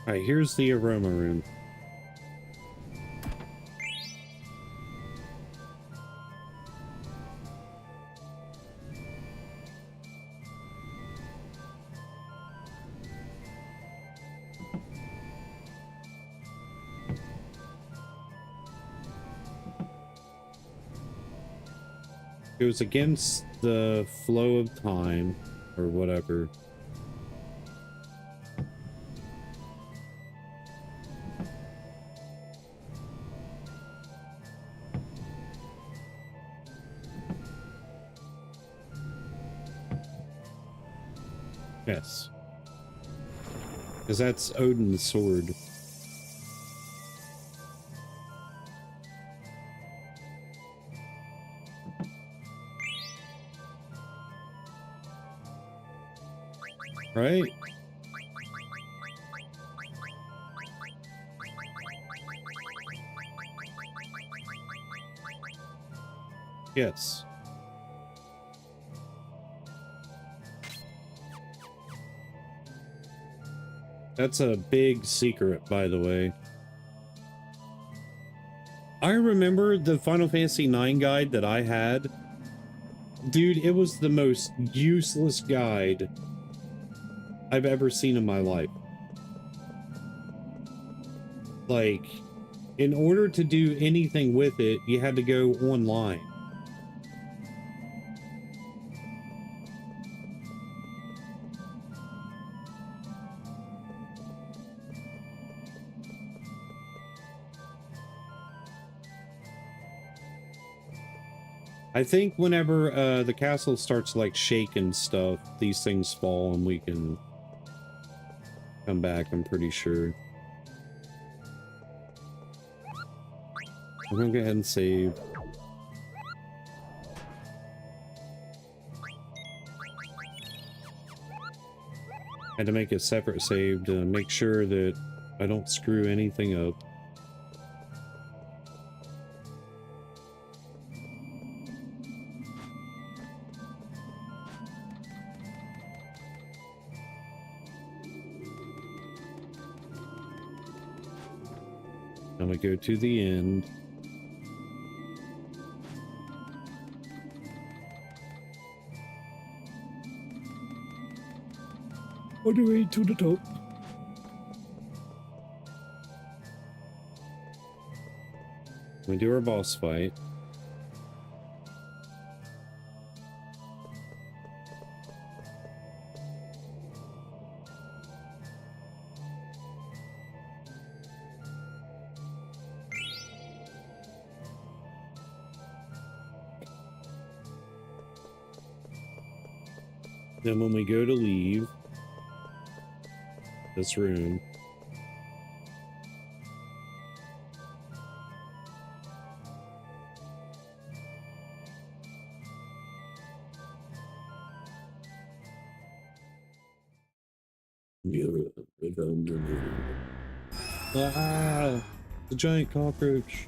All right, here's the aroma room. It was against the flow of time, or whatever. Yes. Because that's Odin's sword. Right? Yes. That's a big secret, by the way. I remember the Final Fantasy IX guide that I had. Dude, it was the most useless guide I've ever seen in my life. Like, in order to do anything with it, you had to go online. I think whenever the castle starts like shaking stuff, these things fall and we can come back, I'm pretty sure. I'm gonna go ahead and save. Had to make a separate save to make sure that I don't screw anything up. I'm gonna go to the end. All the way to the top. We do our boss fight. Then when we go to leave this room, ah, the giant cockroach.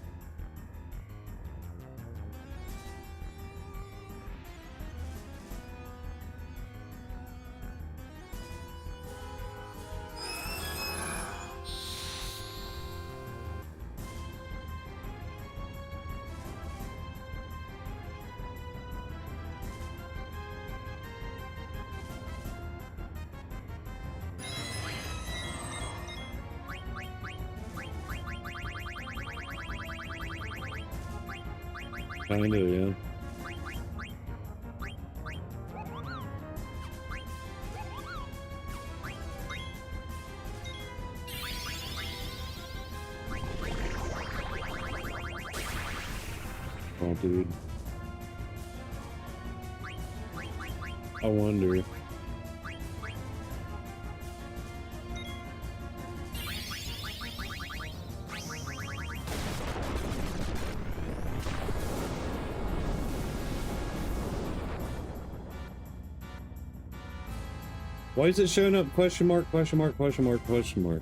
I know, yeah. Oh, dude. I wonder. Why is it showing up question mark, question mark, question mark, question mark?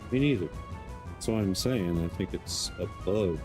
Me neither. That's what I'm saying. I think it's a bug.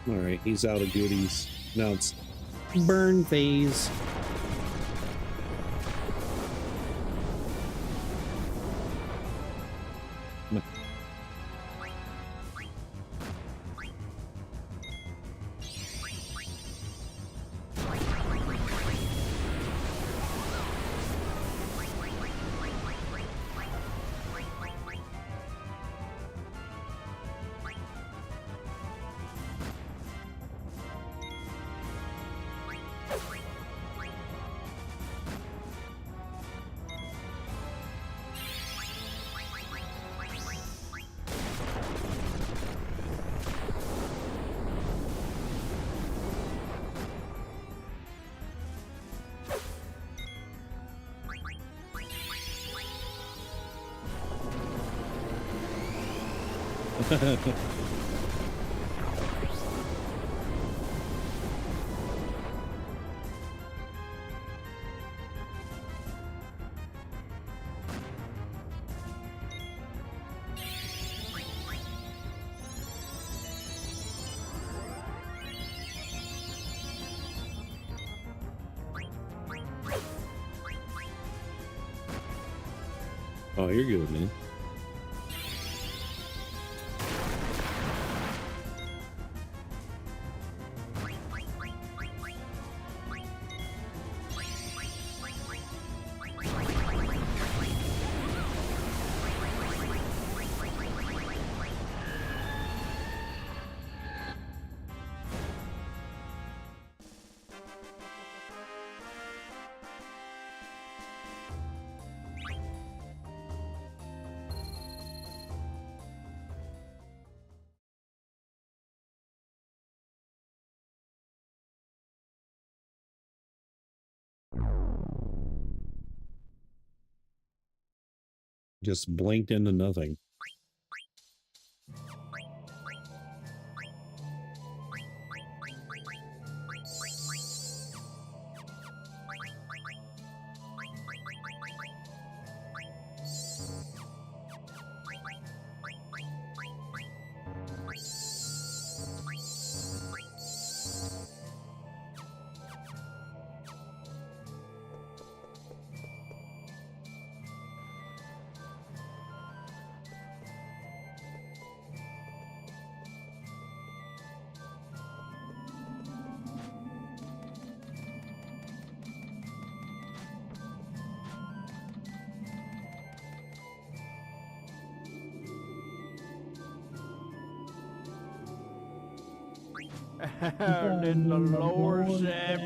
All right, he's out of goodies. Now it's burn phase. Oh, you're good, man. Just blinked into nothing.
And in the lower zip.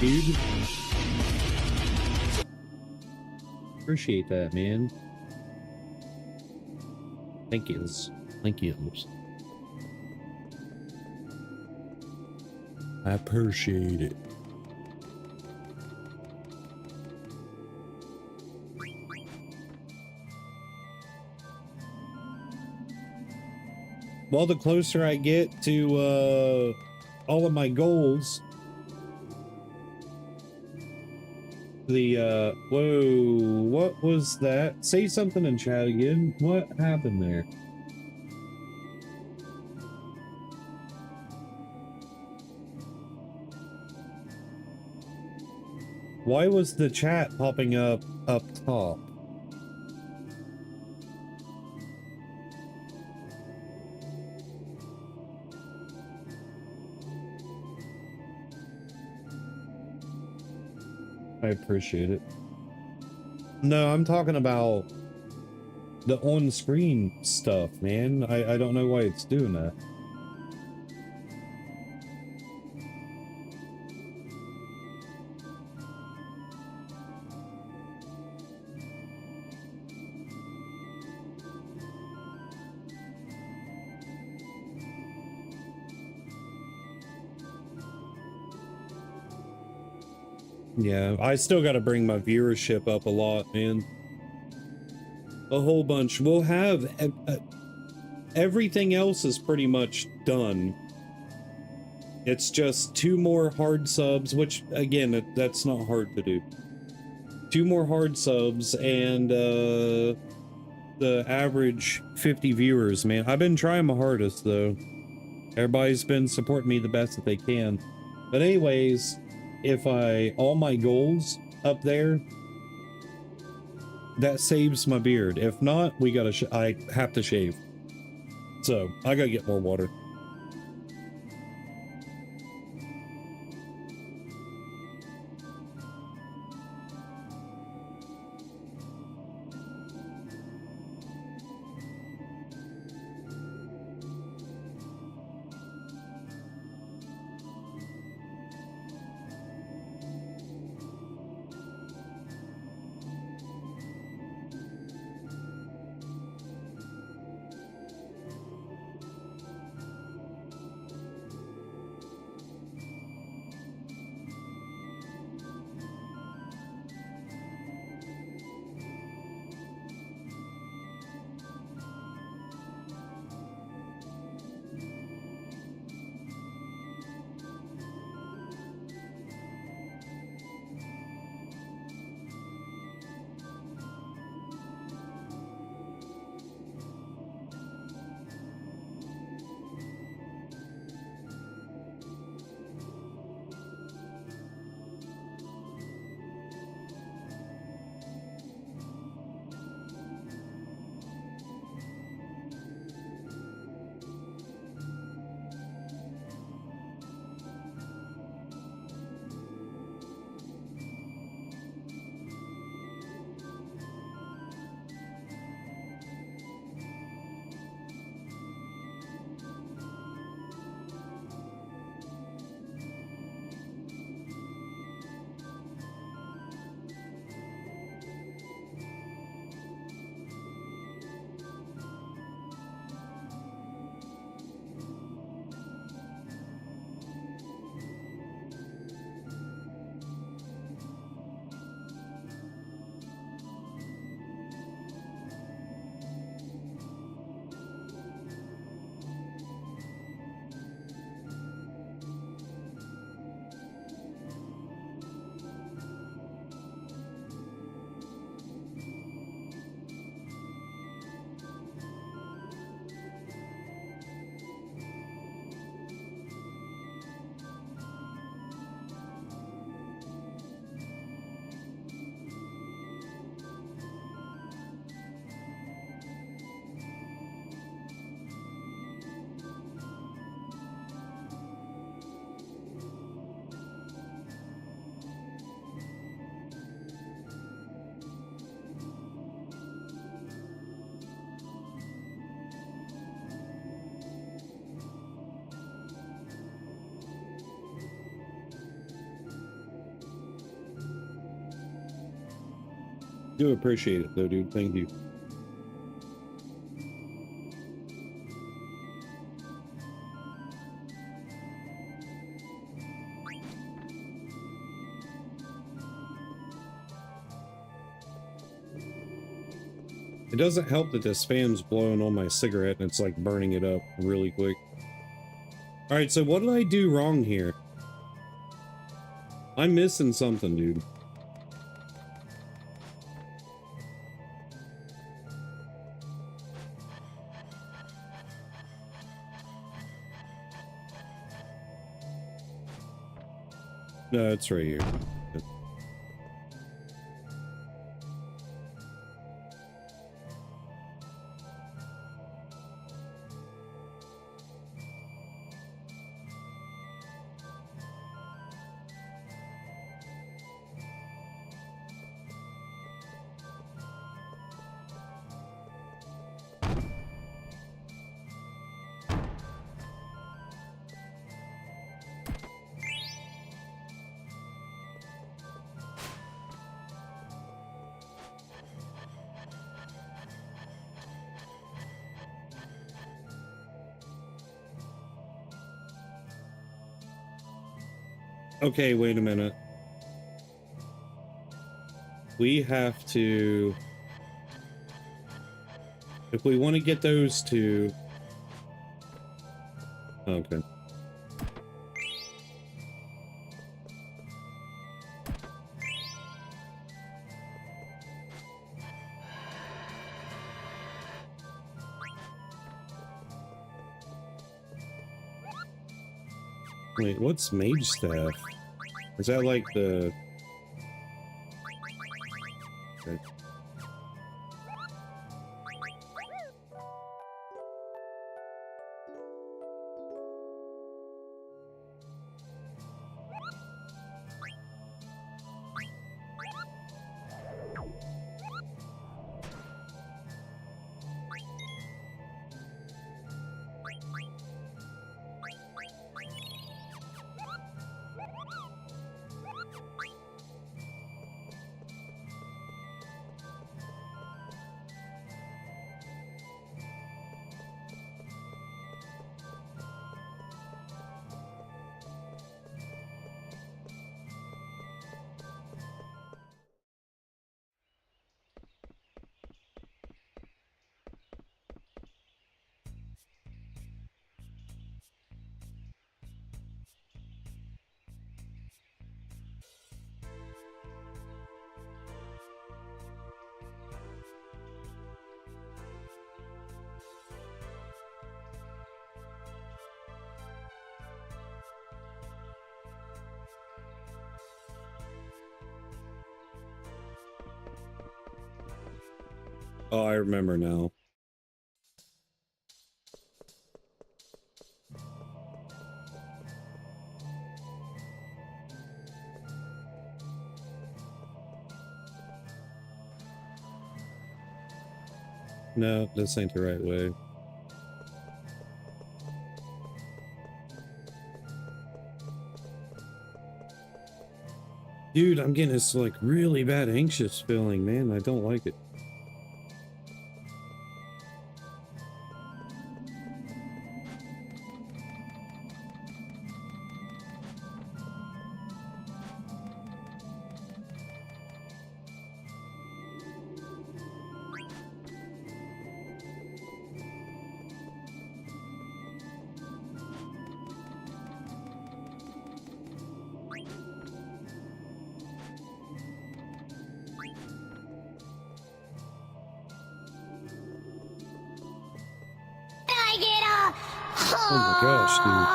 Dude. Appreciate that, man. Thank yous. Thank yous. I appreciate it. Well, the closer I get to all of my goals, the whoa, what was that? Say something in chat again. What happened there? Why was the chat popping up top? I appreciate it. No, I'm talking about the on-screen stuff, man. I don't know why it's doing that. Yeah, I still got to bring my viewership up a lot, man. A whole bunch. We'll have everything else is pretty much done. It's just 2 more hard subs, which again, that's not hard to do. 2 more hard subs and the average 50 viewers, man. I've been trying my hardest though. Everybody's been supporting me the best that they can. But anyways, if all my goals up there, that saves my beard. If not, I have to shave. So I gotta get more water. Do appreciate it though, dude. Thank you. It doesn't help that the spam's blowing on my cigarette and it's like burning it up really quick. All right, so what did I do wrong here? I'm missing something, dude. No, it's right here. Okay, wait a minute. We have to... If we want to get those two... Okay. Wait, what's Mage Staff? Is that like the... Okay. Oh, I remember now. No, this ain't the right way. Dude, I'm getting this like really bad anxious feeling, man. I don't like it. Oh my gosh, dude.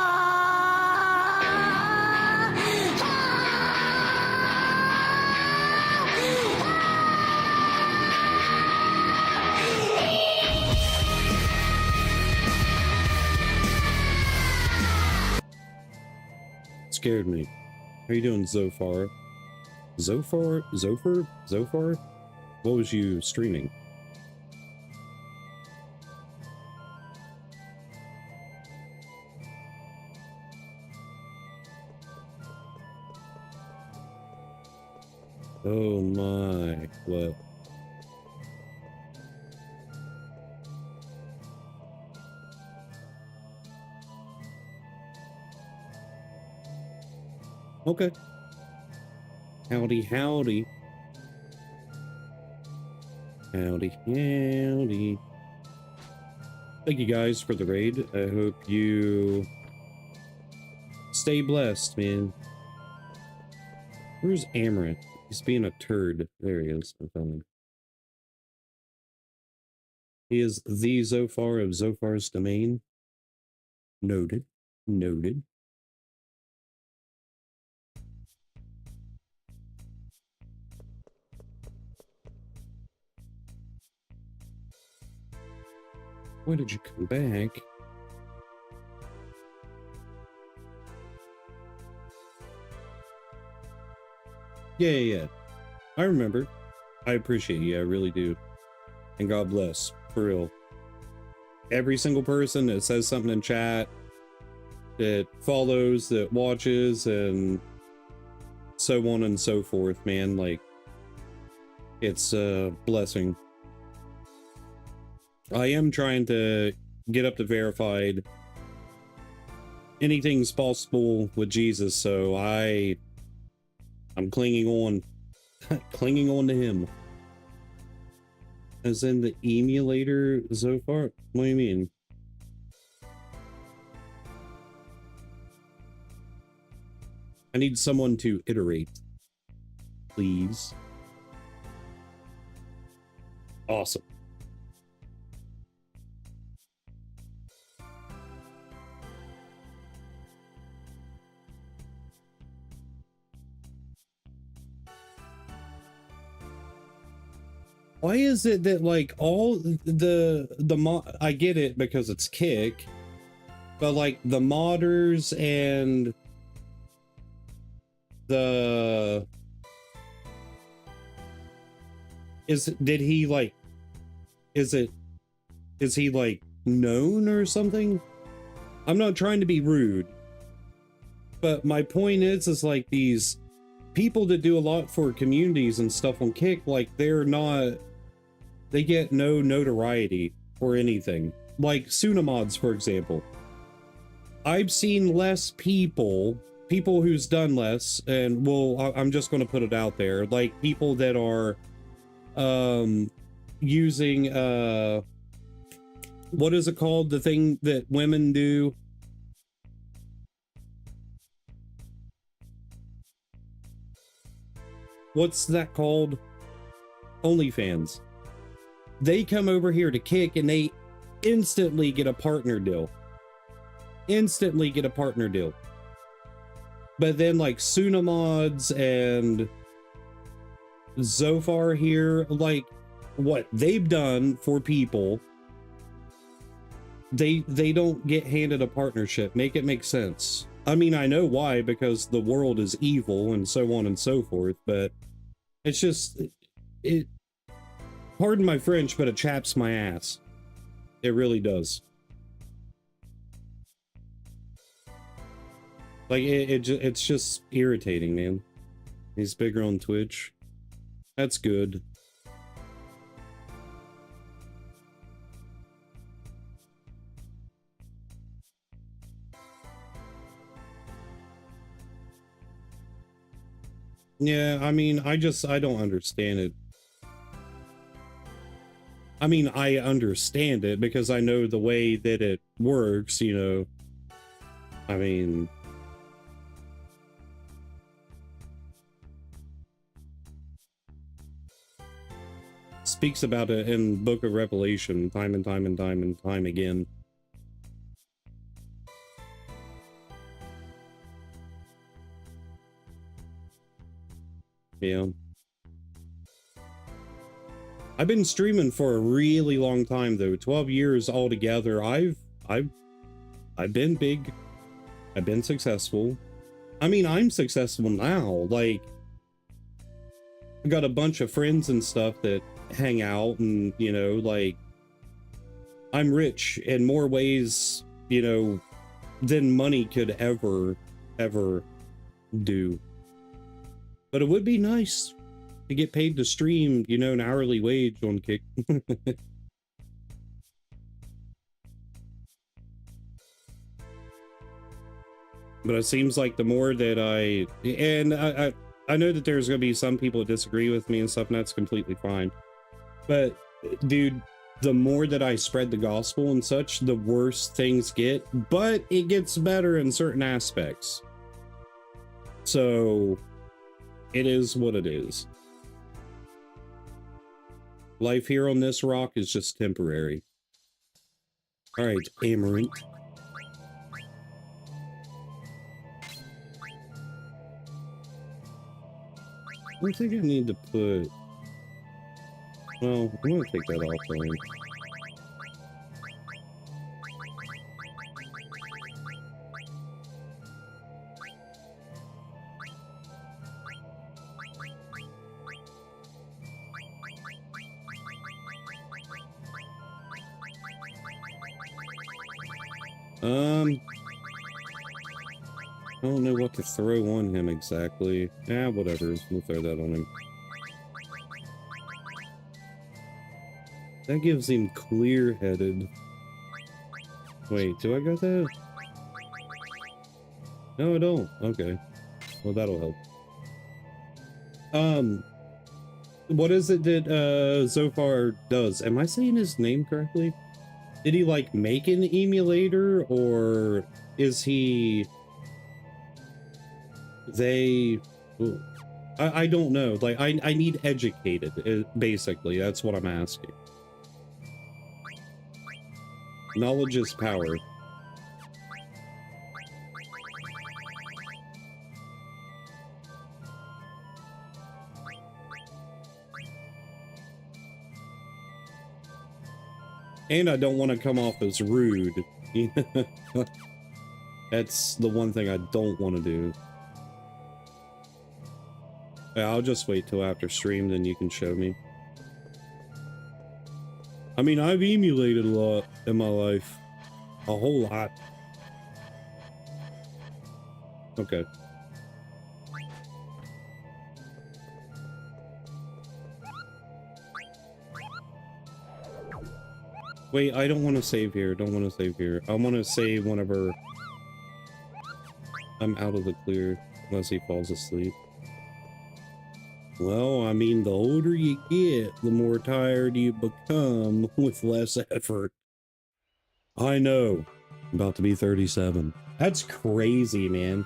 Scared me. How you doing, Zofar? Zofar? What was you streaming? Oh my, what? Okay. Howdy, howdy. Howdy, howdy. Thank you guys for the raid. I hope you stay blessed, man. Where's Amaranth? He's being a turd. There he is. I found him. He is the Zophar of Zophar's domain. Noted. Noted. Why did you come back? Yeah. I remember. I appreciate you. I really do. And God bless. For real. Every single person that says something in chat, that follows, that watches, and so on and so forth, man. Like, it's a blessing. I am trying to get up to verified. Anything's possible with Jesus, so I'm clinging on. Clinging on to him. As in the emulator Zophar? What do you mean? I need someone to iterate. Please. Awesome. Why is it that like all I get it because it's Kick, but like the modders and is he like known or something? I'm not trying to be rude, but my point is like these people that do a lot for communities and stuff on Kick, like they get no notoriety or anything. Like Sunamods, for example. I've seen less people who's done less, and well, I'm just going to put it out there, like people that are using what is it called, the thing that women do? What's that called? OnlyFans. They come over here to Kick and they instantly get a partner deal. Instantly get a partner deal. But then like Sunamods and Zophar here, like what they've done for people, they don't get handed a partnership. Make it make sense. I mean, I know why, because the world is evil and so on and so forth, but it's just, it pardon my French, but it chaps my ass. It really does. Like, it's just irritating, man. He's bigger on Twitch. That's good. Yeah, I mean, I don't understand it. I mean, I understand it because I know the way that it works, you know. I mean... speaks about it in Book of Revelation time and time and time and time again. Yeah. I've been streaming for a really long time though, 12 years altogether. I've been big. I've been successful. I mean, I'm successful now. Like, I got a bunch of friends and stuff that hang out, and you know, like, I'm rich in more ways, you know, than money could ever do. But it would be nice to get paid to stream, you know, an hourly wage on Kick. But it seems like the more that I know that there's going to be some people that disagree with me and stuff, and that's completely fine. But dude, the more that I spread the gospel and such, the worse things get, but it gets better in certain aspects. So it is what it is. Life here on this rock is just temporary. All right, Amaranth. I think I need to put... Well, I'm gonna take that offline. I don't know what to throw on him exactly. Whatever. We'll throw that on him. That gives him clear-headed. Wait, do I got that? No, I don't. Okay. Well, that'll help. What is it that, Zophar does? Am I saying his name correctly? Did he, like, make an emulator, or is he... They... Ooh. I don't know. Like, I need educated, basically. That's what I'm asking. Knowledge is power. And I don't want to come off as rude. That's the one thing I don't want to do. Yeah, I'll just wait till after stream, then you can show me. I mean, I've emulated a lot in my life. A whole lot. Okay. Wait, I don't want to save here. Don't want to save here. I want to save whenever I'm out of the clear, unless he falls asleep. Well, I mean, the older you get, the more tired you become with less effort. I know. I'm about to be 37. That's crazy, man.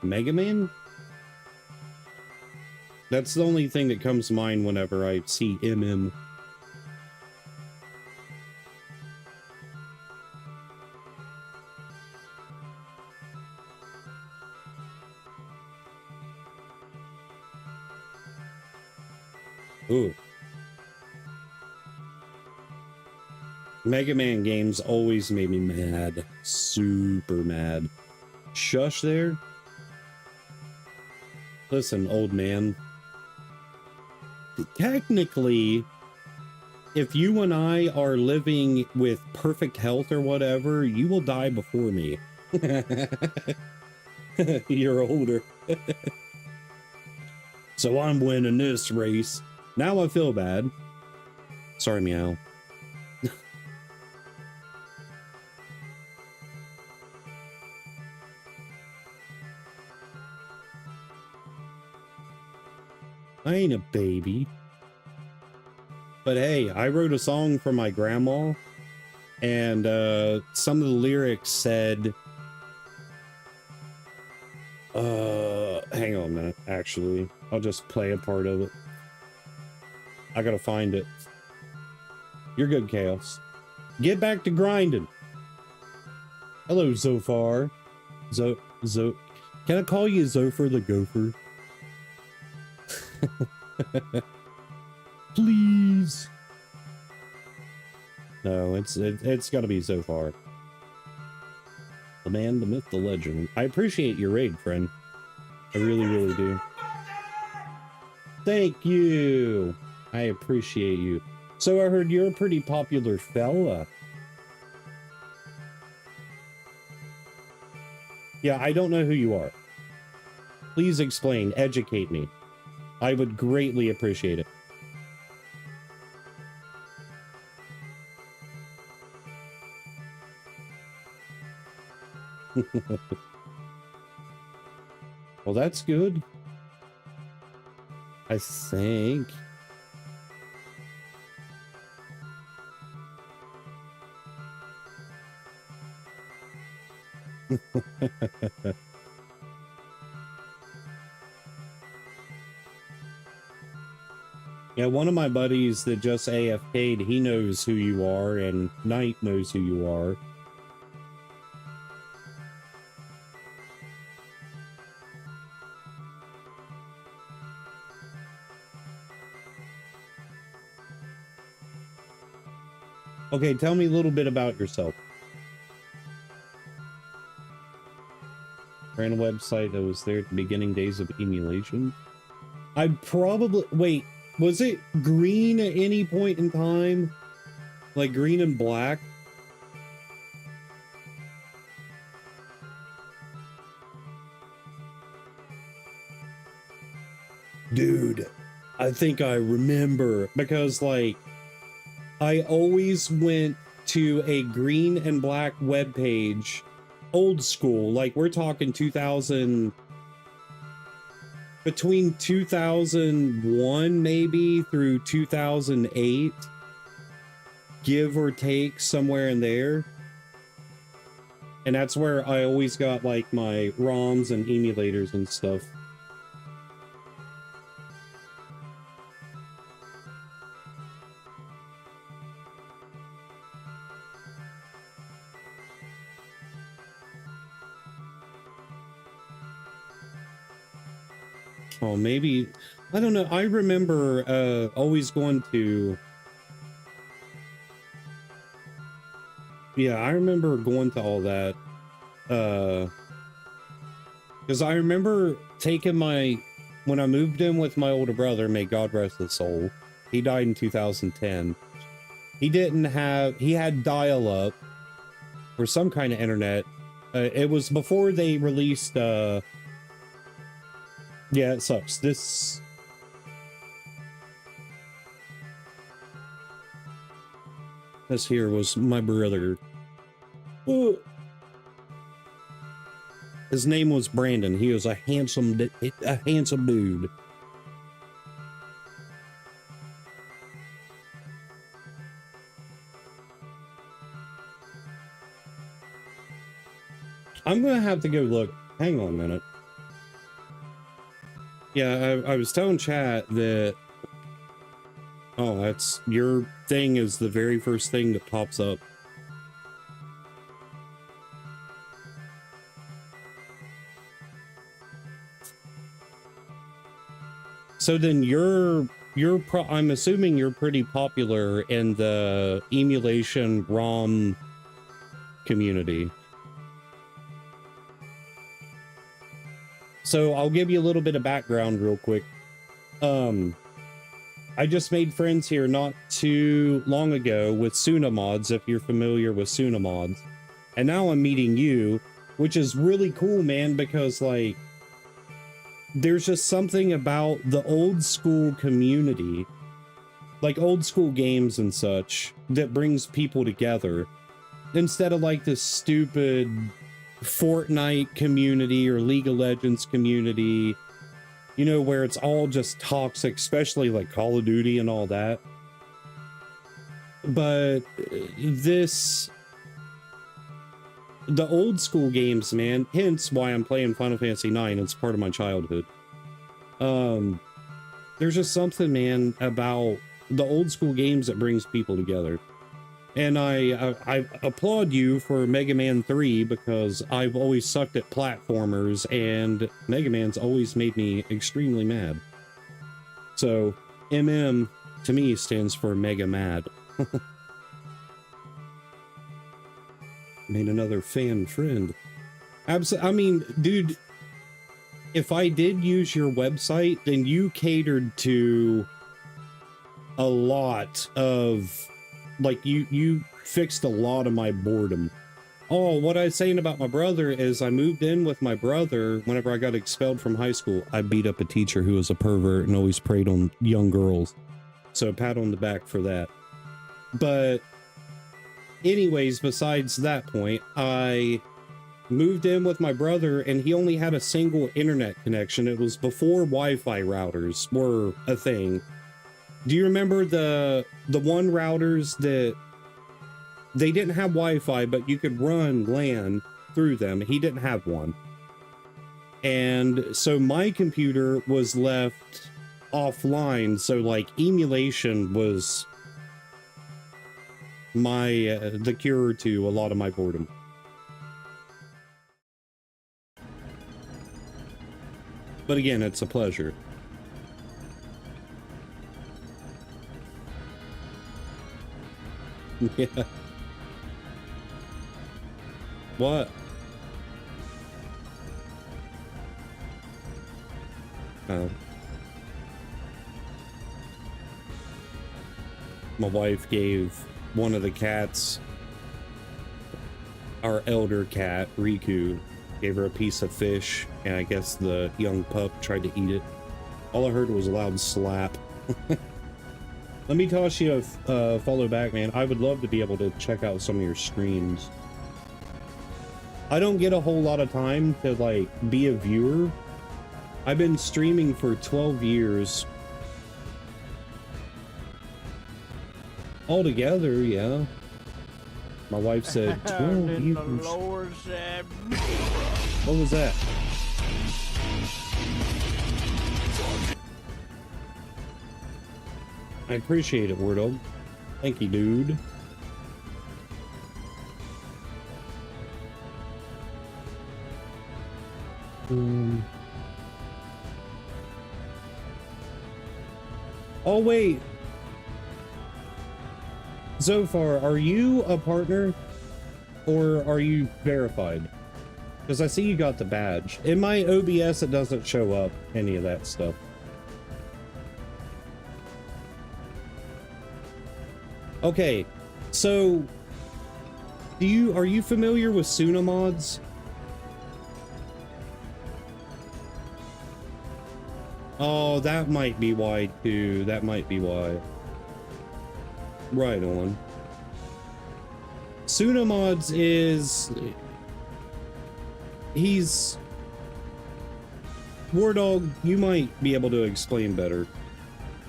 Mega Man? That's the only thing that comes to mind whenever I see MM. Ooh. Mega Man games always made me mad. Super mad. Shush there. Listen, old man. Technically, if you and I are living with perfect health or whatever, you will die before me. You're older. So I'm winning this race. Now I feel bad. Sorry, Meow. I ain't a baby. But hey, I wrote a song for my grandma, and some of the lyrics said, hang on a minute, actually. I'll just play a part of it. I gotta find it. You're good, Chaos. Get back to grinding. Hello, Zophar. Can I call you Zopher the Gopher? Please. No, it's got to be Zophar. The man, the myth, the legend. I appreciate your raid, friend. I really, really do. Thank you. I appreciate you. So I heard you're a pretty popular fella. Yeah, I don't know who you are. Please explain, educate me. I would greatly appreciate it. Well, that's good. I think. Yeah, one of my buddies that just AFK'd, he knows who you are, and Knight knows who you are. Okay, tell me a little bit about yourself. Ran a website that was there at the beginning days of emulation. I'd probably... Wait, was it green at any point in time? Like green and black? Dude, I think I remember, because like I always went to a green and black webpage, old school, like we're talking 2000, between 2001 maybe through 2008, give or take, somewhere in there. And that's where I always got like my ROMs and emulators and stuff. Oh, maybe, I don't know. I remember always going to, yeah, I remember going to all that. Because I remember taking when I moved in with my older brother, may God rest his soul, he died in 2010. He had dial-up or some kind of internet. It was before they released, yeah, it sucks. This here was my brother. Ooh. His name was Brandon. He was a handsome dude. I'm gonna have to go look. Hang on a minute. Yeah, I was telling chat that... Oh, that's... Your thing is the very first thing that pops up. So then I'm assuming you're pretty popular in the emulation ROM community. So I'll give you a little bit of background real quick. I just made friends here not too long ago with Sunamods, if you're familiar with Sunamods. And now I'm meeting you, which is really cool, man, because like there's just something about the old school community, like old school games and such, that brings people together instead of like this stupid Fortnite community or League of Legends community, you know, where it's all just toxic, especially like Call of Duty and all that. But the old school games, man, hence why I'm playing Final Fantasy IX. It's part of my childhood. There's just something, man, about the old school games that brings people together. And I applaud you for Mega Man 3, because I've always sucked at platformers, and Mega Man's always made me extremely mad. So, MM, to me, stands for Mega Mad. Made another fan friend. I mean, dude, if I did use your website, then you catered to a lot of... Like, you fixed a lot of my boredom. Oh, what I was saying about my brother is I moved in with my brother whenever I got expelled from high school. I beat up a teacher who was a pervert and always preyed on young girls. So pat on the back for that. But anyways, besides that point, I moved in with my brother, and he only had a single internet connection. It was before Wi-Fi routers were a thing. Do you remember the one routers that they didn't have Wi-Fi, but you could run LAN through them? He didn't have one. And so my computer was left offline, so like emulation was my the cure to a lot of my boredom. But again, it's a pleasure. Yeah. What? Oh. My wife gave one of the cats, our elder cat, Riku, gave her a piece of fish, and I guess the young pup tried to eat it. All I heard was a loud slap. Let me toss you a follow back, man. I would love to be able to check out some of your streams. I don't get a whole lot of time to, like, be a viewer. I've been streaming for 12 years. Altogether, yeah. My wife said 12
in
years.
the lower zeb.
What was that? I appreciate it, Wordle. Thank you, dude. Oh, wait. Zofar, are you a partner? Or are you verified? Because I see you got the badge. In my OBS, it doesn't show up any of that stuff. Okay, so are you familiar with Suna mods? Oh, that might be why too. That might be why. Right on. Suna mods is War Dog, you might be able to explain better.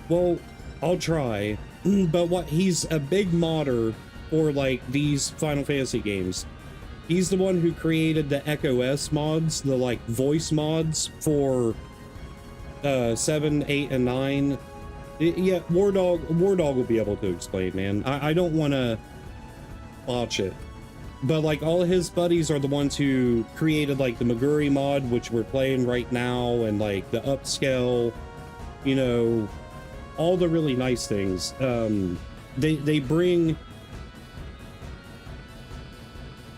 Well, I'll try. But he's a big modder for like these Final Fantasy games. He's the one who created the Echo S mods, the like voice mods for 7, 8, and 9. Yeah, War Dog will be able to explain, man. I don't want to botch it. But like all of his buddies are the ones who created like the Maguri mod, which we're playing right now, and like the upscale, you know, all the really nice things. They bring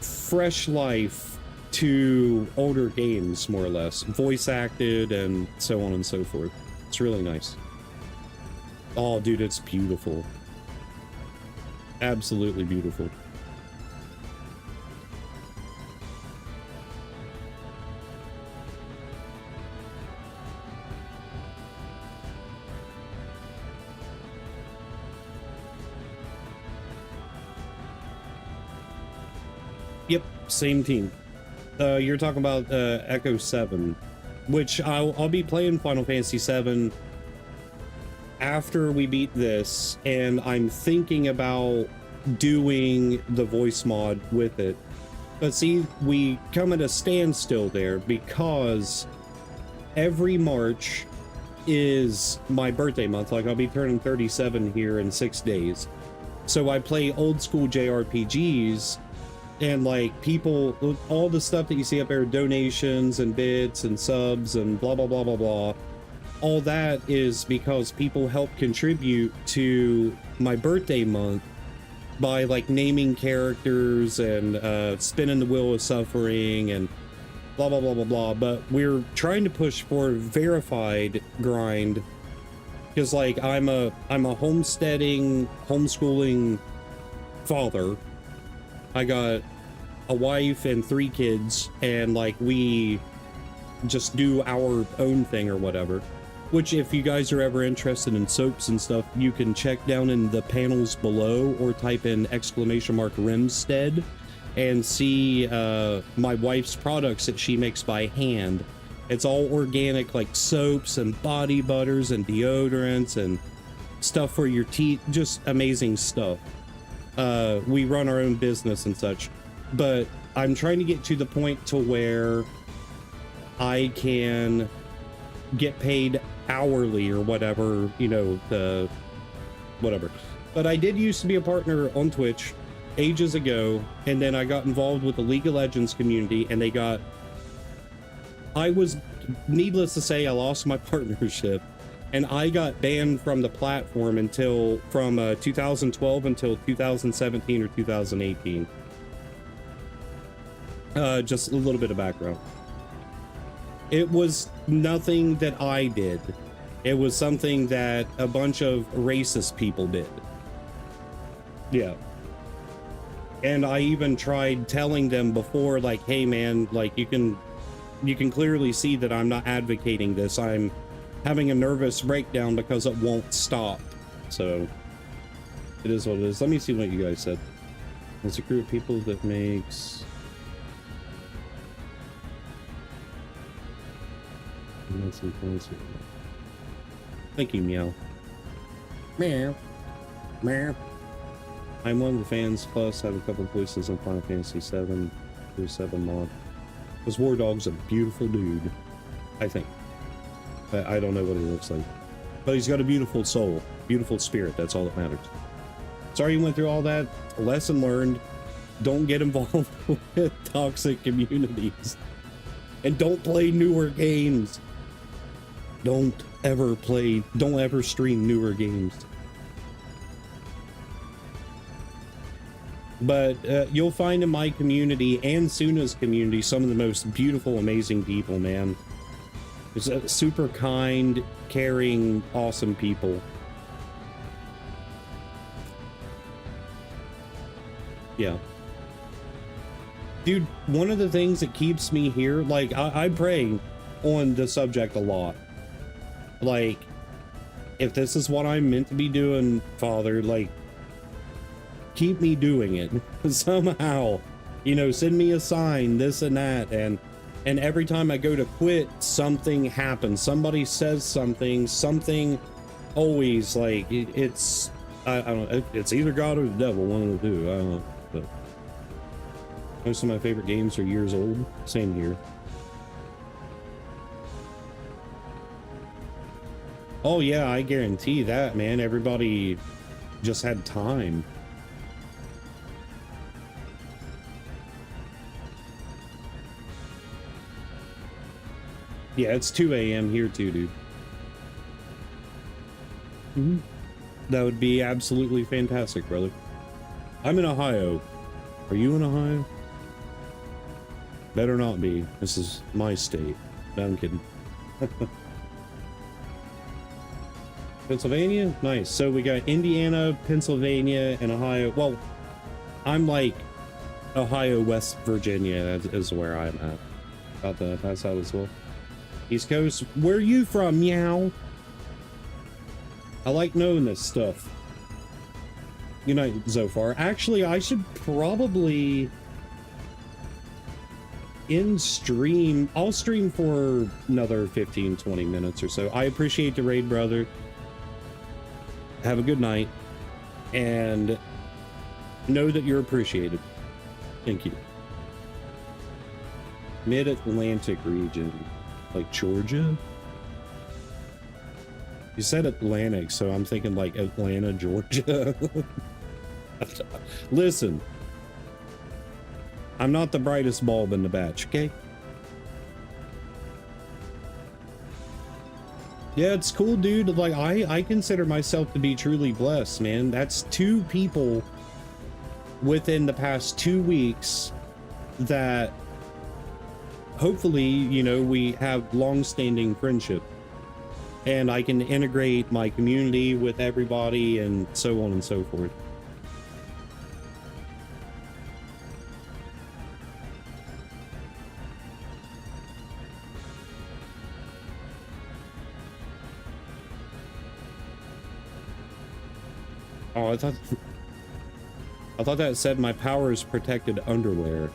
fresh life to older games, more or less, voice acted and so on and so forth. It's really nice. Oh, dude, it's beautiful. Absolutely beautiful. Yep, same team. You're talking about Echo 7, which I'll be playing Final Fantasy 7 after we beat this, and I'm thinking about doing the voice mod with it. But see, we come at a standstill there because every March is my birthday month. Like, I'll be turning 37 here in 6 days. So I play old school JRPGs, and like people, all the stuff that you see up there, donations and bits and subs and blah blah blah blah blah, all that is because people help contribute to my birthday month by like naming characters and spinning the wheel of suffering and blah blah blah blah blah. But we're trying to push for verified grind because like I'm a homeschooling father. I got a wife and 3 kids, and like we just do our own thing or whatever. Which, if you guys are ever interested in soaps and stuff, you can check down in the panels below or type in !Remstead and see my wife's products that she makes by hand. It's all organic, like soaps and body butters and deodorants and stuff for your teeth, just amazing stuff. We run our own business and such, but I'm trying to get to the point to where I can get paid hourly or whatever, you know, the whatever. But I did used to be a partner on Twitch ages ago, and then I got involved with the League of Legends community, and needless to say, I lost my partnership, and I got banned from the platform from 2012 until 2017 or 2018. Just a little bit of background. It was nothing that I did. It was something that a bunch of racist people did. Yeah. And I even tried telling them before, like, hey man, like you can clearly see that I'm not advocating this. I'm having a nervous breakdown because it won't stop. So it is what it is. Let me see what you guys said. It's a group of people that makes thank you, meow. Meow. Meow. I'm one of the fans, plus I have a couple of voices on Final Fantasy 7 through 7 mod. Because War Dog's a beautiful dude, I think. I don't know what he looks like. But he's got a beautiful soul, beautiful spirit, that's all that matters. Sorry you went through all that. Lesson learned. Don't get involved with toxic communities. And don't play newer games. Don't ever stream newer games. But you'll find in my community and Suna's community some of the most beautiful, amazing people, man. It's super kind, caring, awesome people. Yeah. Dude, one of the things that keeps me here, like, I pray on the subject a lot. Like, if this is what I'm meant to be doing, Father, like, keep me doing it somehow, you know, send me a sign, this and that, and every time I go to quit, something happens, somebody says something always, like, it's I don't know, it's either God or the devil, one of the two, I don't know. But most of my favorite games are years old. Same here. Oh yeah, I guarantee that, man. Everybody just had time. Yeah, it's 2 a.m. here too, dude. Mm-hmm. That would be absolutely fantastic, brother. I'm in Ohio. Are you in Ohio? Better not be. This is my state. No, I'm kidding. Pennsylvania? Nice. So we got Indiana, Pennsylvania, and Ohio. Well, I'm like Ohio, West Virginia is where I'm at. About to pass out as well. East Coast. Where are you from, meow? I like knowing this stuff. Good night, Zofar. Actually, I should probably end stream. I'll stream for another 15-20 minutes or so. I appreciate the raid, brother. Have a good night, and know that you're appreciated. Thank you. Mid-Atlantic region, like Georgia? You said Atlantic, so I'm thinking like Atlanta, Georgia. Listen, I'm not the brightest bulb in the batch, okay? Yeah, it's cool, dude. Like, I consider myself to be truly blessed, man. That's 2 people within the past 2 weeks that hopefully, you know, we have long-standing friendship. And I can integrate my community with everybody and so on and so forth. Oh, I thought... I thought that said my power is protected underwear.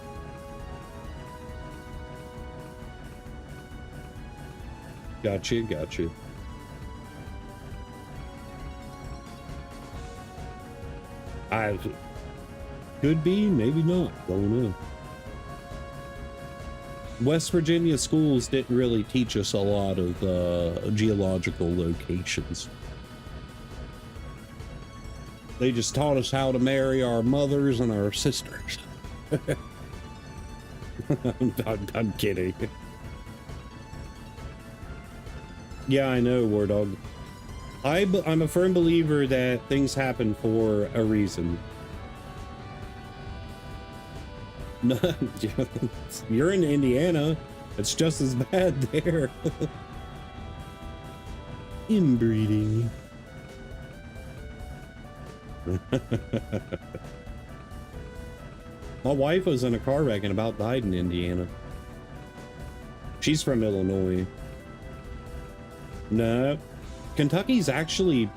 Gotcha, gotcha. I could be, maybe not. Don't know. West Virginia schools didn't really teach us a lot of geological locations. They just taught us how to marry our mothers and our sisters. I'm kidding. Yeah, I know, War Dog. I'm a firm believer that things happen for a reason. No, you're in Indiana. It's just as bad there. Inbreeding. My wife was in a car wreck and about died in Indiana. She's from Illinois. No, Kentucky's actually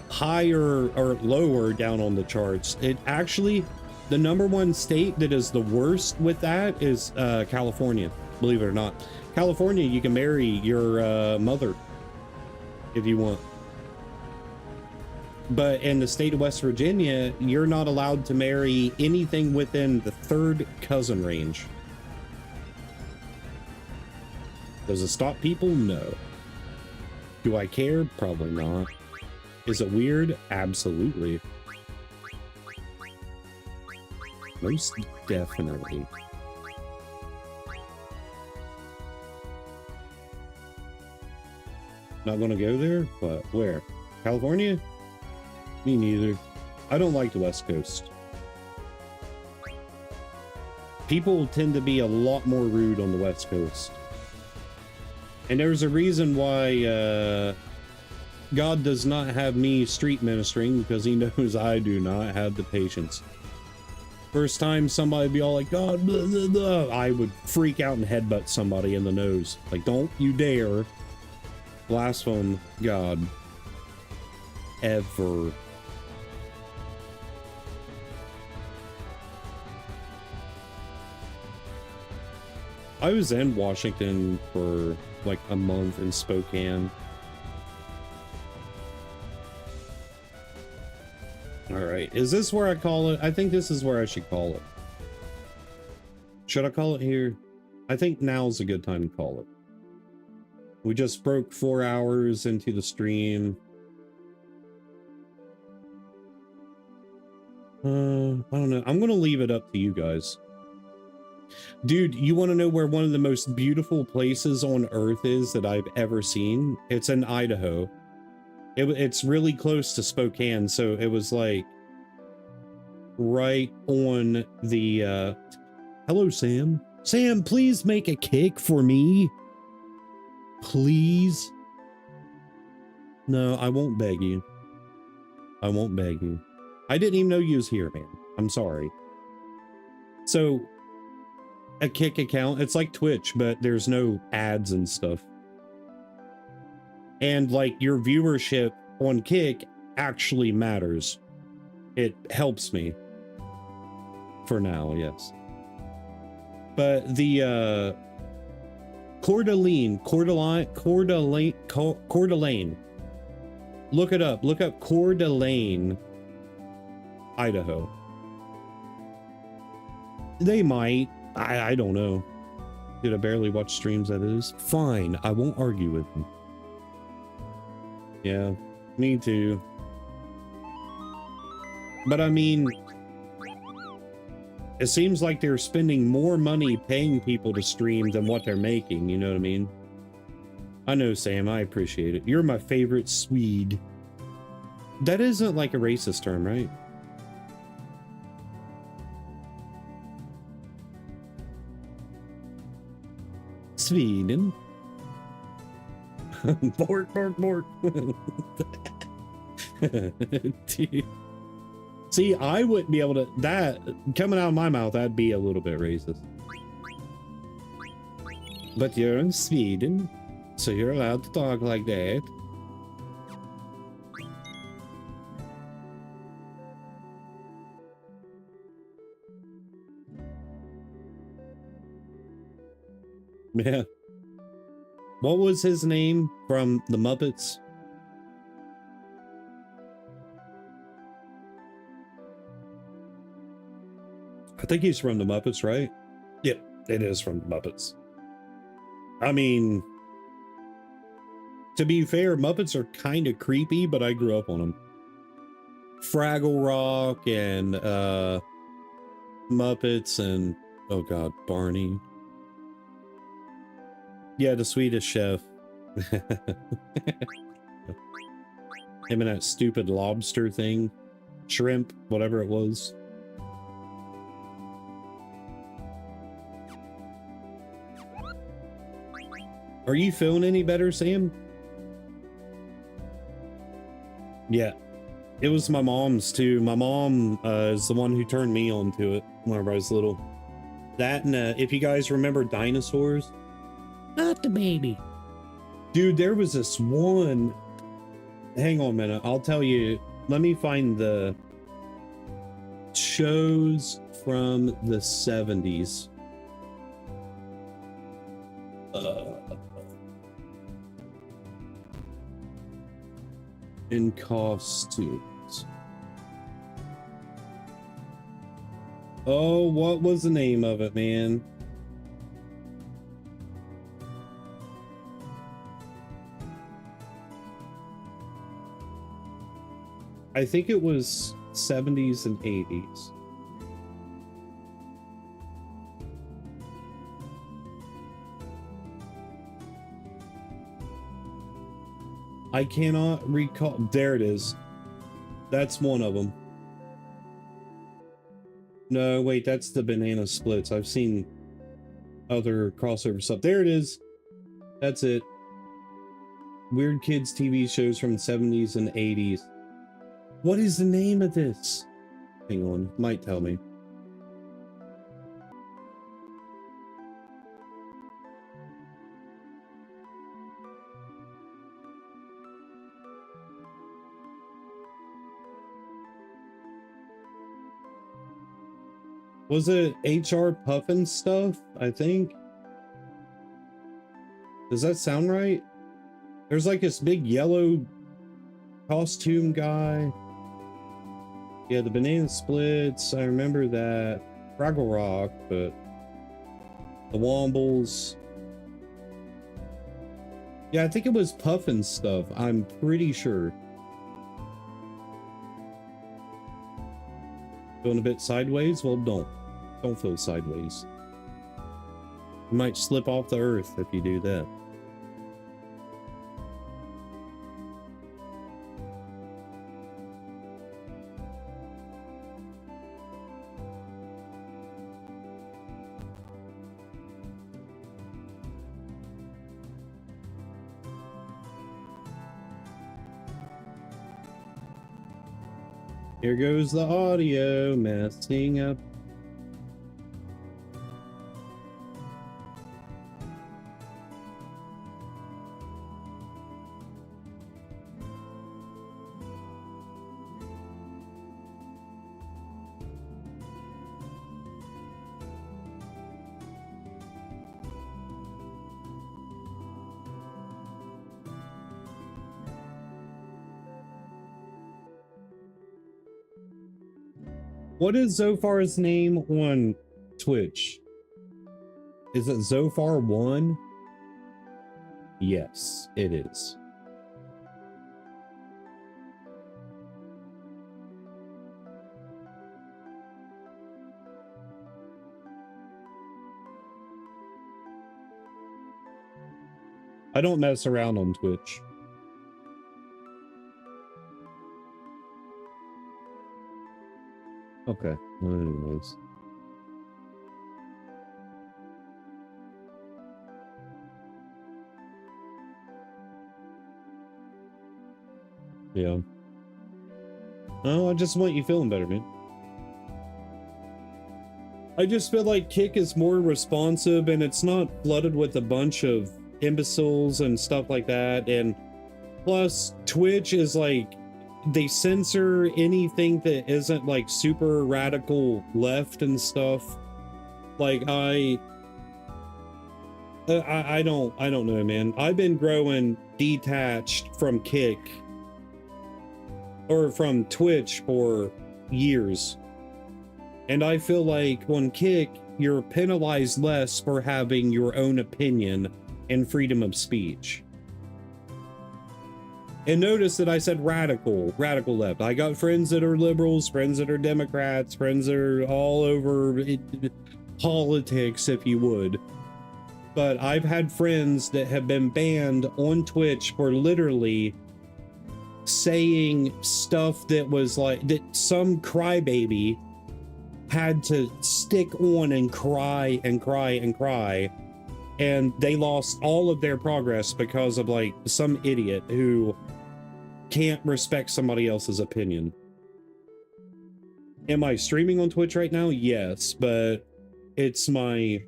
higher or lower down on the charts. It actually, the #1 state that is the worst with that is California, believe it or not. California, you can marry your mother if you want. But in the state of West Virginia, you're not allowed to marry anything within the 3rd cousin range. Does it stop people? No. Do I care? Probably not. Is it weird? Absolutely. Most definitely. Not gonna go there? But where? California? Me neither. I don't like the West Coast. People tend to be a lot more rude on the West Coast. And there's a reason why God does not have me street ministering, because he knows I do not have the patience. First time somebody be all like, God, blah, blah, blah, I would freak out and headbutt somebody in the nose. Like, don't you dare blaspheme God. Ever. I was in Washington for like a month in Spokane. All right, is this where I call it? I think this is where I should call it. Should I call it here? I think now's a good time to call it. We just broke 4 hours into the stream. I don't know. I'm gonna leave it up to you guys. Dude, you want to know where one of the most beautiful places on earth is that I've ever seen? It's in Idaho. It's really close to Spokane, so it was like right on the hello, Sam. Sam, please make a cake for me. Please. No, I won't beg you. I won't beg you. I didn't even know you was here, man. I'm sorry. So a Kick account, it's like Twitch, but there's no ads and stuff. And like your viewership on Kick actually matters. It helps me for now, yes. But the Coeur d'Alene. Look it up. Look up Coeur d'Alene, Idaho. They might. I don't know. Did I barely watch streams, that is? Fine, I won't argue with them. Yeah, me too. But I mean, it seems like they're spending more money paying people to stream than what they're making, you know what I mean? I know, Sam, I appreciate it. You're my favorite Swede. That isn't like a racist term, right? Sweden. Bork, bork, bork. See, I wouldn't be able to, that coming out of my mouth, that'd be a little bit racist. But you're in Sweden, so you're allowed to talk like that. Yeah. What was his name from the Muppets? I think he's from the Muppets, right? Yep, it is from the Muppets. I mean, to be fair, Muppets are kind of creepy, but I grew up on them. Fraggle Rock and Muppets and, oh god, Barney. Yeah, the Swedish Chef. Him and that stupid lobster thing. Shrimp, whatever it was. Are you feeling any better, Sam? Yeah. It was my mom's too. My mom is the one who turned me on to it whenever I was little. That and if you guys remember dinosaurs. Not the baby. Dude, there was this one. Hang on a minute. I'll tell you. Let me find the shows from the 70s. In costumes. Oh, what was the name of it, man? I think it was 70s and 80s. I cannot recall. There it is. That's one of them. No, wait, that's the Banana Splits. I've seen other crossover stuff. There it is. That's it. Weird Kids TV shows from the 70s and 80s. What is the name of this? Hang on, might tell me. Was it HR Puffin stuff? I think. Does that sound right? There's like this big yellow costume guy. Yeah, the Banana Splits. I remember that. Fraggle Rock, but the Wombles. Yeah, I think it was Puffin stuff. I'm pretty sure. Going a bit sideways? Well, don't feel sideways. You might slip off the earth if you do that. Here goes the audio messing up. What is Zophar's name on Twitch? Is it Zophar1? Yes, it is. I don't mess around on Twitch. Okay, well, anyways. Yeah. Oh, I just want you feeling better, man. I just feel like Kick is more responsive and it's not flooded with a bunch of imbeciles and stuff like that. And plus, Twitch is like, they censor anything that isn't like super radical left and stuff. Like I don't know, man. I've been growing detached from Kick or from Twitch for years. And I feel like on Kick, you're penalized less for having your own opinion and freedom of speech. And notice that I said radical left. I got friends that are liberals, friends that are Democrats, friends that are all over politics, if you would. But I've had friends that have been banned on Twitch for literally saying stuff that was like, that some crybaby had to stick on and cry and cry and cry. And they lost all of their progress because of like some idiot who can't respect somebody else's opinion. Am I streaming on Twitch right now? Yes, but it's my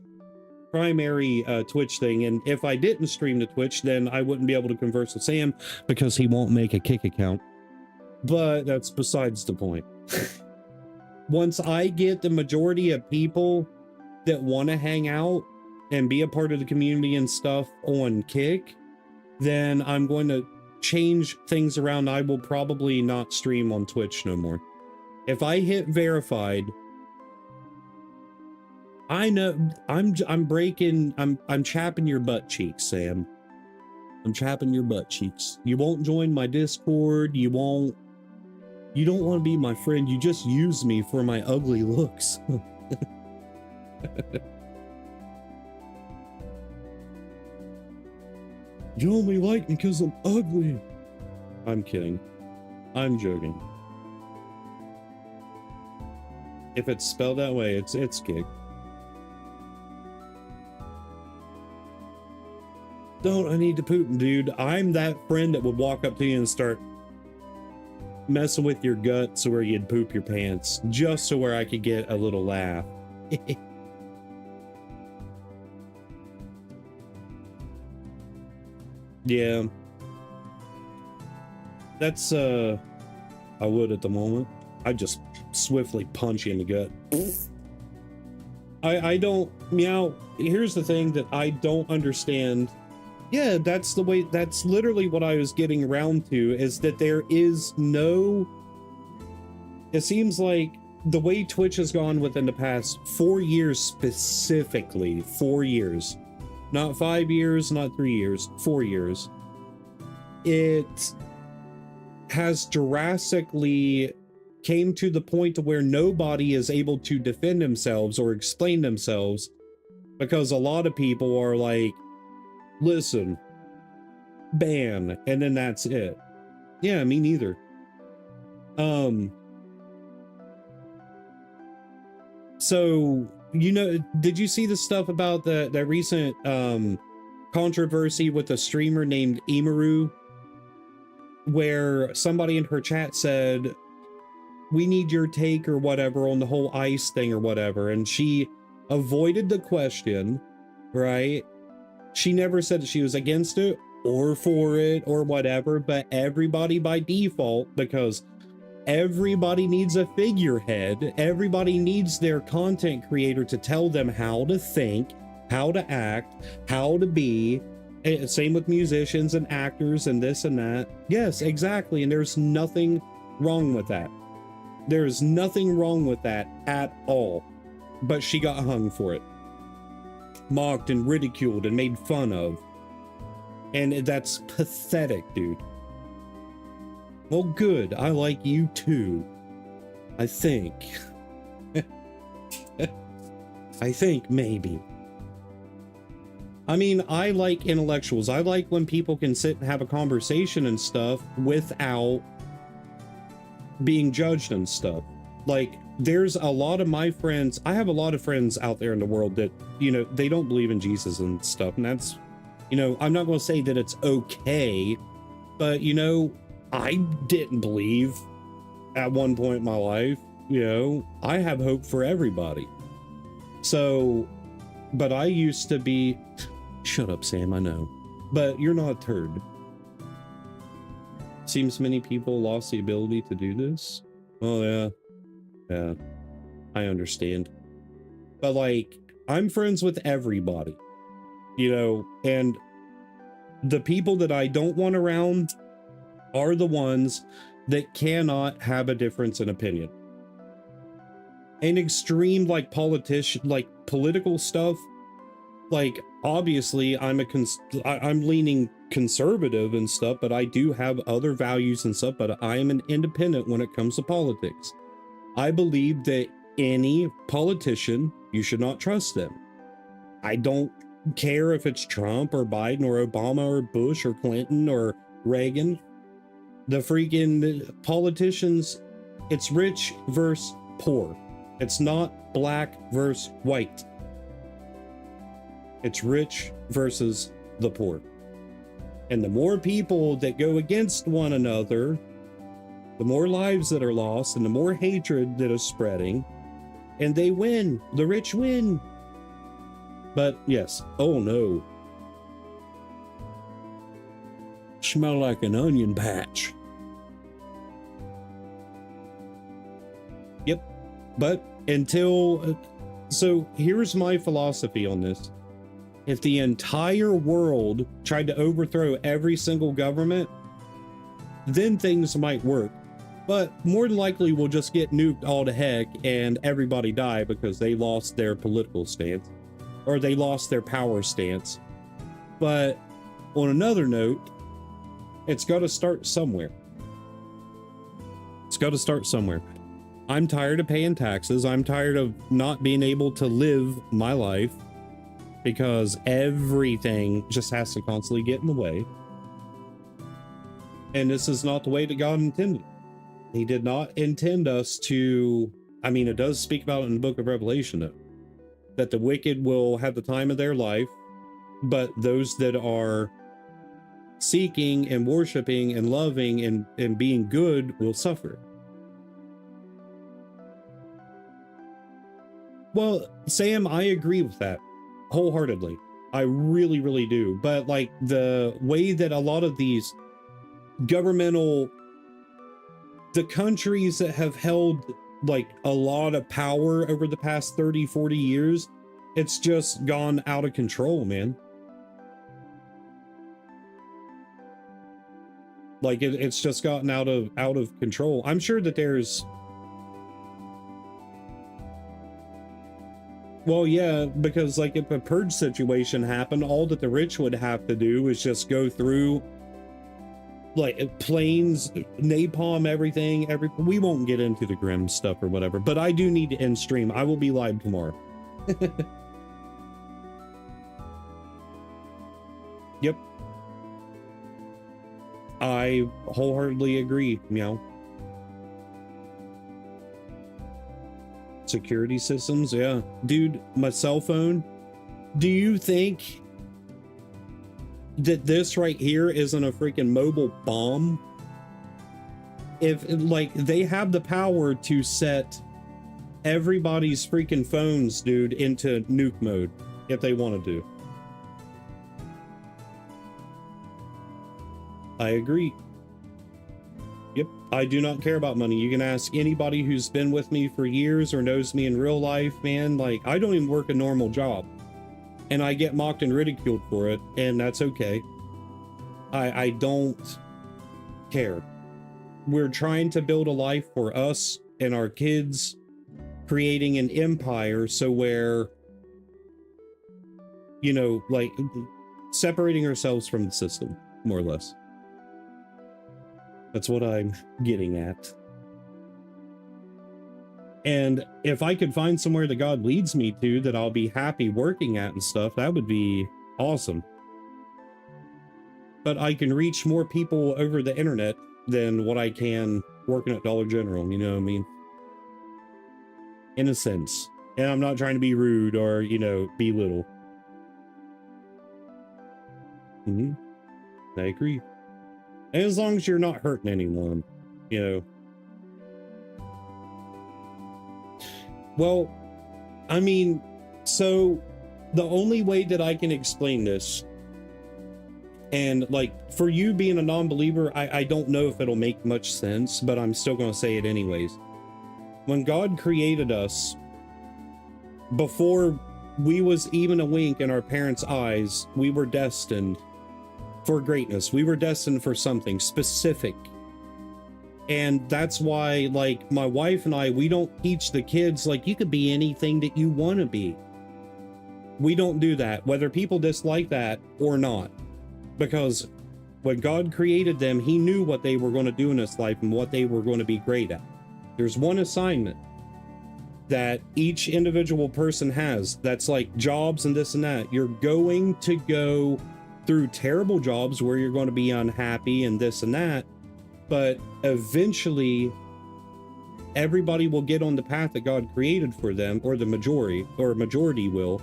primary Twitch thing, and if I didn't stream to Twitch, then I wouldn't be able to converse with Sam because he won't make a Kick account. But that's besides the point. Once I get the majority of people that want to hang out and be a part of the community and stuff on Kick, then I'm going to change things around. I will probably not stream on Twitch no more. If I hit verified, I know I'm chapping your butt cheeks, Sam. I'm chapping your butt cheeks. You won't join my Discord. You don't want to be my friend. You just use me for my ugly looks. You only like me because I'm ugly. I'm kidding. I'm joking. If it's spelled that way, it's Kick. Don't I need to poop, dude? I'm that friend that would walk up to you and start messing with your guts where you'd poop your pants, just so where I could get a little laugh. Yeah. That's, I would at the moment. I'd just swiftly punch you in the gut. I don't, meow, here's the thing that I don't understand. Yeah, that's the way, that's literally what I was getting around to, is that there is no, it seems like the way Twitch has gone within the past 4 years specifically, 4 years, not 5 years, not 3 years, 4 years, it has drastically came to the point to where nobody is able to defend themselves or explain themselves, because a lot of people are like, listen, ban, and then that's it. Yeah, me neither. So, you know, did you see the stuff about that recent controversy with a streamer named Imaru, where somebody in her chat said, we need your take or whatever on the whole ICE thing or whatever, and she avoided the question, right? She never said that she was against it or for it or whatever, but everybody by default, because everybody needs a figurehead, everybody needs their content creator to tell them how to think, how to act, how to be. Same with musicians and actors and this and that. Yes, exactly. And there's nothing wrong with that. There's nothing wrong with that at all. But she got hung for it. Mocked and ridiculed and made fun of. And that's pathetic, dude. Well, good. I like you too. I think. I think maybe. I mean, I like intellectuals. I like when people can sit and have a conversation and stuff without being judged and stuff. Like, there's a lot of my friends, I have a lot of friends out there in the world that, you know, they don't believe in Jesus and stuff. And that's, you know, I'm not going to say that it's okay, but, you know, I didn't believe at one point in my life. You know, I have hope for everybody. So, but I used to be, shut up, Sam, I know, but you're not a turd. Seems many people lost the ability to do this. Oh yeah. Yeah, I understand. But like, I'm friends with everybody. you know, and the people that I don't want around are the ones that cannot have a difference in opinion. An extreme like political stuff, like obviously I'm leaning conservative and stuff, but I do have other values and stuff, but I am an independent when it comes to politics. I believe that any politician, you should not trust them. I don't care if it's Trump or Biden or Obama or Bush or Clinton or Reagan. The freaking politicians, it's rich versus poor. It's not black versus white. It's rich versus the poor. And the more people that go against one another, the more lives that are lost and the more hatred that is spreading, and they win. The rich win. But yes, oh no. Smell like an onion patch. Yep. But so here's my philosophy on this. If the entire world tried to overthrow every single government, then things might work. But more than likely we'll just get nuked all to heck and everybody die because they lost their political stance or they lost their power stance. But on another note, it's got to start somewhere. It's got to start somewhere. I'm tired of paying taxes. I'm tired of not being able to live my life because everything just has to constantly get in the way. And this is not the way that God intended. He did not intend us to, I mean, it does speak about it in the book of Revelation, though, that the wicked will have the time of their life, but those that are seeking and worshiping and loving and being good will suffer. Well, Sam, I agree with that wholeheartedly. I really, really do. But like the way that a lot of these governmental, the countries that have held like a lot of power over the past 30, 40 years, it's just gone out of control, man. Like it's just gotten out of control. I'm sure that there's, well, yeah, because like if a purge situation happened, all that the rich would have to do is just go through like planes, napalm, everything. We won't get into the grim stuff or whatever, but I do need to end stream. I will be live tomorrow. Yep. I wholeheartedly agree, meow. Security systems, yeah. Dude, my cell phone. Do you think that this right here isn't a freaking mobile bomb? If like they have the power to set everybody's freaking phones, dude, into nuke mode if they wanted to. I agree. Yep, I do not care about money. You can ask anybody who's been with me for years or knows me in real life, man. Like, I don't even work a normal job. And I get mocked and ridiculed for it, and that's okay. I don't care. We're trying to build a life for us and our kids, creating an empire so where, you know, like, separating ourselves from the system, more or less. That's what I'm getting at. And if I could find somewhere that God leads me to that I'll be happy working at and stuff, that would be awesome. But I can reach more people over the internet than what I can working at Dollar General, you know what I mean? In a sense. And I'm not trying to be rude or, you know, belittle. I agree. And as long as you're not hurting anyone, you know. Well, I mean, so the only way that I can explain this, and like for you being a non-believer, I don't know if it'll make much sense, but I'm still going to say it anyways. When God created us, before we was even a wink in our parents' eyes, we were destined for greatness. We were destined for something specific. And that's why, like, my wife and I, we don't teach the kids, like, you could be anything that you want to be. We don't do that, whether people dislike that or not. Because when God created them, he knew what they were going to do in this life and what they were going to be great at. There's one assignment that each individual person has that's like jobs and this and that. You're going to go through terrible jobs where you're going to be unhappy and this and that, but eventually everybody will get on the path that God created for them, or the majority will,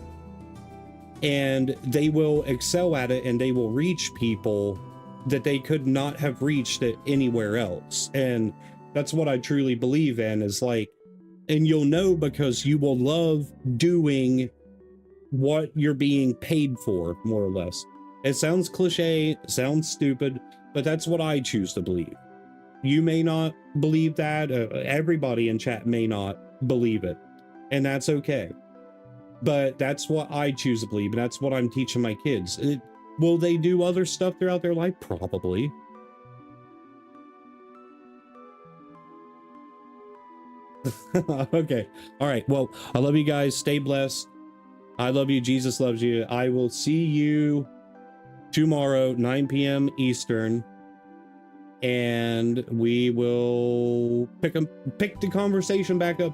and they will excel at it, and they will reach people that they could not have reached it anywhere else. And that's what I truly believe in, is like, and you'll know because you will love doing what you're being paid for, more or less. It sounds cliche, it sounds stupid, but that's what I choose to believe. You may not believe that. Everybody in chat may not believe it, and that's okay. But that's what I choose to believe, and that's what I'm teaching my kids. Will they do other stuff throughout their life? Probably. Okay. All right. Well, I love you guys. Stay blessed. I love you. Jesus loves you. I will see you tomorrow, 9 p.m. Eastern. And we will pick the conversation back up there.